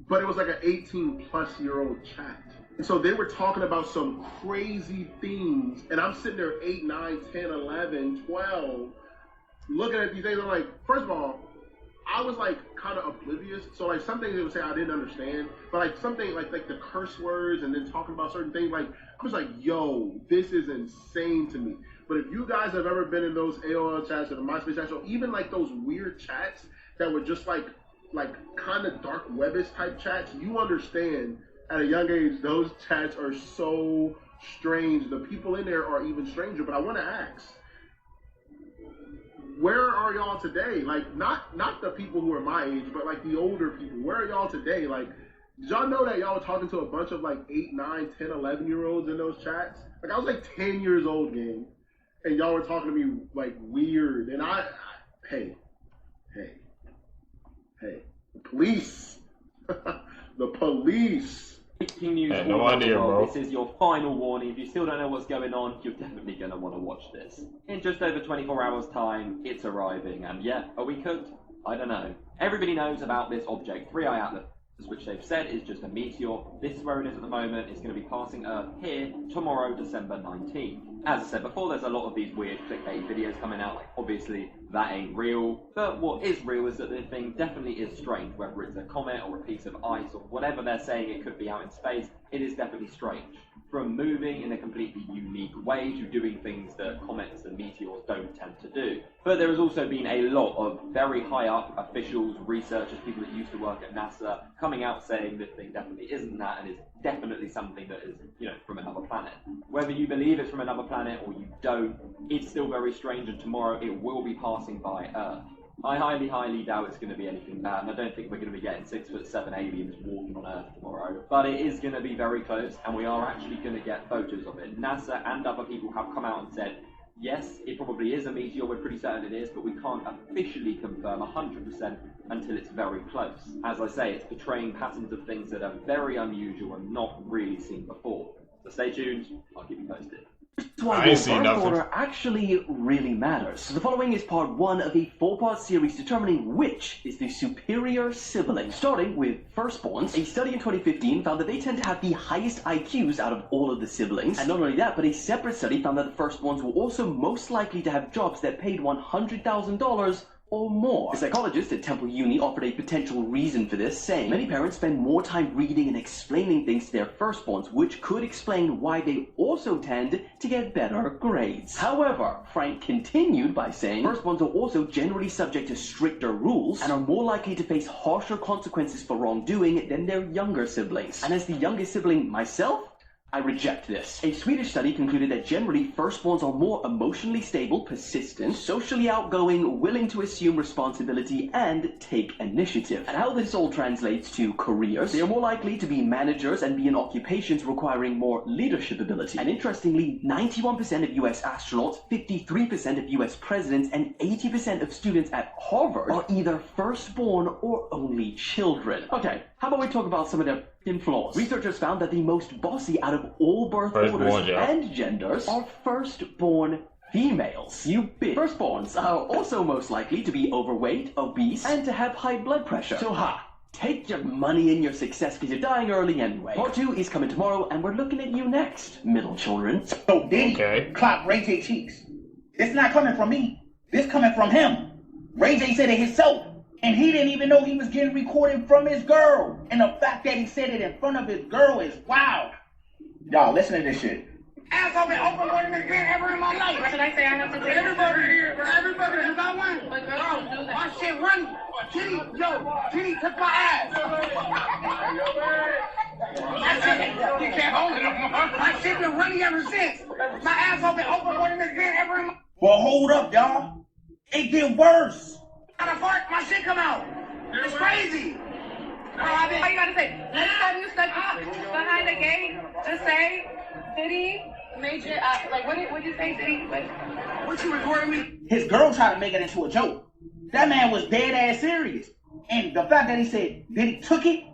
But it was like an 18-plus-year-old chat. And so they were talking about some crazy things, and I'm sitting there 8, 9, 10, 11, 12, looking at these things. I'm like, first of all, I was like kind of oblivious. So like some things they would say I didn't understand, but like something like the curse words and then talking about certain things, like I was like, yo, this is insane to me. But if you guys have ever been in those AOL chats or the MySpace chats, or even like those weird chats that were just like kind of dark webbish type chats, you understand at a young age those chats are so strange. The people in there are even stranger. But I want to ask, where are y'all today? Like, not the people who are my age, but like the older people. Where are y'all today? Like, did y'all know that y'all were talking to a bunch of like 8, 9, 10, 11-year-olds in those chats? Like, I was like 10 years old, gang, and y'all were talking to me like weird. And hey, the police, the police Breaking news Had all no around the idea, world. bro. This is your final warning. If you still don't know what's going on, you're definitely going to want to watch this. In just over 24 hours time, it's arriving. And yeah, are we cooked? I don't know. Everybody knows about this object, 3i Atlas, which they've said is just a meteor. This is where it is at the moment. It's going to be passing Earth here tomorrow, December 19th. As I said before, there's a lot of these weird clickbait videos coming out. Like, obviously, that ain't real. But what is real is that the thing definitely is strange. Whether it's a comet or a piece of ice or whatever they're saying it could be out in space, it is definitely strange. From moving in a completely unique way to doing things that comets and meteors don't tend to do. But there has also been a lot of very high up officials, researchers, people that used to work at NASA, coming out saying this thing definitely isn't that and is definitely something that is, from another planet. Whether you believe it's from another planet or you don't, it's still very strange, and tomorrow it will be passing by Earth. I highly, highly doubt it's going to be anything bad, and I don't think we're going to be getting 6'7" aliens walking on Earth tomorrow. But it is going to be very close, and we are actually going to get photos of it. NASA and other people have come out and said, yes, it probably is a meteor, we're pretty certain it is, but we can't officially confirm 100% until it's very close. As I say, it's portraying patterns of things that are very unusual and not really seen before. So stay tuned, I'll keep you posted. That's why your birth order actually really matters. So the following is part 1 of a 4-part series determining which is the superior sibling. Starting with firstborns, a study in 2015 found that they tend to have the highest IQs out of all of the siblings. And not only that, but a separate study found that the firstborns were also most likely to have jobs that paid $100,000 or more. A psychologist at Temple Uni offered a potential reason for this, saying many parents spend more time reading and explaining things to their firstborns, which could explain why they also tend to get better grades. However, Frank continued by saying firstborns are also generally subject to stricter rules and are more likely to face harsher consequences for wrongdoing than their younger siblings. And as the youngest sibling myself, I reject this. A Swedish study concluded that generally firstborns are more emotionally stable, persistent, socially outgoing, willing to assume responsibility, and take initiative. And how this all translates to careers, they are more likely to be managers and be in occupations requiring more leadership ability. And interestingly, 91% of US astronauts, 53% of US presidents, and 80% of students at Harvard are either firstborn or only children. Okay, how about we talk about some of their flaws? Researchers found that the most bossy out of all birth orders and genders are firstborn females. You bitch. Firstborns are also most likely to be overweight, obese, and to have high blood pressure. So take your money and your success because you're dying early anyway. Part 2 is coming tomorrow, and we're looking at you next, middle children. So Diddy clocked Ray J cheeks. It's not coming from me. This coming from him. Ray J said it himself. And he didn't even know he was getting recorded from his girl. And the fact that he said it in front of his girl is wild. Y'all, listen to this shit. Asshole been open more than this been ever in my life. What did I say? I have to do everybody here, bro. Everybody has got one. But bro, my shit run. Kitty took my ass. You can't hold it no more. My shit been running ever since. My asshole been open more than this been ever in my. Well, hold up, y'all. It get worse. Out of fart, my shit come out. It's crazy. All you gotta say, next time you stuck behind the gate, just say, Diddy made you, what'd you say, Diddy? What you recording me? His girl tried to make it into a joke. That man was dead ass serious. And the fact that he said Diddy took it,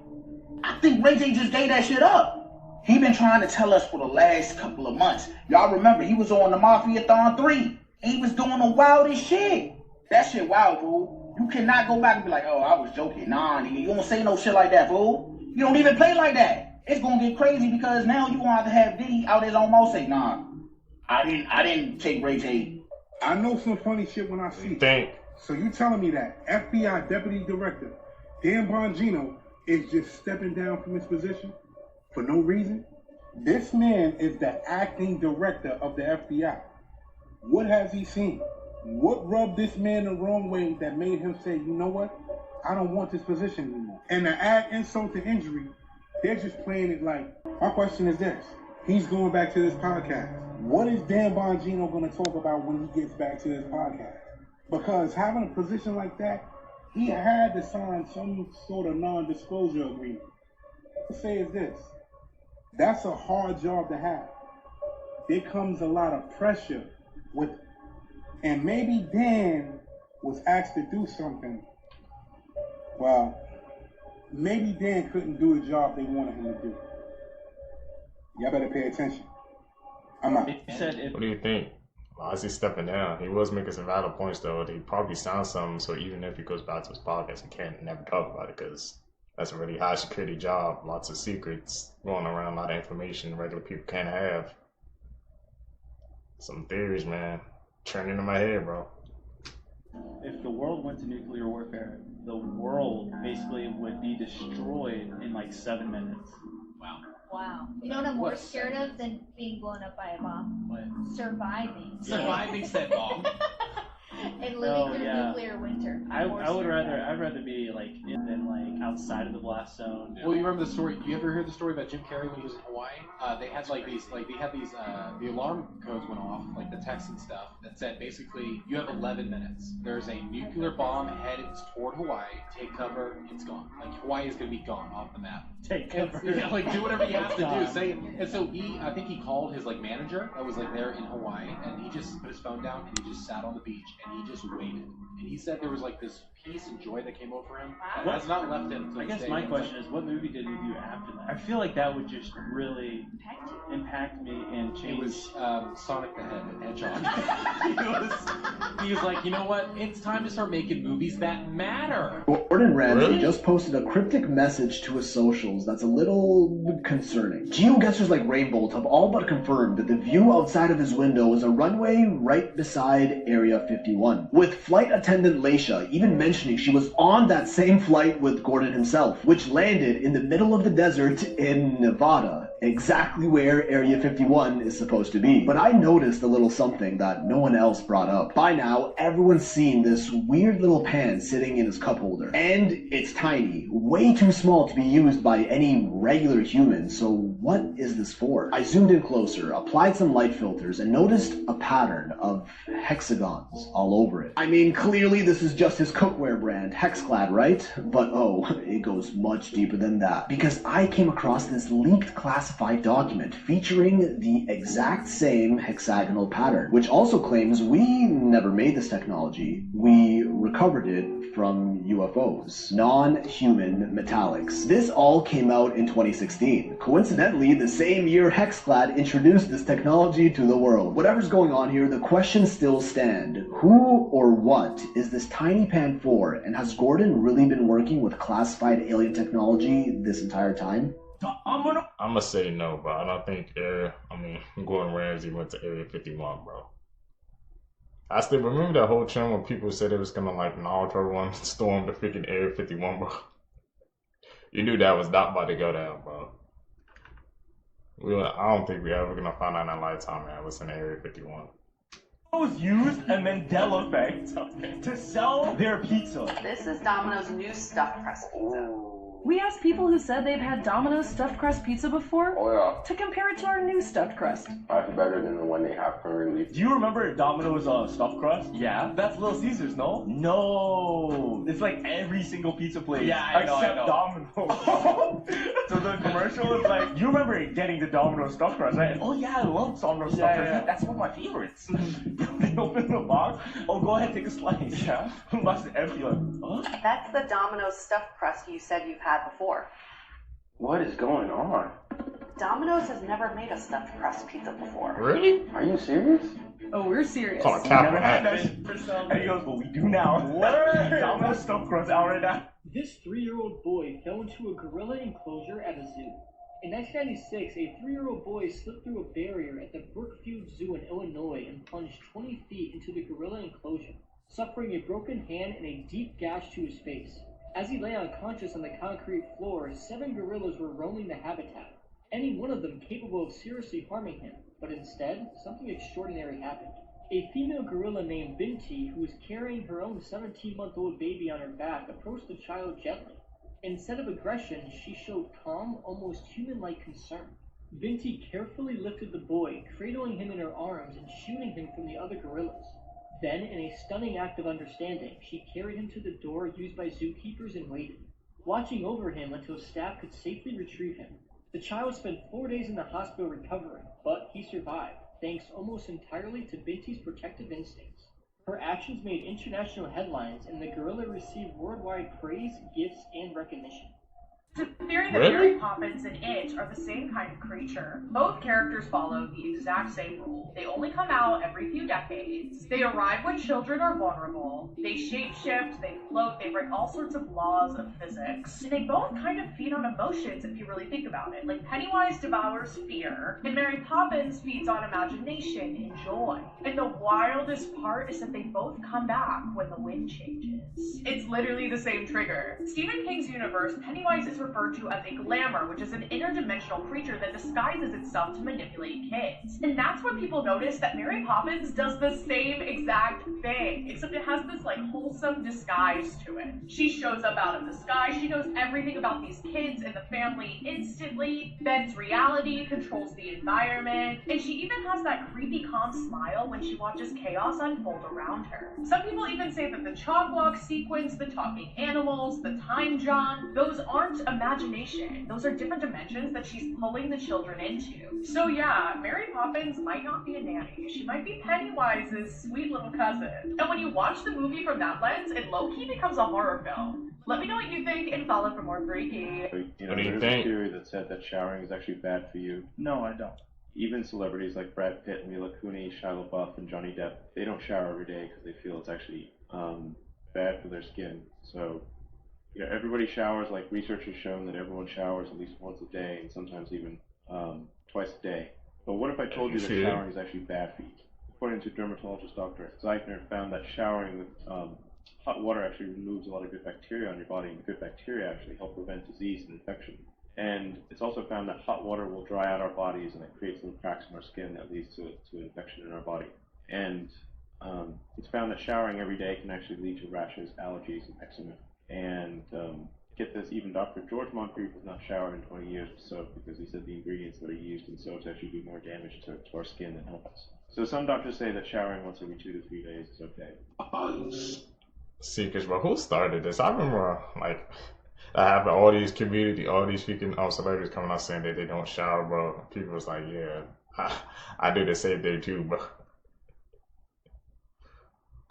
I think Ray J just gave that shit up. He been trying to tell us for the last couple of months. Y'all remember, he was on the Mafia-thon 3. And he was doing the wildest shit. That shit wild, fool. You cannot go back and be like, oh, I was joking. Nah, nigga, you don't say no shit like that, fool. You don't even play like that. It's gonna get crazy because now you gonna have to have Diddy out his own mouth say, nah, I didn't take Ray J. I know some funny shit when I see it. So you telling me that FBI Deputy Director Dan Bongino is just stepping down from his position for no reason? This man is the acting director of the FBI. What has he seen? What rubbed this man the wrong way that made him say, you know what? I don't want this position anymore. And to add insult to injury, they're just playing it like, my question is this. He's going back to this podcast. What is Dan Bongino going to talk about when he gets back to this podcast? Because having a position like that, he had to sign some sort of non-disclosure agreement. What I say is this. That's a hard job to have. There comes a lot of pressure with it. And maybe Dan was asked to do something. Well, maybe Dan couldn't do the job they wanted him to do. Y'all better pay attention. I'm out. What do you think? Why is he stepping down? He was making some valid points though. He probably sounds something, so even if he goes back to his podcast, he can't never talk about it because that's a really high security job. Lots of secrets going around, a lot of information regular people can't have. Some theories, man, churning in my head, bro. If the world went to nuclear warfare, the world basically would be destroyed in like 7 minutes. Wow. Wow. You know what I'm more scared of than being blown up by a bomb? What? Surviving. Surviving said bomb. And living through nuclear winter. I'd rather be like than like outside of the blast zone. Well, you remember the story? You ever heard the story about Jim Carrey when he was in Hawaii? They had the alarm codes went off, like the text and stuff that said basically you have 11 minutes. There's a nuclear bomb headed toward Hawaii. Take cover. It's gone. Like Hawaii is gonna be gone off the map. Take cover. Yeah, like do whatever you have to do. Say it. And so I think he called his like manager that was like there in Hawaii, and he just put his phone down and he just sat on the beach and he just waited. And he said there was like this peace and joy that came over him. That has not left him. I guess my question is, what movie did he do after that? I feel like that would just really impact me and change. It was Sonic the Hedgehog. he was like, you know what? It's time to start making movies that matter. Gordon Ramsay just posted a cryptic message to his socials that's a little concerning. GeoGuessers like Rainbolt have all but confirmed that the view outside of his window is a runway right beside Area 51, with flight attendant Leisha even mentioning she was on that same flight with Gordon himself, which landed in the middle of the desert in Nevada, exactly where Area 51 is supposed to be. But I noticed a little something that no one else brought up. By now, everyone's seen this weird little pan sitting in his cup holder. And it's tiny, way too small to be used by any regular human, so what is this for? I zoomed in closer, applied some light filters, and noticed a pattern of hexagons all over it. I mean, clearly this is just his cookware brand, Hexclad, right? But oh, it goes much deeper than that. Because I came across this leaked classified document featuring the exact same hexagonal pattern, which also claims we never made this technology. We recovered it from UFOs, non-human metallics. This all came out in 2016. Coincidentally, the same year Hexclad introduced this technology to the world. Whatever's going on here, the questions still stand. Who or what is this tiny pan for, and has Gordon really been working with classified alien technology this entire time? I'm gonna say no, but I don't think Gordon Ramsay went to Area 51, bro. I still remember that whole trend when people said it was gonna like Naruto run storm the freaking Area 51, bro. You knew that was not about to go down, bro. I don't think we're ever gonna find out in our lifetime, man, what's in Area 51. Was used a Mandela effect to sell their pizza. This is Domino's new stuffed crust pizza. We asked people who said they've had Domino's stuffed crust pizza before Oh to compare it to our new stuffed crust. That's better than the one they have currently. Do you remember Domino's stuffed crust? Yeah, that's Little Caesars, no? No, it's like every single pizza place. Yeah, I know, except Domino's. So the commercial is like, you remember getting the Domino's stuffed crust, right? And, oh yeah, I love Domino's stuffed crust. That's one of my favorites. They open the box. Oh, go ahead, take a slice. Yeah, the box is empty. Like, huh? That's the Domino's stuffed crust you said you've had before. What is going on? Domino's has never made a stuffed crust pizza before. Really? Are you serious? Oh, we're serious. Oh, never had that shit for some. And he goes, well, we do now. What? Domino's stuffed crust out right now. This 3-year-old boy fell into a gorilla enclosure at a zoo. In 1996, a 3-year-old boy slipped through a barrier at the Brookfield Zoo in Illinois and plunged 20 feet into the gorilla enclosure, suffering a broken hand and a deep gash to his face. As he lay unconscious on the concrete floor, 7 gorillas were roaming the habitat, any one of them capable of seriously harming him. But instead, something extraordinary happened. A female gorilla named Binti, who was carrying her own 17-month-old baby on her back, approached the child gently. Instead of aggression, she showed calm, almost human-like concern. Binti carefully lifted the boy, cradling him in her arms and shielding him from the other gorillas. Then, in a stunning act of understanding, she carried him to the door used by zookeepers and waited, watching over him until staff could safely retrieve him. The child spent 4 days in the hospital recovering, but he survived, thanks almost entirely to Binti's protective instincts. Her actions made international headlines, and the gorilla received worldwide praise, gifts, and recognition. The theory that Mary Poppins and It are the same kind of creature. Both characters follow the exact same rule. They only come out every few decades. They arrive when children are vulnerable. They shapeshift, they float, they break all sorts of laws of physics. And they both kind of feed on emotions if you really think about it. Like Pennywise devours fear, and Mary Poppins feeds on imagination and joy. And the wildest part is that they both come back when the wind changes. It's literally the same trigger. Stephen King's universe, Pennywise is referred to as a glamour, which is an interdimensional creature that disguises itself to manipulate kids. And that's when people notice that Mary Poppins does the same exact thing, except it has this like wholesome disguise to it. She shows up out of the sky, she knows everything about these kids and the family instantly, bends reality, controls the environment, and she even has that creepy calm smile when she watches chaos unfold around her. Some people even say that the chalk walk sequence, the talking animals, the time jump, those aren't imagination. Those are different dimensions that she's pulling the children into. So yeah, Mary Poppins might not be a nanny. She might be Pennywise's sweet little cousin. And when you watch the movie from that lens, it low-key becomes a horror film. Let me know what you think and follow for more freaky. What do you think? There's a theory that said that showering is actually bad for you. No, I don't. Even celebrities like Brad Pitt, Mila Kunis, Shia LaBeouf, and Johnny Depp, they don't shower every day because they feel it's actually bad for their skin. So, you know, everybody showers. Like research has shown that everyone showers at least once a day, and sometimes even twice a day. But what if I told you that showering is actually bad for you? According to dermatologist Dr. Zeitner, found that showering with hot water actually removes a lot of good bacteria on your body, and good bacteria actually help prevent disease and infection. And it's also found that hot water will dry out our bodies, and it creates little cracks in our skin that leads to infection in our body. And it's found that showering every day can actually lead to rashes, allergies, and eczema. And get this, even Dr. George Moncrief has not showered in 20 years with soap because he said the ingredients that are used in soaps actually do more damage to our skin than help us. So some doctors say that showering once every 2 to 3 days is okay. Secrets, bro. Who started this? I remember, like, I have all these freaking celebrities coming out saying that they don't shower, bro. People was like, yeah, I do the same thing too, bro.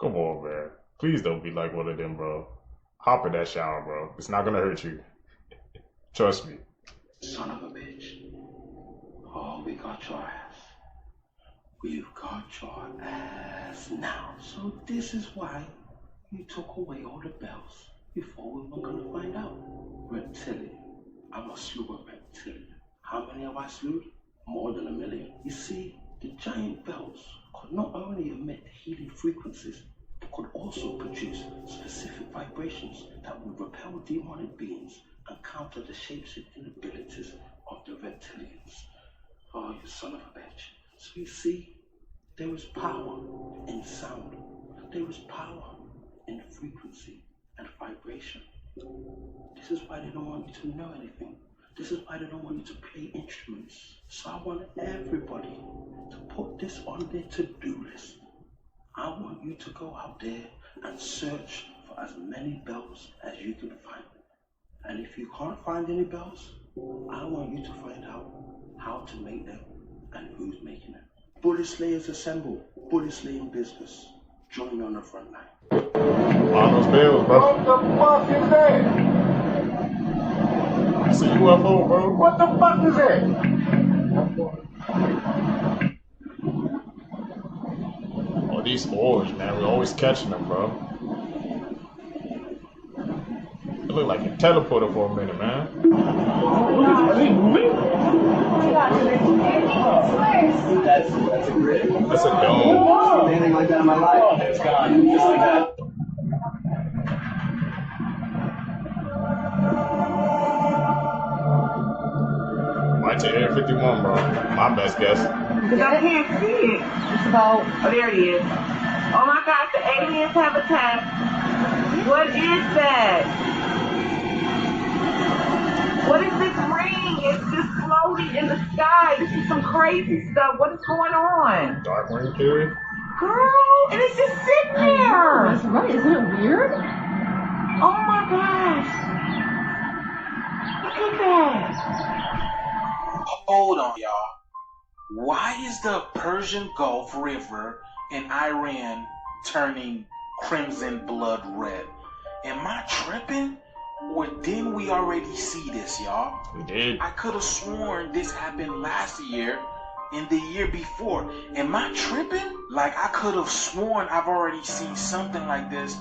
Come on, man. Please don't be like one of them, bro. Hop in that shower, bro. It's not gonna hurt you. Trust me. Son of a bitch. Oh, we got your ass. We've got your ass now. So this is why you took away all the bells before we were gonna find out. Reptilian. I'm a slew of reptilian. How many have I slewed? More than 1 million. You see, the giant bells could not only emit healing frequencies, but could also produce specific vibrations that would repel demonic beings and counter the shape-shifting abilities of the reptilians. Oh, you son of a bitch. So you see, there is power in sound. There is power in frequency and vibration. This is why they don't want you to know anything. This is why they don't want you to play instruments. So I want everybody to put this on their to-do list. I want you to go out there and search for as many bells as you can find. And if you can't find any bells, I want you to find out how to make them and who's making them. Bully Slayers assemble. Bully Slaying business. Join me on the front line. On those bells, bro. What the fuck is that? It's a UFO, bro. What the fuck is that? Oh, these oars, man. We're always catching them, bro. It looked like a teleporter for a minute, man. Are they moving? That's a grid. That's a dome. Anything like that in my life? Oh, it's gone. Just like that. Might take Air 51, bro. My best guess. Because I can't see it. It's about, oh, there it is. Oh my God, the aliens have attacked. What is that? What is this ring? It's just floating in the sky. This is some crazy stuff. What is going on? Dark ring theory? Girl, and it's just sitting there. That's right. Isn't it weird? Oh my gosh. Look at that. Hold on, y'all. Why is the Persian Gulf River in Iran turning crimson blood red? Am I tripping? Or didn't we already see this, y'all? We did. I could have sworn this happened last year and the year before. Am I tripping? Like, I could have sworn I've already seen something like this,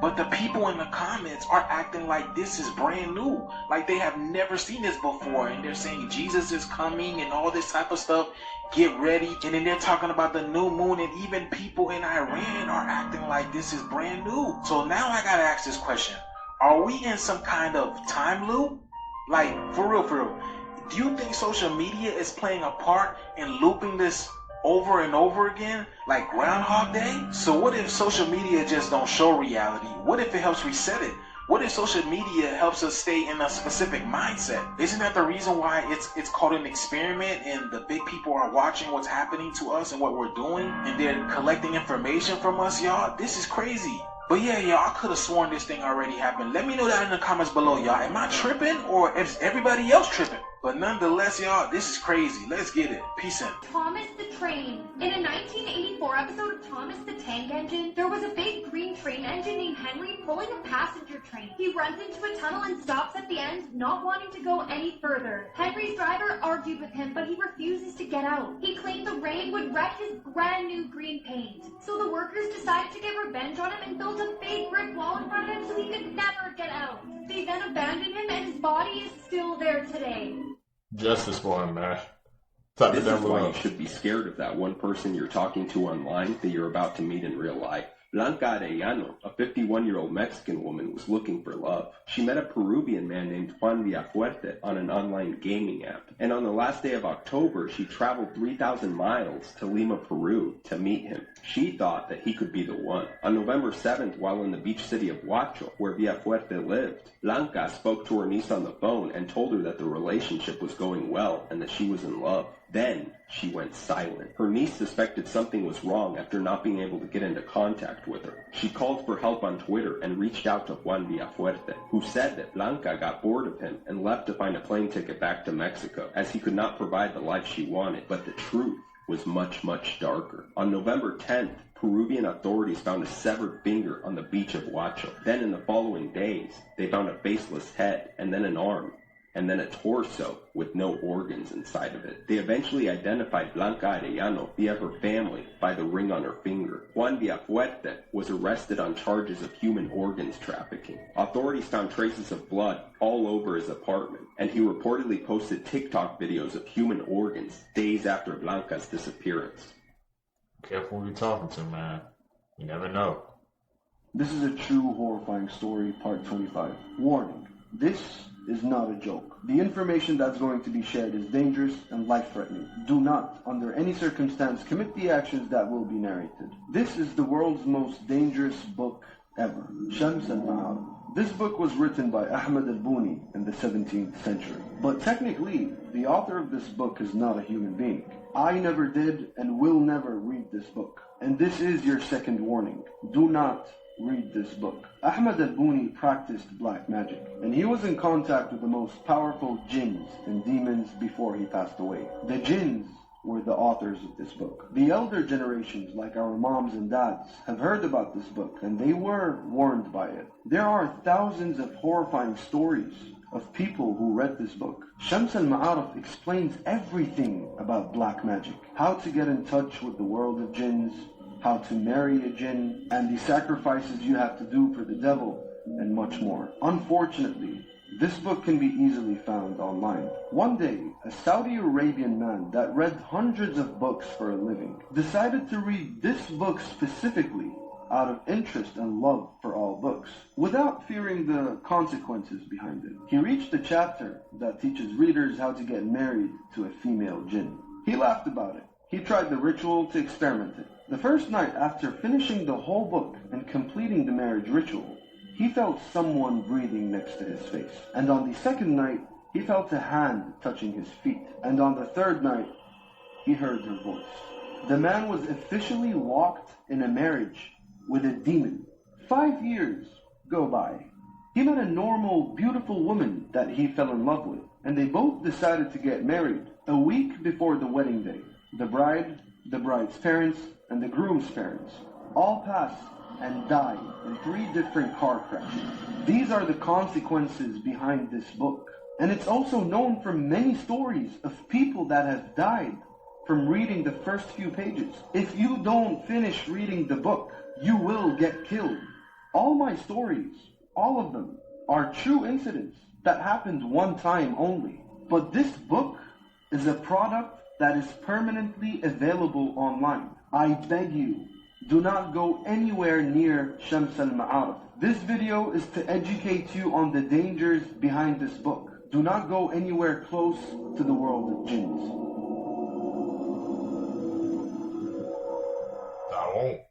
but the people in the comments are acting like this is brand new. Like they have never seen this before, and they're saying Jesus is coming and all this type of stuff. Get ready. And then they're talking about the new moon, and even people in Iran are acting like this is brand new. So now I gotta ask this question. Are we in some kind of time loop? Like, for real, do you think social media is playing a part in looping this over and over again, like Groundhog Day? So what if social media just don't show reality? What if it helps reset it? What if social media helps us stay in a specific mindset? Isn't that the reason why it's called an experiment, and the big people are watching what's happening to us and what we're doing, and they're collecting information from us, y'all? This is crazy. But yeah, y'all, I could have sworn this thing already happened. Let me know that in the comments below, y'all. Am I tripping, or is everybody else tripping? But nonetheless, y'all, this is crazy. Let's get it. Peace in. Thomas the Train. In a 1984 episode of Thomas the Tank Engine, there was a big green train engine named Henry pulling a passenger train. He runs into a tunnel and stops at the end, not wanting to go any further. Henry's driver argued with him, but he refuses to get out. He claimed the rain would wreck his brand new green paint. So the workers decided to get revenge on him and built a big brick wall in front of him so he could never get out. They then abandoned him, and his body is still there today. Justice for him, man. Type This it down is why below. you should be scared of that one person you're talking to online that you're about to meet in real life. Blanca Arellano, a 51-year-old Mexican woman, was looking for love. She met a Peruvian man named Juan Villafuerte on an online gaming app. And on the last day of October, she traveled 3,000 miles to Lima, Peru to meet him. She thought that he could be the one. On November 7th, while in the beach city of Huacho, where Villafuerte lived, Blanca spoke to her niece on the phone and told her that the relationship was going well and that she was in love. Then she went silent. Her niece suspected something was wrong after not being able to get into contact with her. She called for help on Twitter and reached out to Juan Villafuerte, who said that Blanca got bored of him and left to find a plane ticket back to Mexico, as he could not provide the life she wanted. But the truth was much, much darker. On November 10th, Peruvian authorities found a severed finger on the beach of Huacho. Then in the following days, they found a faceless head, and then an arm, and then a torso with no organs inside of it. They eventually identified Blanca Arellano via her family by the ring on her finger. Juan Villafuerte was arrested on charges of human organs trafficking. Authorities found traces of blood all over his apartment, and he reportedly posted TikTok videos of human organs days after Blanca's disappearance. Careful who you're talking to, man. You never know. This is a true horrifying story, part 25. Warning, this is not a joke. The information that's going to be shared is dangerous and life-threatening. Do not, under any circumstance, commit the actions that will be narrated. This is the world's most dangerous book ever, Shams al-Ma'arif. This book was written by Ahmad al-Buni in the 17th century. But technically, the author of this book is not a human being. I never did and will never read this book. And this is your second warning. Do not read this book. Ahmad al-Buni practiced black magic, and he was in contact with the most powerful jinns and demons before he passed away. The jinns were the authors of this book. The elder generations, like our moms and dads, have heard about this book, and they were warned by it. There are thousands of horrifying stories of people who read this book. Shams al-Ma'arif explains everything about black magic, how to get in touch with the world of jinns, how to marry a jinn, and the sacrifices you have to do for the devil, and much more. Unfortunately, this book can be easily found online. One day, a Saudi Arabian man that read hundreds of books for a living decided to read this book specifically out of interest and love for all books, without fearing the consequences behind it. He reached the chapter that teaches readers how to get married to a female jinn. He laughed about it. He tried the ritual to experiment it. The first night after finishing the whole book and completing the marriage ritual, he felt someone breathing next to his face. And on the second night, he felt a hand touching his feet. And on the third night, he heard her voice. The man was officially locked in a marriage with a demon. 5 years go by. He met a normal, beautiful woman that he fell in love with, and they both decided to get married a week before the wedding day. The bride, the bride's parents, and the groom's parents all passed and died in 3 different car crashes. These are the consequences behind this book. And it's also known from many stories of people that have died from reading the first few pages. If you don't finish reading the book, you will get killed. All my stories, all of them, are true incidents that happened one time only. But this book is a product that is permanently available online. I beg you, do not go anywhere near Shams al-Ma'arif. This video is to educate you on the dangers behind this book. Do not go anywhere close to the world of jinns. I won't.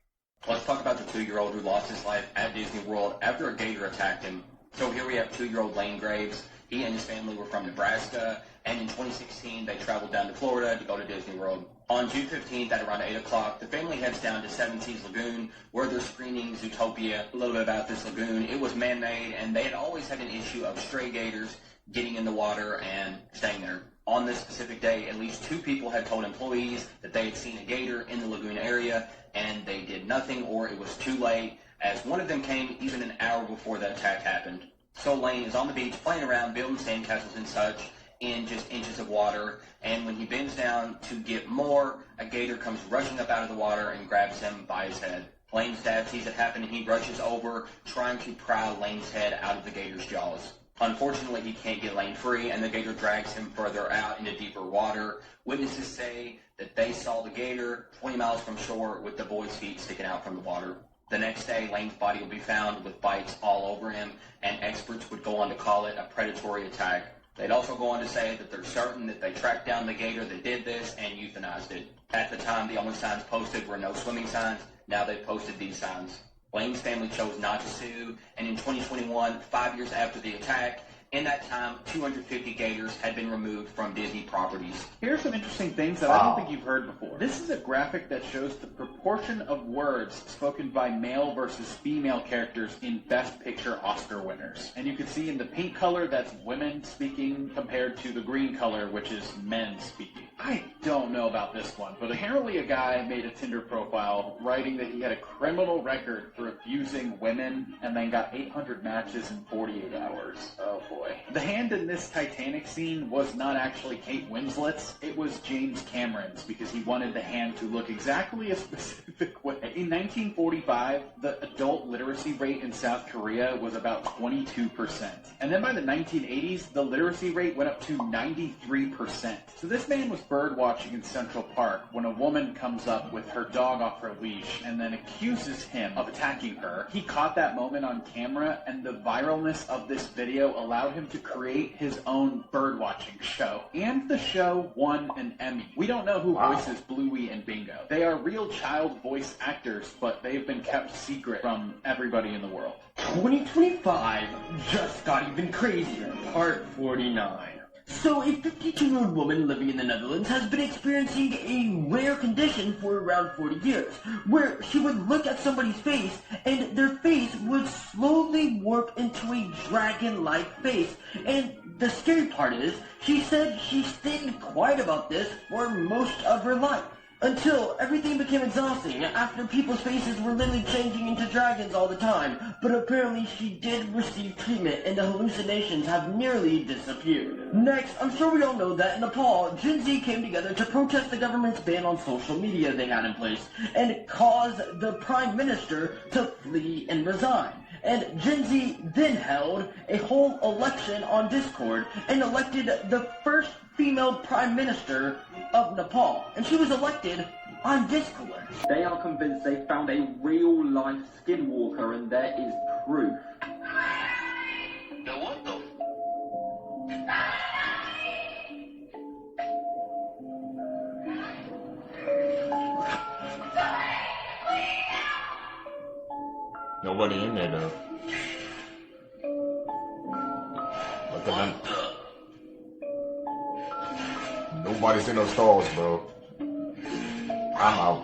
Let's talk about the 2-year-old who lost his life at Disney World after a gator attacked him. So here we have 2-year-old Lane Graves. He and his family were from Nebraska, and in 2016 they traveled down to Florida to go to Disney World. On June 15th at around 8 o'clock, the family heads down to Seven Seas Lagoon, where they're screening Zootopia. A little bit about this lagoon. It was man-made, and they had always had an issue of stray gators getting in the water and staying there. On this specific day, at least 2 people had told employees that they had seen a gator in the lagoon area, and they did nothing, or it was too late, as one of them came even an hour before the attack happened. So Lane is on the beach playing around, building sandcastles and such in just inches of water, and when he bends down to get more, a gator comes rushing up out of the water and grabs him by his head. Lane's dad sees it happen and he rushes over, trying to pry Lane's head out of the gator's jaws. Unfortunately, he can't get Lane free, and the gator drags him further out into deeper water. Witnesses say that they saw the gator 20 miles from shore with the boy's feet sticking out from the water. The next day, Lane's body would be found with bites all over him, and experts would go on to call it a predatory attack. They'd also go on to say that they're certain that they tracked down the gator that did this and euthanized it. At the time, the only signs posted were no swimming signs. Now they've posted these signs. Lane's family chose not to sue, and in 2021, 5 years after the attack, in that time, 250 gators had been removed from Disney properties. Here's some interesting things that I don't think you've heard before. This is a graphic that shows the proportion of words spoken by male versus female characters in Best Picture Oscar winners. And you can see in the pink color, that's women speaking, compared to the green color, which is men speaking. I don't know about this one, but apparently a guy made a Tinder profile writing that he had a criminal record for abusing women and then got 800 matches in 48 hours. Oh boy. The hand in this Titanic scene was not actually Kate Winslet's, it was James Cameron's, because he wanted the hand to look exactly a specific way. In 1945, the adult literacy rate in South Korea was about 22%. And then by the 1980s, the literacy rate went up to 93%. So this man was bird watching in Central Park when a woman comes up with her dog off her leash and then accuses him of attacking her. He caught that moment on camera, and the viralness of this video allowed him to create his own bird watching show. And the show won an Emmy. We don't know who voices Bluey and Bingo. They are real child voice actors, but they've been kept secret from everybody in the world. 2025 just got even crazier. Part 49. So, a 52-year-old woman living in the Netherlands has been experiencing a rare condition for around 40 years, where she would look at somebody's face, and their face would slowly warp into a dragon-like face. And the scary part is, she said she stayed quiet about this for most of her life. Until everything became exhausting after people's faces were literally changing into dragons all the time. But apparently she did receive treatment and the hallucinations have nearly disappeared. Next, I'm sure we all know that in Nepal, Gen Z came together to protest the government's ban on social media they had in place and caused the Prime Minister to flee and resign. And Gen Z then held a whole election on Discord and elected the first female Prime Minister of Nepal. And she was elected on Discord. They are convinced they found a real-life skinwalker, and there is proof. The what the? Nobody in there though. Look at them. Nobody's in those stalls, bro. I'm out.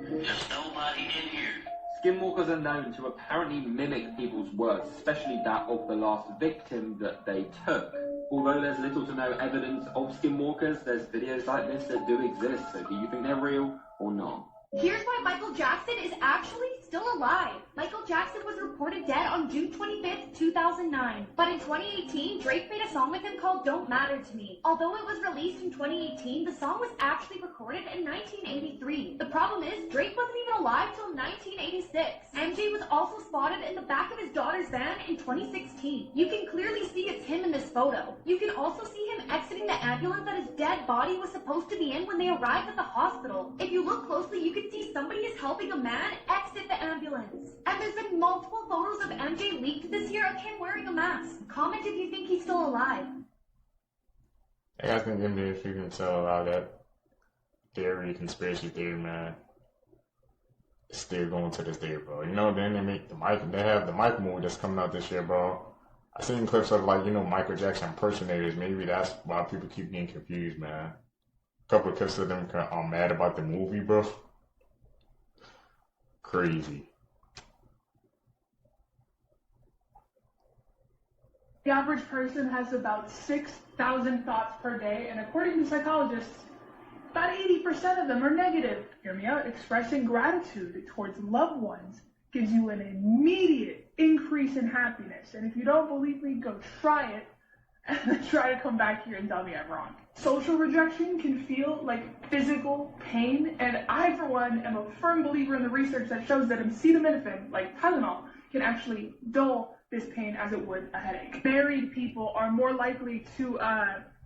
There's nobody in here. Skinwalkers are known to apparently mimic people's words, especially that of the last victim that they took. Although there's little to no evidence of skinwalkers, there's videos like this that do exist, so do you think they're real or not? Here's why Michael Jackson is actually still alive. Michael Jackson was reported dead on June 25th, 2009. But in 2018, Drake made a song with him called Don't Matter to Me. Although it was released in 2018, the song was actually recorded in 1983. The problem is, Drake wasn't even alive till 1986. MJ was also spotted in the back of his daughter's van in 2016. You can clearly see it's him in this photo. You can also see him exiting the ambulance that his dead body was supposed to be in when they arrived at the hospital. If you look closely, you can see somebody is helping a man exit the ambulance. And there's been multiple photos of MJ leaked this year of him wearing a mask. Comment if you think he's still alive. I guys think NBA if you can tell how that theory, conspiracy theory, man, is still going to this day, bro. You know, then they have the Mike movie that's coming out this year, bro. I seen clips of Michael Jackson impersonators. Maybe that's why people keep getting confused, man. A couple of clips of them are mad about the movie, bro. Crazy. The average person has about 6,000 thoughts per day, and according to psychologists, about 80% of them are negative. Hear me out. Expressing gratitude towards loved ones gives you an immediate increase in happiness. And if you don't believe me, go try it, and then try to come back here and tell me I'm wrong. Social rejection can feel like physical pain, and I, for one, am a firm believer in the research that shows that acetaminophen, like Tylenol, can actually dull this pain as it would a headache. Married people are more likely to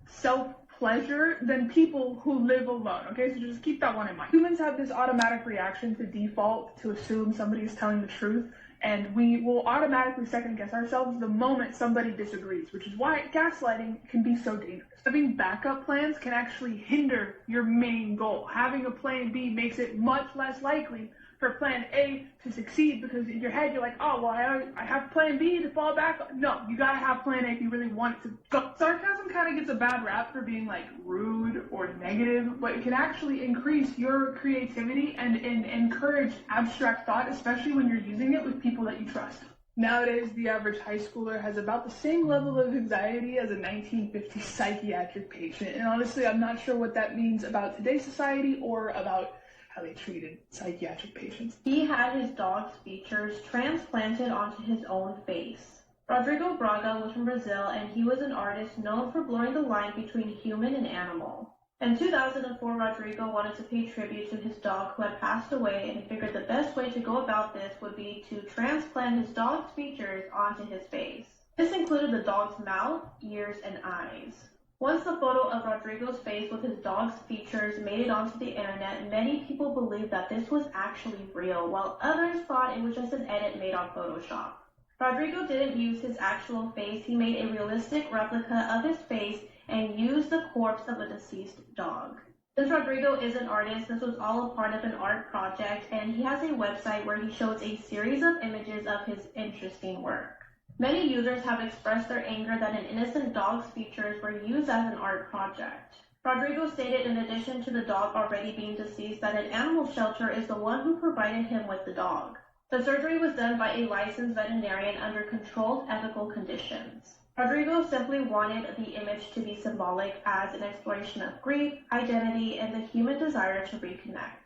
self-pleasure than people who live alone, okay? So just keep that one in mind. Humans have this automatic reaction to default to assume somebody is telling the truth, and we will automatically second-guess ourselves the moment somebody disagrees, which is why gaslighting can be so dangerous. Having backup plans can actually hinder your main goal. Having a plan B makes it much less likely for plan A to succeed, because in your head you're like, oh, well, I have plan B to fall back on. No, you gotta have plan A if you really want it to go. Sarcasm kind of gets a bad rap for being like rude or negative, but it can actually increase your creativity and encourage abstract thought, especially when you're using it with people that you trust. Nowadays, the average high schooler has about the same level of anxiety as a 1950s psychiatric patient, and honestly, I'm not sure what that means about today's society or about how they treated psychiatric patients. He had his dog's features transplanted onto his own face. Rodrigo Braga was from Brazil, and he was an artist known for blurring the line between human and animal. In 2004, Rodrigo wanted to pay tribute to his dog who had passed away, and he figured the best way to go about this would be to transplant his dog's features onto his face. This included the dog's mouth, ears, and eyes. Once the photo of Rodrigo's face with his dog's features made it onto the internet, many people believed that this was actually real, while others thought it was just an edit made on Photoshop. Rodrigo didn't use his actual face. He made a realistic replica of his face and used the corpse of a deceased dog. Since Rodrigo is an artist, this was all a part of an art project, and he has a website where he shows a series of images of his interesting work. Many users have expressed their anger that an innocent dog's features were used as an art project. Rodrigo stated, in addition to the dog already being deceased, that an animal shelter is the one who provided him with the dog. The surgery was done by a licensed veterinarian under controlled ethical conditions. Rodrigo simply wanted the image to be symbolic as an exploration of grief, identity, and the human desire to reconnect.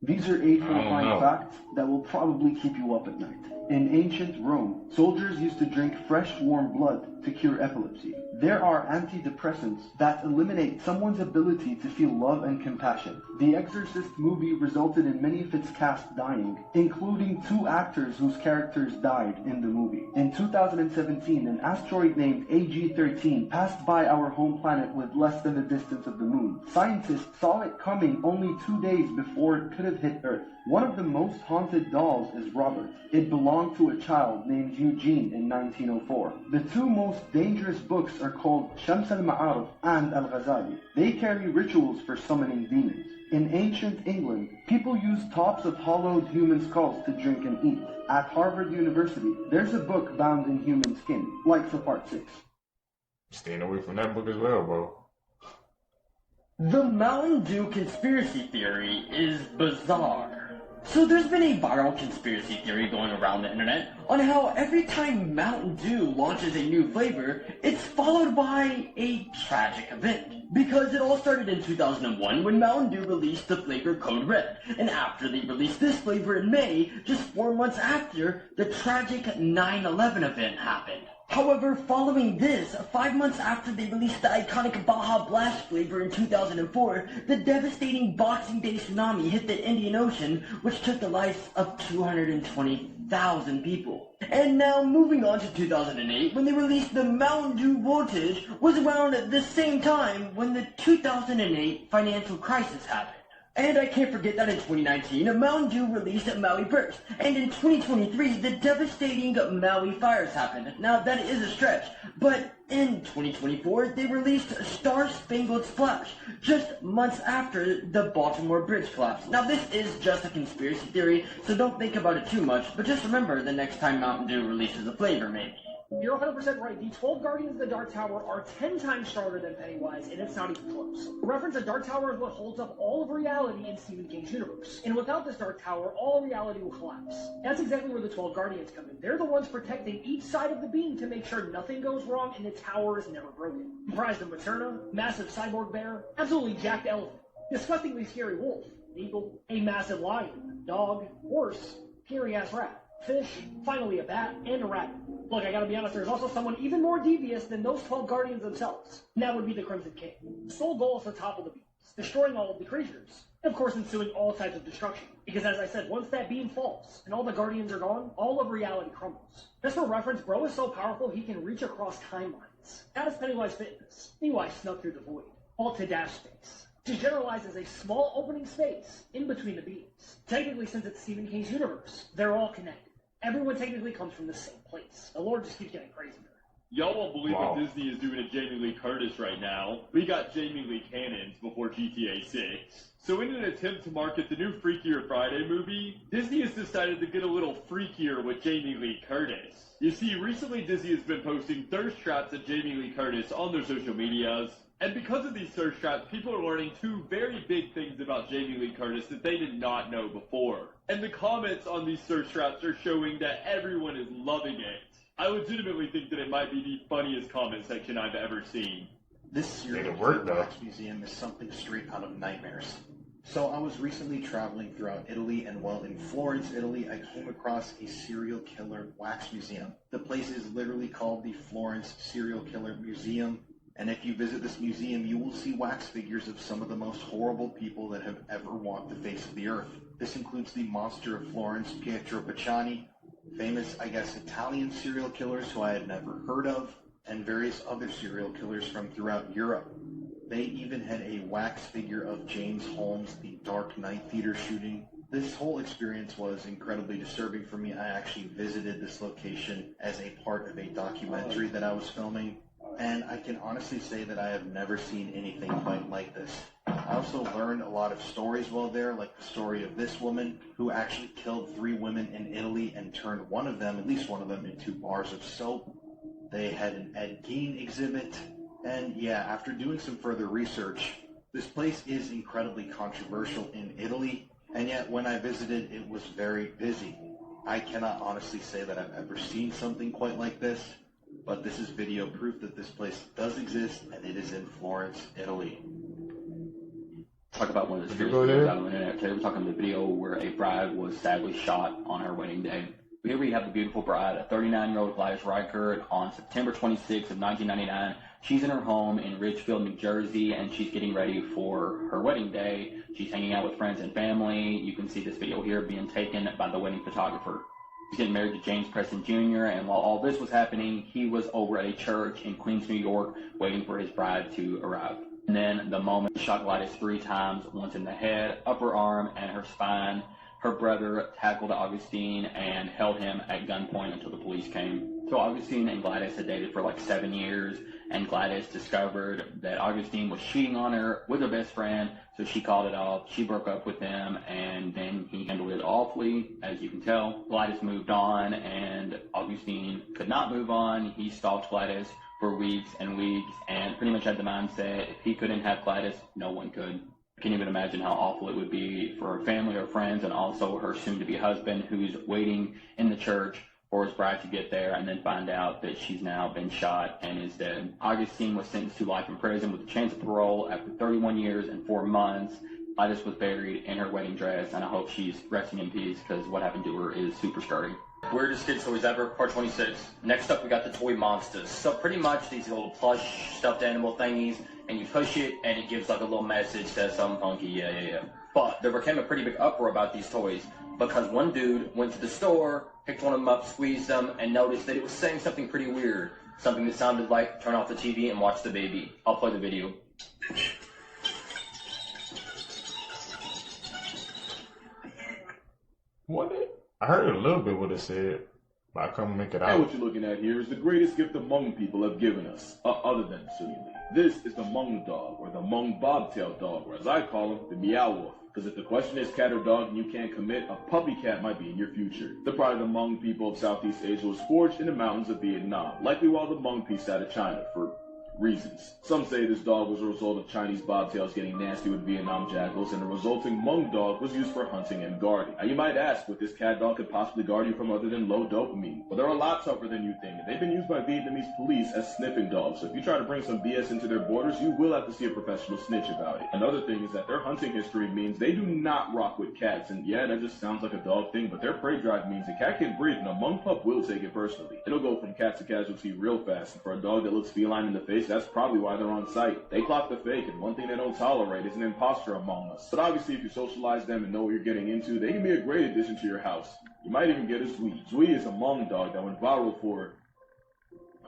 These are 8 horrifying facts that will probably keep you up at night. In ancient Rome, soldiers used to drink fresh, warm blood to cure epilepsy. There are antidepressants that eliminate someone's ability to feel love and compassion. The Exorcist movie resulted in many of its cast dying, including 2 actors whose characters died in the movie. In 2017, an asteroid named AG-13 passed by our home planet with less than the distance of the moon. Scientists saw it coming only 2 days before it could have hit Earth. One of the most haunted dolls is Robert. It belonged to a child named Eugene in 1904. The 2 most dangerous books are called Shams al-Ma'arif and Al-Ghazali. They carry rituals for summoning demons. In ancient England, people used tops of hollowed human skulls to drink and eat. At Harvard University, there's a book bound in human skin, like for Part 6. Staying away from that book as well, bro. The Mountain Dew conspiracy theory is bizarre. So there's been a viral conspiracy theory going around the internet on how every time Mountain Dew launches a new flavor, it's followed by a tragic event. Because it all started in 2001 when Mountain Dew released the flavor Code Red. And after they released this flavor in May, just 4 months after, the tragic 9/11 event happened. However, following this, 5 months after they released the iconic Baja Blast flavor in 2004, the devastating Boxing Day tsunami hit the Indian Ocean, which took the lives of 220,000 people. And now, moving on to 2008, when they released the Mountain Dew Voltage, was around the same time when the 2008 financial crisis happened. And I can't forget that in 2019, Mountain Dew released Maui Burst, and in 2023, the devastating Maui fires happened. Now, that is a stretch, but in 2024, they released Star Spangled Splash, just months after the Baltimore Bridge collapse. Now, this is just a conspiracy theory, so don't think about it too much, but just remember the next time Mountain Dew releases a flavor, maybe. You're 100% right. The 12 Guardians of the Dark Tower are 10 times stronger than Pennywise, and it's not even close. For reference, the Dark Tower is what holds up all of reality in Stephen King's universe. And without this Dark Tower, all reality will collapse. That's exactly where the 12 Guardians come in. They're the ones protecting each side of the beam to make sure nothing goes wrong and the tower is never broken. Comprised of Materna, massive cyborg bear, absolutely jacked elephant, disgustingly scary wolf, eagle, a massive lion, dog, horse, scary-ass rat, fish, finally a bat, and a rabbit. Look, I gotta be honest, there's also someone even more devious than those 12 Guardians themselves. And that would be the Crimson King. His sole goal is to topple the beams, destroying all of the creatures. And of course ensuing all types of destruction. Because as I said, once that beam falls, and all the Guardians are gone, all of reality crumbles. Just for reference, Bro is so powerful he can reach across timelines. That is Pennywise Fitness. Meanwhile, snuck through the void. All to dash space. Which is generalized as a small opening space in between the beams. Technically, since it's Stephen King's universe, they're all connected. Everyone technically comes from the same place. The lore just keeps getting crazier. Y'all won't believe what Disney is doing to Jamie Lee Curtis right now. We got Jamie Lee cannons before GTA 6. So in an attempt to market the new Freakier Friday movie, Disney has decided to get a little freakier with Jamie Lee Curtis. You see, recently Disney has been posting thirst traps at Jamie Lee Curtis on their social medias. And because of these thirst traps, people are learning two very big things about Jamie Lee Curtis that they did not know before. And the comments on these thirst traps are showing that everyone is loving it. I legitimately think that it might be the funniest comment section I've ever seen. This serial killer wax museum is something straight out of nightmares. So I was recently traveling throughout Italy, and while in Florence, Italy, I came across a serial killer wax museum. The place is literally called the Florence Serial Killer Museum. And if you visit this museum, you will see wax figures of some of the most horrible people that have ever walked the face of the earth. This includes the monster of Florence, Pietro Pacciani, famous, I guess, Italian serial killers who I had never heard of, and various other serial killers from throughout Europe. They even had a wax figure of James Holmes, the Dark Knight theater shooting. This whole experience was incredibly disturbing for me. I actually visited this location as a part of a documentary that I was filming. And I can honestly say that I have never seen anything quite like this. I also learned a lot of stories while there, like the story of this woman who actually killed 3 women in Italy and turned one of them, at least one of them, into bars of soap. They had an Ed Gein exhibit. And yeah, after doing some further research, this place is incredibly controversial in Italy. And yet when I visited, it was very busy. I cannot honestly say that I've ever seen something quite like this. But this is video proof that this place does exist, and it is in Florence, Italy. Talk about one of the scariest videos out on the internet. Today we're talking the video where a bride was sadly shot on her wedding day. Here we have the beautiful bride, a 39-year-old Gladys Reichert, on September 26th of 1999. She's in her home in Ridgefield, New Jersey, and she's getting ready for her wedding day. She's hanging out with friends and family. You can see this video here being taken by the wedding photographer. He's getting married to James Preston Jr., and while all this was happening, he was over at a church in Queens, New York, waiting for his bride to arrive. And then the moment shot Gladys 3 times, once in the head, upper arm, and her spine. Her brother tackled Augustine and held him at gunpoint until the police came. So Augustine and Gladys had dated for like 7 years, and Gladys discovered that Augustine was cheating on her with her best friend, so she called it off. She broke up with him, and then he handled it awfully, as you can tell. Gladys moved on, and Augustine could not move on. He stalked Gladys for weeks and weeks, and pretty much had the mindset, if he couldn't have Gladys, no one could. Can you even imagine how awful it would be for her family or friends, and also her soon-to-be husband who's waiting in the church for his bride to get there and then find out that she's now been shot and is dead. Augustine was sentenced to life in prison with a chance of parole after 31 years and 4 months. Gladys was buried in her wedding dress, and I hope she's resting in peace because what happened to her is super scary. Weirdest kid stories ever, part 26. Next up, we got the toy monsters. So pretty much these little plush stuffed animal thingies, and you push it, and it gives like a little message that's something funky, yeah. But there became a pretty big uproar about these toys because one dude went to the store, picked one of them up, squeezed them, and noticed that it was saying something pretty weird. Something that sounded like, turn off the TV and watch the baby. I'll play the video. What? I heard a little bit what it said, but I couldn't make it out. And what you're looking at here is the greatest gift the Hmong people have given us, other than Sunni. This is the Hmong dog, or the Hmong bobtail dog, or as I call him, the Meow Wolf. Because if the question is cat or dog and you can't commit, a puppy cat might be in your future. The pride of the Hmong people of Southeast Asia was forged in the mountains of Vietnam, likely while the Hmong pieced out of China for reasons. Some say this dog was a result of Chinese bobtails getting nasty with Vietnam jackals, and the resulting Hmong dog was used for hunting and guarding. Now you might ask what this cat dog could possibly guard you from other than low dopamine. Well, they're a lot tougher than you think, and they've been used by Vietnamese police as sniffing dogs, so if you try to bring some BS into their borders, you will have to see a professional snitch about it. Another thing is that their hunting history means they do not rock with cats, and yeah, that just sounds like a dog thing, but their prey drive means a cat can breathe, and a Hmong pup will take it personally. It'll go from cat to casualty real fast, and for a dog that looks feline in the face, that's probably why they're on site. They clock the fake, and one thing they don't tolerate is an imposter among us. But obviously, if you socialize them and know what you're getting into, they can be a great addition to your house. You might even get a Zui. Zui is a Hmong dog that went viral for...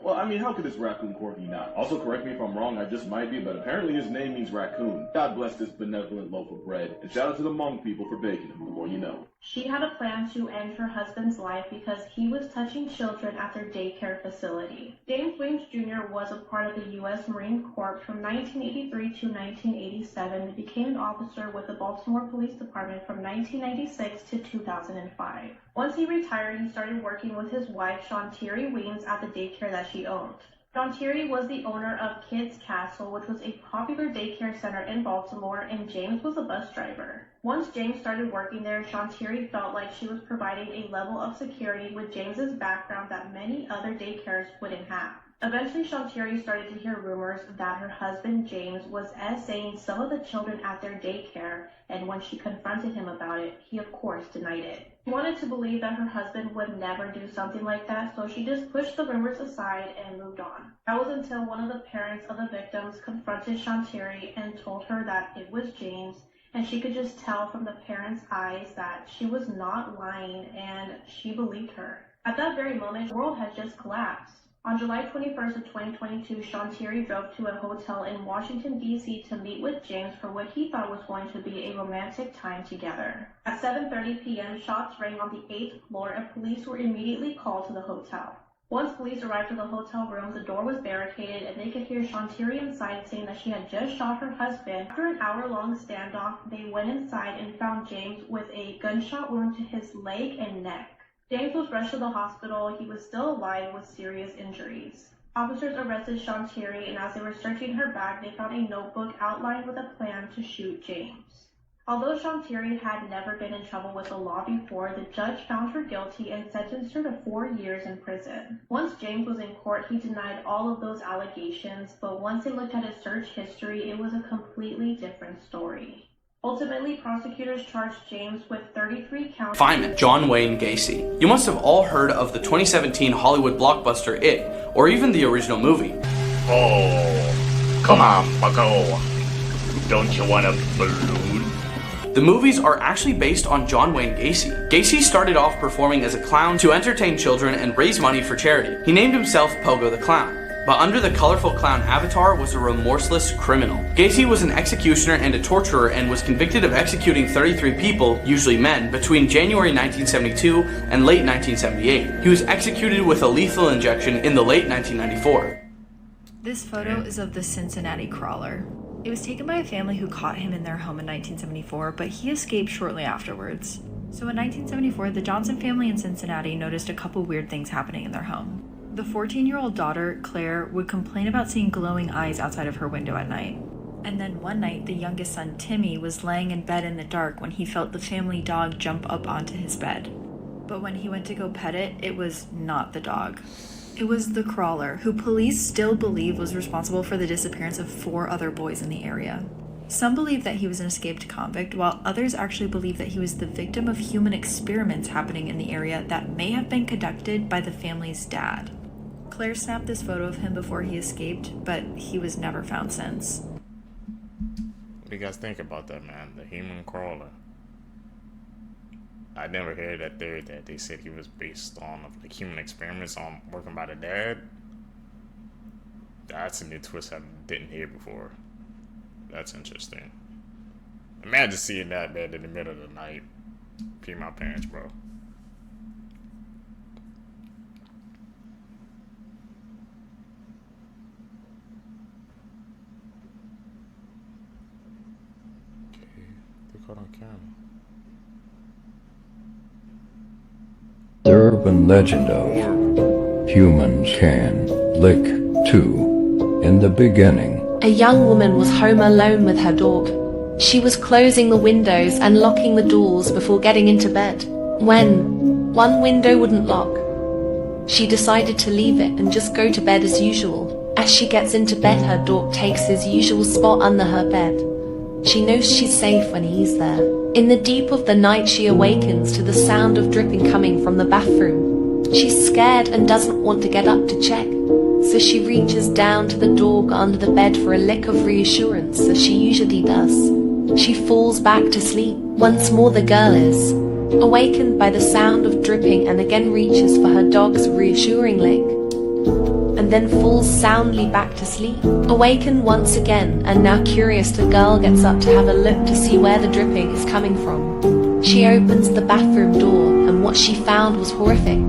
Well, I mean, how could this raccoon corgi not? Also, correct me if I'm wrong, I just might be, but apparently his name means raccoon. God bless this benevolent loaf of bread. And shout out to the Hmong people for baking him, the more you know. She had a plan to end her husband's life because he was touching children at their daycare facility. James Williams Jr. was a part of the U.S. Marine Corps from 1983 to 1987 and became an officer with the Baltimore Police Department from 1996 to 2005. Once he retired, he started working with his wife, Shantiri Weems, at the daycare that she owned. Shantiri was the owner of Kids Castle, which was a popular daycare center in Baltimore, and James was a bus driver. Once James started working there, Shantiri felt like she was providing a level of security with James's background that many other daycares wouldn't have. Eventually, Shantiri started to hear rumors that her husband, James, was essaying some of the children at their daycare, and when she confronted him about it, he of course denied it. She wanted to believe that her husband would never do something like that, so she just pushed the rumors aside and moved on. That was until one of the parents of the victims confronted Shantiri and told her that it was James, and she could just tell from the parents' eyes that she was not lying, and she believed her. At that very moment, the world had just collapsed. On July 21st of 2022, Shantiri drove to a hotel in Washington, D.C. to meet with James for what he thought was going to be a romantic time together. At 7:30 p.m., shots rang on the 8th floor and police were immediately called to the hotel. Once police arrived to the hotel room, the door was barricaded and they could hear Shantiri inside saying that she had just shot her husband. After an hour-long standoff, they went inside and found James with a gunshot wound to his leg and neck. James was rushed to the hospital. He was still alive with serious injuries. Officers arrested Shantiri, and as they were searching her bag, they found a notebook outlined with a plan to shoot James. Although Shantiri had never been in trouble with the law before, the judge found her guilty and sentenced her to 4 years in prison. Once James was in court, he denied all of those allegations, but once they looked at his search history, it was a completely different story. Ultimately, prosecutors charged James with 33 counts. Feynman, John Wayne Gacy. You must have all heard of the 2017 Hollywood blockbuster It, or even the original movie. Oh, come on, bucko. Don't you want a balloon? The movies are actually based on John Wayne Gacy. Gacy started off performing as a clown to entertain children and raise money for charity. He named himself Pogo the Clown. But under the colorful clown avatar was a remorseless criminal. Gacy was an executioner and a torturer and was convicted of executing 33 people, usually men, between January 1972 and late 1978. He was executed with a lethal injection in the late 1994. This photo is of the Cincinnati Crawler. It was taken by a family who caught him in their home in 1974, but he escaped shortly afterwards. So in 1974, the Johnson family in Cincinnati noticed a couple weird things happening in their home. The 14-year-old daughter, Claire, would complain about seeing glowing eyes outside of her window at night. And then one night, the youngest son, Timmy, was laying in bed in the dark when he felt the family dog jump up onto his bed. But when he went to go pet it, it was not the dog. It was the Crawler, who police still believe was responsible for the disappearance of 4 other boys in the area. Some believe that he was an escaped convict, while others actually believe that he was the victim of human experiments happening in the area that may have been conducted by the family's dad. Claire snapped this photo of him before he escaped, but he was never found since. What do you guys think about that, man? The human crawler. I never heard that theory that they said he was based on like human experiments on working by the dad. That's a new twist I didn't hear before. That's interesting. Imagine seeing that, man, in the middle of the night. Pee my pants, bro. Okay, they caught on camera. The urban legend of humans can lick too. In the beginning, a young woman was home alone with her dog. She was closing the windows and locking the doors before getting into bed, when one window wouldn't lock. She decided to leave it and just go to bed as usual. As she gets into bed, her dog takes his usual spot under her bed. She knows she's safe when he's there. In the deep of the night, she awakens to the sound of dripping coming from the bathroom. She's scared and doesn't want to get up to check, so she reaches down to the dog under the bed for a lick of reassurance, as she usually does. She falls back to sleep. Once more the girl is awakened by the sound of dripping and again reaches for her dog's reassuring lick, and then falls soundly back to sleep. Awakened once again, and now curious, the girl gets up to have a look to see where the dripping is coming from. She opens the bathroom door, and what she found was horrific.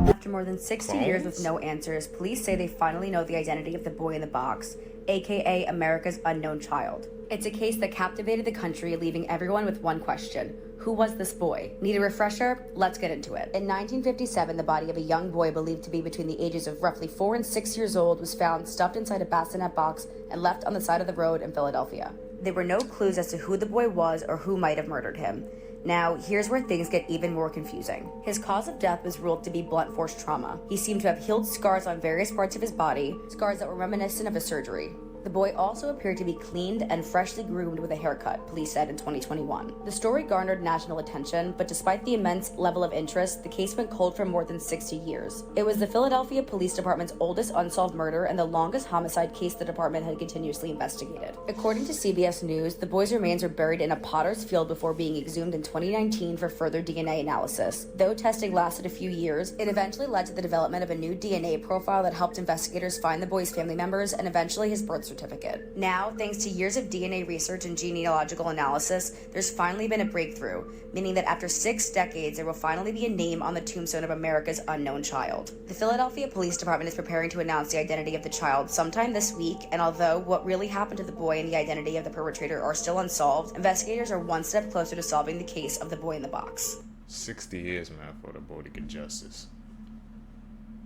After more than 60 years with no answers, police say they finally know the identity of the boy in the box, aka America's unknown child. It's a case that captivated the country, leaving everyone with one question. Who was this boy? Need a refresher? Let's get into it. In 1957, the body of a young boy believed to be between the ages of roughly 4 and 6 years old was found stuffed inside a bassinet box and left on the side of the road in Philadelphia. There were no clues as to who the boy was or who might have murdered him. Now, here's where things get even more confusing. His cause of death was ruled to be blunt force trauma. He seemed to have healed scars on various parts of his body, scars that were reminiscent of a surgery. The boy also appeared to be cleaned and freshly groomed with a haircut, police said in 2021. The story garnered national attention, but despite the immense level of interest, the case went cold for more than 60 years. It was the Philadelphia Police Department's oldest unsolved murder and the longest homicide case the department had continuously investigated. According to CBS News, the boy's remains were buried in a potter's field before being exhumed in 2019 for further DNA analysis. Though testing lasted a few years, it eventually led to the development of a new DNA profile that helped investigators find the boy's family members and eventually his birth certificate. Now, thanks to years of DNA research and genealogical analysis, there's finally been a breakthrough, meaning that after 6 decades, there will finally be a name on the tombstone of America's unknown child. The Philadelphia Police Department is preparing to announce the identity of the child sometime this week, and although what really happened to the boy and the identity of the perpetrator are still unsolved, investigators are one step closer to solving the case of the boy in the box. 60 years, man, for the boy to get justice.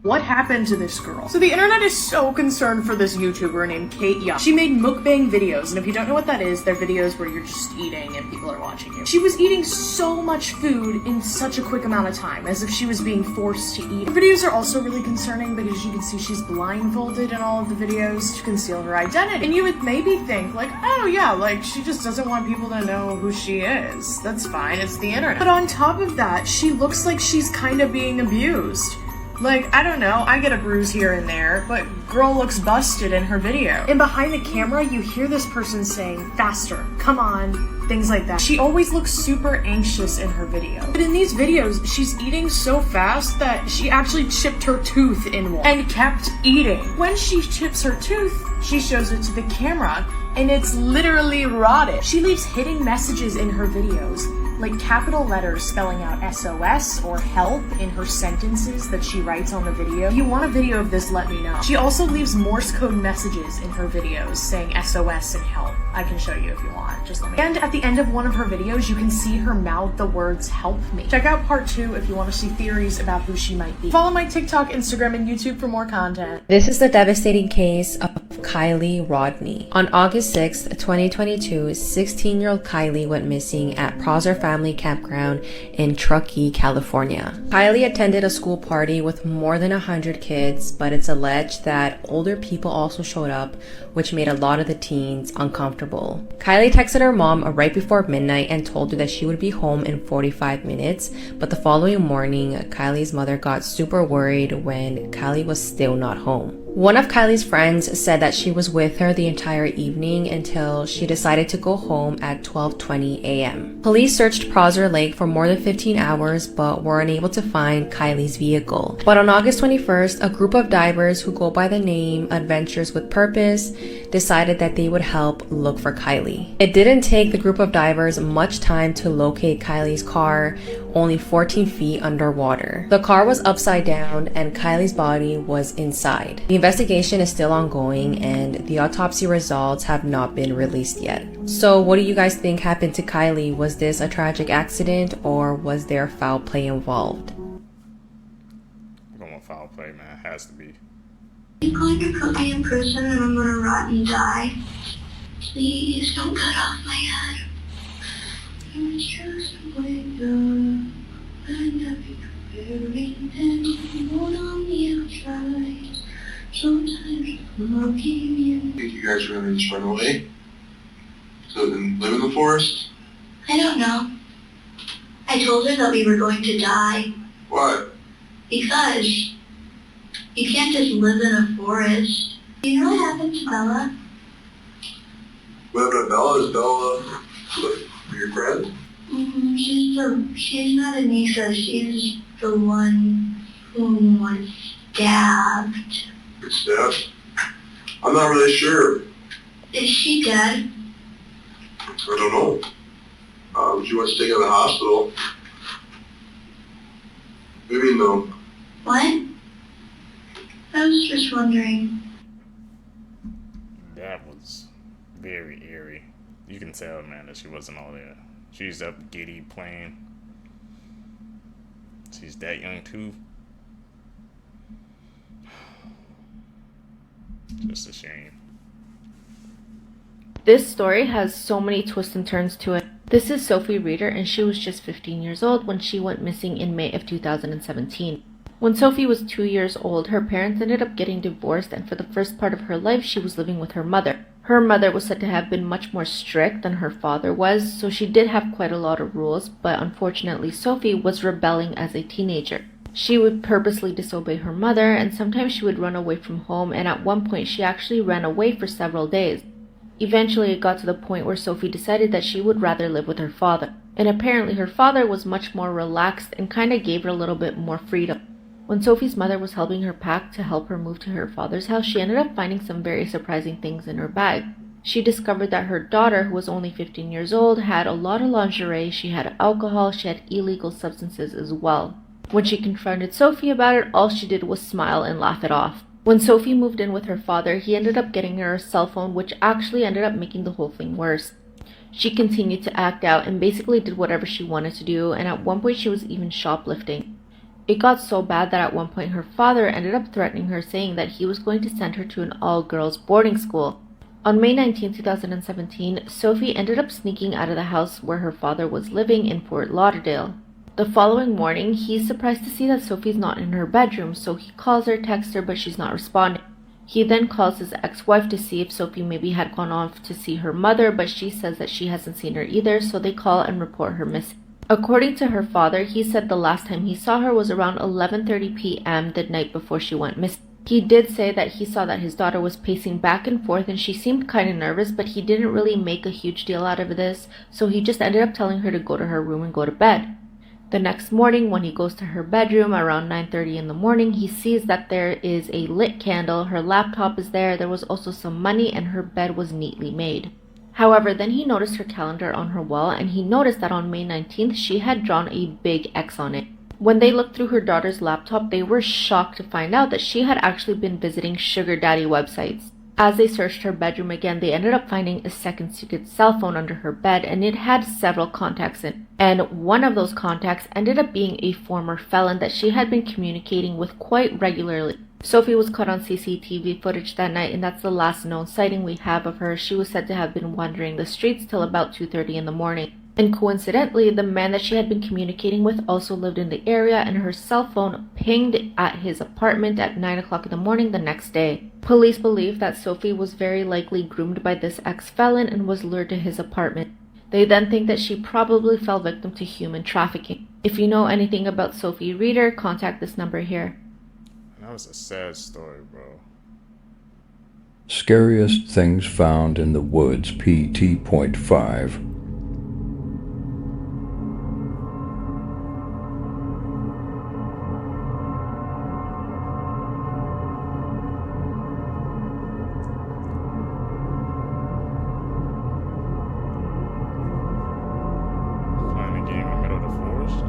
What happened to this girl? So the internet is so concerned for this YouTuber named Kate Young. She made mukbang videos, and if you don't know what that is, they're videos where you're just eating and people are watching you. She was eating so much food in such a quick amount of time, as if she was being forced to eat. Her videos are also really concerning because you can see she's blindfolded in all of the videos to conceal her identity. And you would maybe think, like, oh yeah, like, she just doesn't want people to know who she is. That's fine, it's the internet. But on top of that, she looks like she's kind of being abused. Like, I don't know, I get a bruise here and there, but girl looks busted in her video. And behind the camera, you hear this person saying, faster, come on, things like that. She always looks super anxious in her video. But in these videos, she's eating so fast that she actually chipped her tooth in one and kept eating. When she chips her tooth, she shows it to the camera, and it's literally rotted. She leaves hidden messages in her videos, like capital letters spelling out SOS or help in her sentences that she writes on the video. If you want a video of this, let me know. She also leaves Morse code messages in her videos saying SOS and help. I can show you if you want, just let me know. And at the end of one of her videos, you can see her mouth the words help me. Check out part 2 if you want to see theories about who she might be. Follow my TikTok, Instagram, and YouTube for more content. This is the devastating case of Kylie Rodney. On August 6, 2022, 16-year-old Kylie went missing at Prosser Family Campground in Truckee, California. Kylie attended a school party with more than 100 kids, but it's alleged that older people also showed up, which made a lot of the teens uncomfortable. Kylie texted her mom right before midnight and told her that she would be home in 45 minutes, but the following morning, Kylie's mother got super worried when Kylie was still not home. One of Kylie's friends said that she was with her the entire evening until she decided to go home at 12:20 a.m. Police searched Prosser Lake for more than 15 hours but were unable to find Kylie's vehicle. But on August 21st, a group of divers who go by the name Adventures with Purpose decided that they would help look for Kylie. It didn't take the group of divers much time to locate Kylie's car, only 14 feet underwater. The car was upside down and Kylie's body was inside. The investigation is still ongoing and the autopsy results have not been released yet. So what do you guys think happened to Kylie? Was this a tragic accident or was there foul play involved? I'm going with foul play, man. It has to be. You're going to put me in prison and I'm gonna rot and die. Please don't cut off my head. It's just the way it goes. And I'll be preparing and hold on the outside. Sometimes I'm looking in. Think you guys are gonna just run away? So then live in the forest? I don't know. I told her that we were going to die. Why? Because you can't just live in a forest. You know what happened to Bella? What happened to Bella? Is Bella like your friend? She's not Anissa. She's the one who was stabbed. Stabbed? I'm not really sure. Is she dead? I don't know. She was taken to the hospital. Maybe no. What? I was just wondering. That was very eerie. You can tell, man, that she wasn't all there. She's up giddy playing. She's that young too. Just a shame. This story has so many twists and turns to it. This is Sophie Reeder and she was just 15 years old when she went missing in May of 2017. When Sophie was 2 years old, her parents ended up getting divorced and for the first part of her life she was living with her mother. Her mother was said to have been much more strict than her father was, so she did have quite a lot of rules, but unfortunately Sophie was rebelling as a teenager. She would purposely disobey her mother and sometimes she would run away from home, and at one point she actually ran away for several days. Eventually it got to the point where Sophie decided that she would rather live with her father, and apparently her father was much more relaxed and kinda gave her a little bit more freedom. When Sophie's mother was helping her pack to help her move to her father's house, she ended up finding some very surprising things in her bag. She discovered that her daughter, who was only 15 years old, had a lot of lingerie, she had alcohol, she had illegal substances as well. When she confronted Sophie about it, all she did was smile and laugh it off. When Sophie moved in with her father, he ended up getting her a cell phone, which actually ended up making the whole thing worse. She continued to act out and basically did whatever she wanted to do, and at one point she was even shoplifting. It got so bad that at one point her father ended up threatening her, saying that he was going to send her to an all-girls boarding school. On May 19, 2017, Sophie ended up sneaking out of the house where her father was living in Fort Lauderdale. The following morning, he's surprised to see that Sophie's not in her bedroom, so he calls her, texts her, but she's not responding. He then calls his ex-wife to see if Sophie maybe had gone off to see her mother, but she says that she hasn't seen her either, so they call and report her missing. According to her father, he said the last time he saw her was around 11:30 p.m. the night before she went missing. He did say that he saw that his daughter was pacing back and forth and she seemed kind of nervous, but he didn't really make a huge deal out of this, so he just ended up telling her to go to her room and go to bed. The next morning, when he goes to her bedroom around 9:30 in the morning, he sees that there is a lit candle, her laptop is there was also some money, and her bed was neatly made. However, then he noticed her calendar on her wall, and he noticed that on May 19th, she had drawn a big X on it. When they looked through her daughter's laptop, they were shocked to find out that she had actually been visiting sugar daddy websites. As they searched her bedroom again, they ended up finding a second secret cell phone under her bed, and it had several contacts in it. And one of those contacts ended up being a former felon that she had been communicating with quite regularly. Sophie was caught on CCTV footage that night, and that's the last known sighting we have of her. She was said to have been wandering the streets till about 2:30 in the morning. And coincidentally, the man that she had been communicating with also lived in the area, and her cell phone pinged at his apartment at 9 o'clock in the morning the next day. Police believe that Sophie was very likely groomed by this ex-felon and was lured to his apartment. They then think that she probably fell victim to human trafficking. If you know anything about Sophie Reeder, contact this number here. That was a sad story, bro. Scariest things found in the woods, PT.5. Playing a game in the middle of the forest?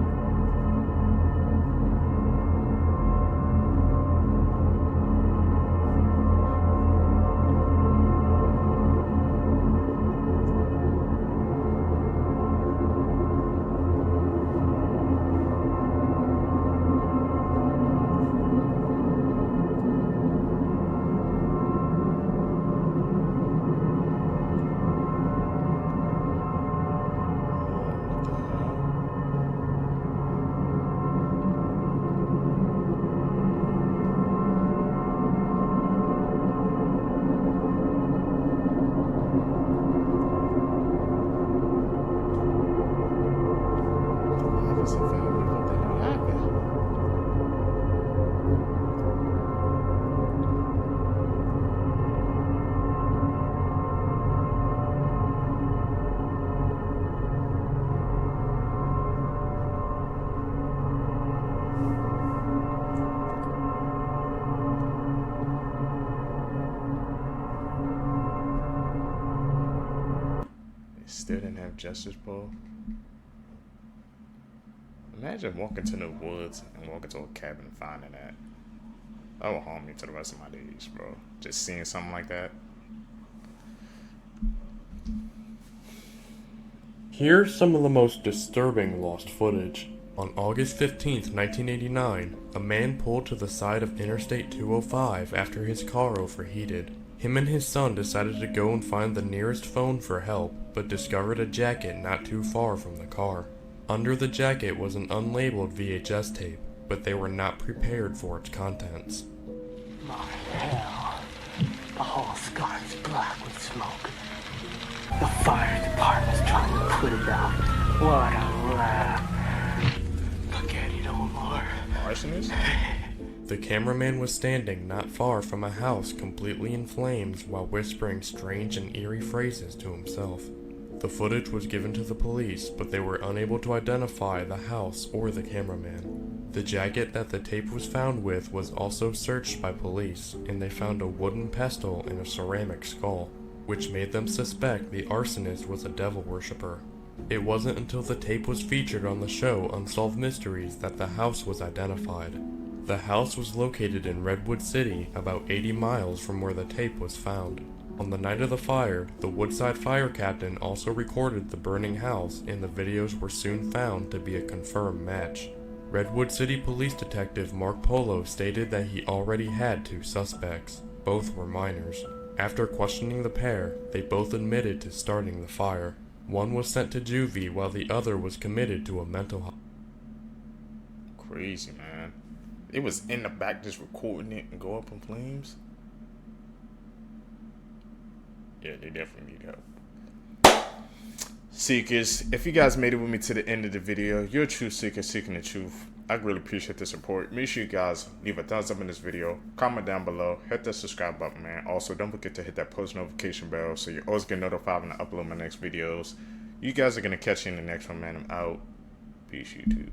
Still didn't have justice, bro. Imagine walking to the woods and walking to a cabin and finding that. That would harm me to the rest of my days, bro. Just seeing something like that. Here's some of the most disturbing lost footage. On August 15th, 1989, a man pulled to the side of Interstate 205 after his car overheated. Him and his son decided to go and find the nearest phone for help, but discovered a jacket not too far from the car. Under the jacket was an unlabeled VHS tape, but they were not prepared for its contents. My hell, the whole sky's black with smoke. The fire department's trying to put it out. What a laugh. But get it no more. Arsonist? The cameraman was standing not far from a house completely in flames while whispering strange and eerie phrases to himself. The footage was given to the police, but they were unable to identify the house or the cameraman. The jacket that the tape was found with was also searched by police, and they found a wooden pestle and a ceramic skull, which made them suspect the arsonist was a devil worshipper. It wasn't until the tape was featured on the show Unsolved Mysteries that the house was identified. The house was located in Redwood City, about 80 miles from where the tape was found. On the night of the fire, the Woodside fire captain also recorded the burning house, and the videos were soon found to be a confirmed match. Redwood City Police Detective Mark Polo stated that he already had 2 suspects. Both were minors. After questioning the pair, they both admitted to starting the fire. One was sent to juvie while the other was committed to a mental hospital. Crazy, man. It was in the back just recording it and go up in flames. Yeah, they definitely need help. Seekers, if you guys made it with me to the end of the video, you're a true seeker seeking the truth. I really appreciate the support. Make sure you guys leave a thumbs up in this video, comment down below, hit that subscribe button, man. Also, don't forget to hit that post notification bell so you always get notified when I upload my next videos. You guys are going to catch you in the next one, man. I'm out. Peace, YouTube.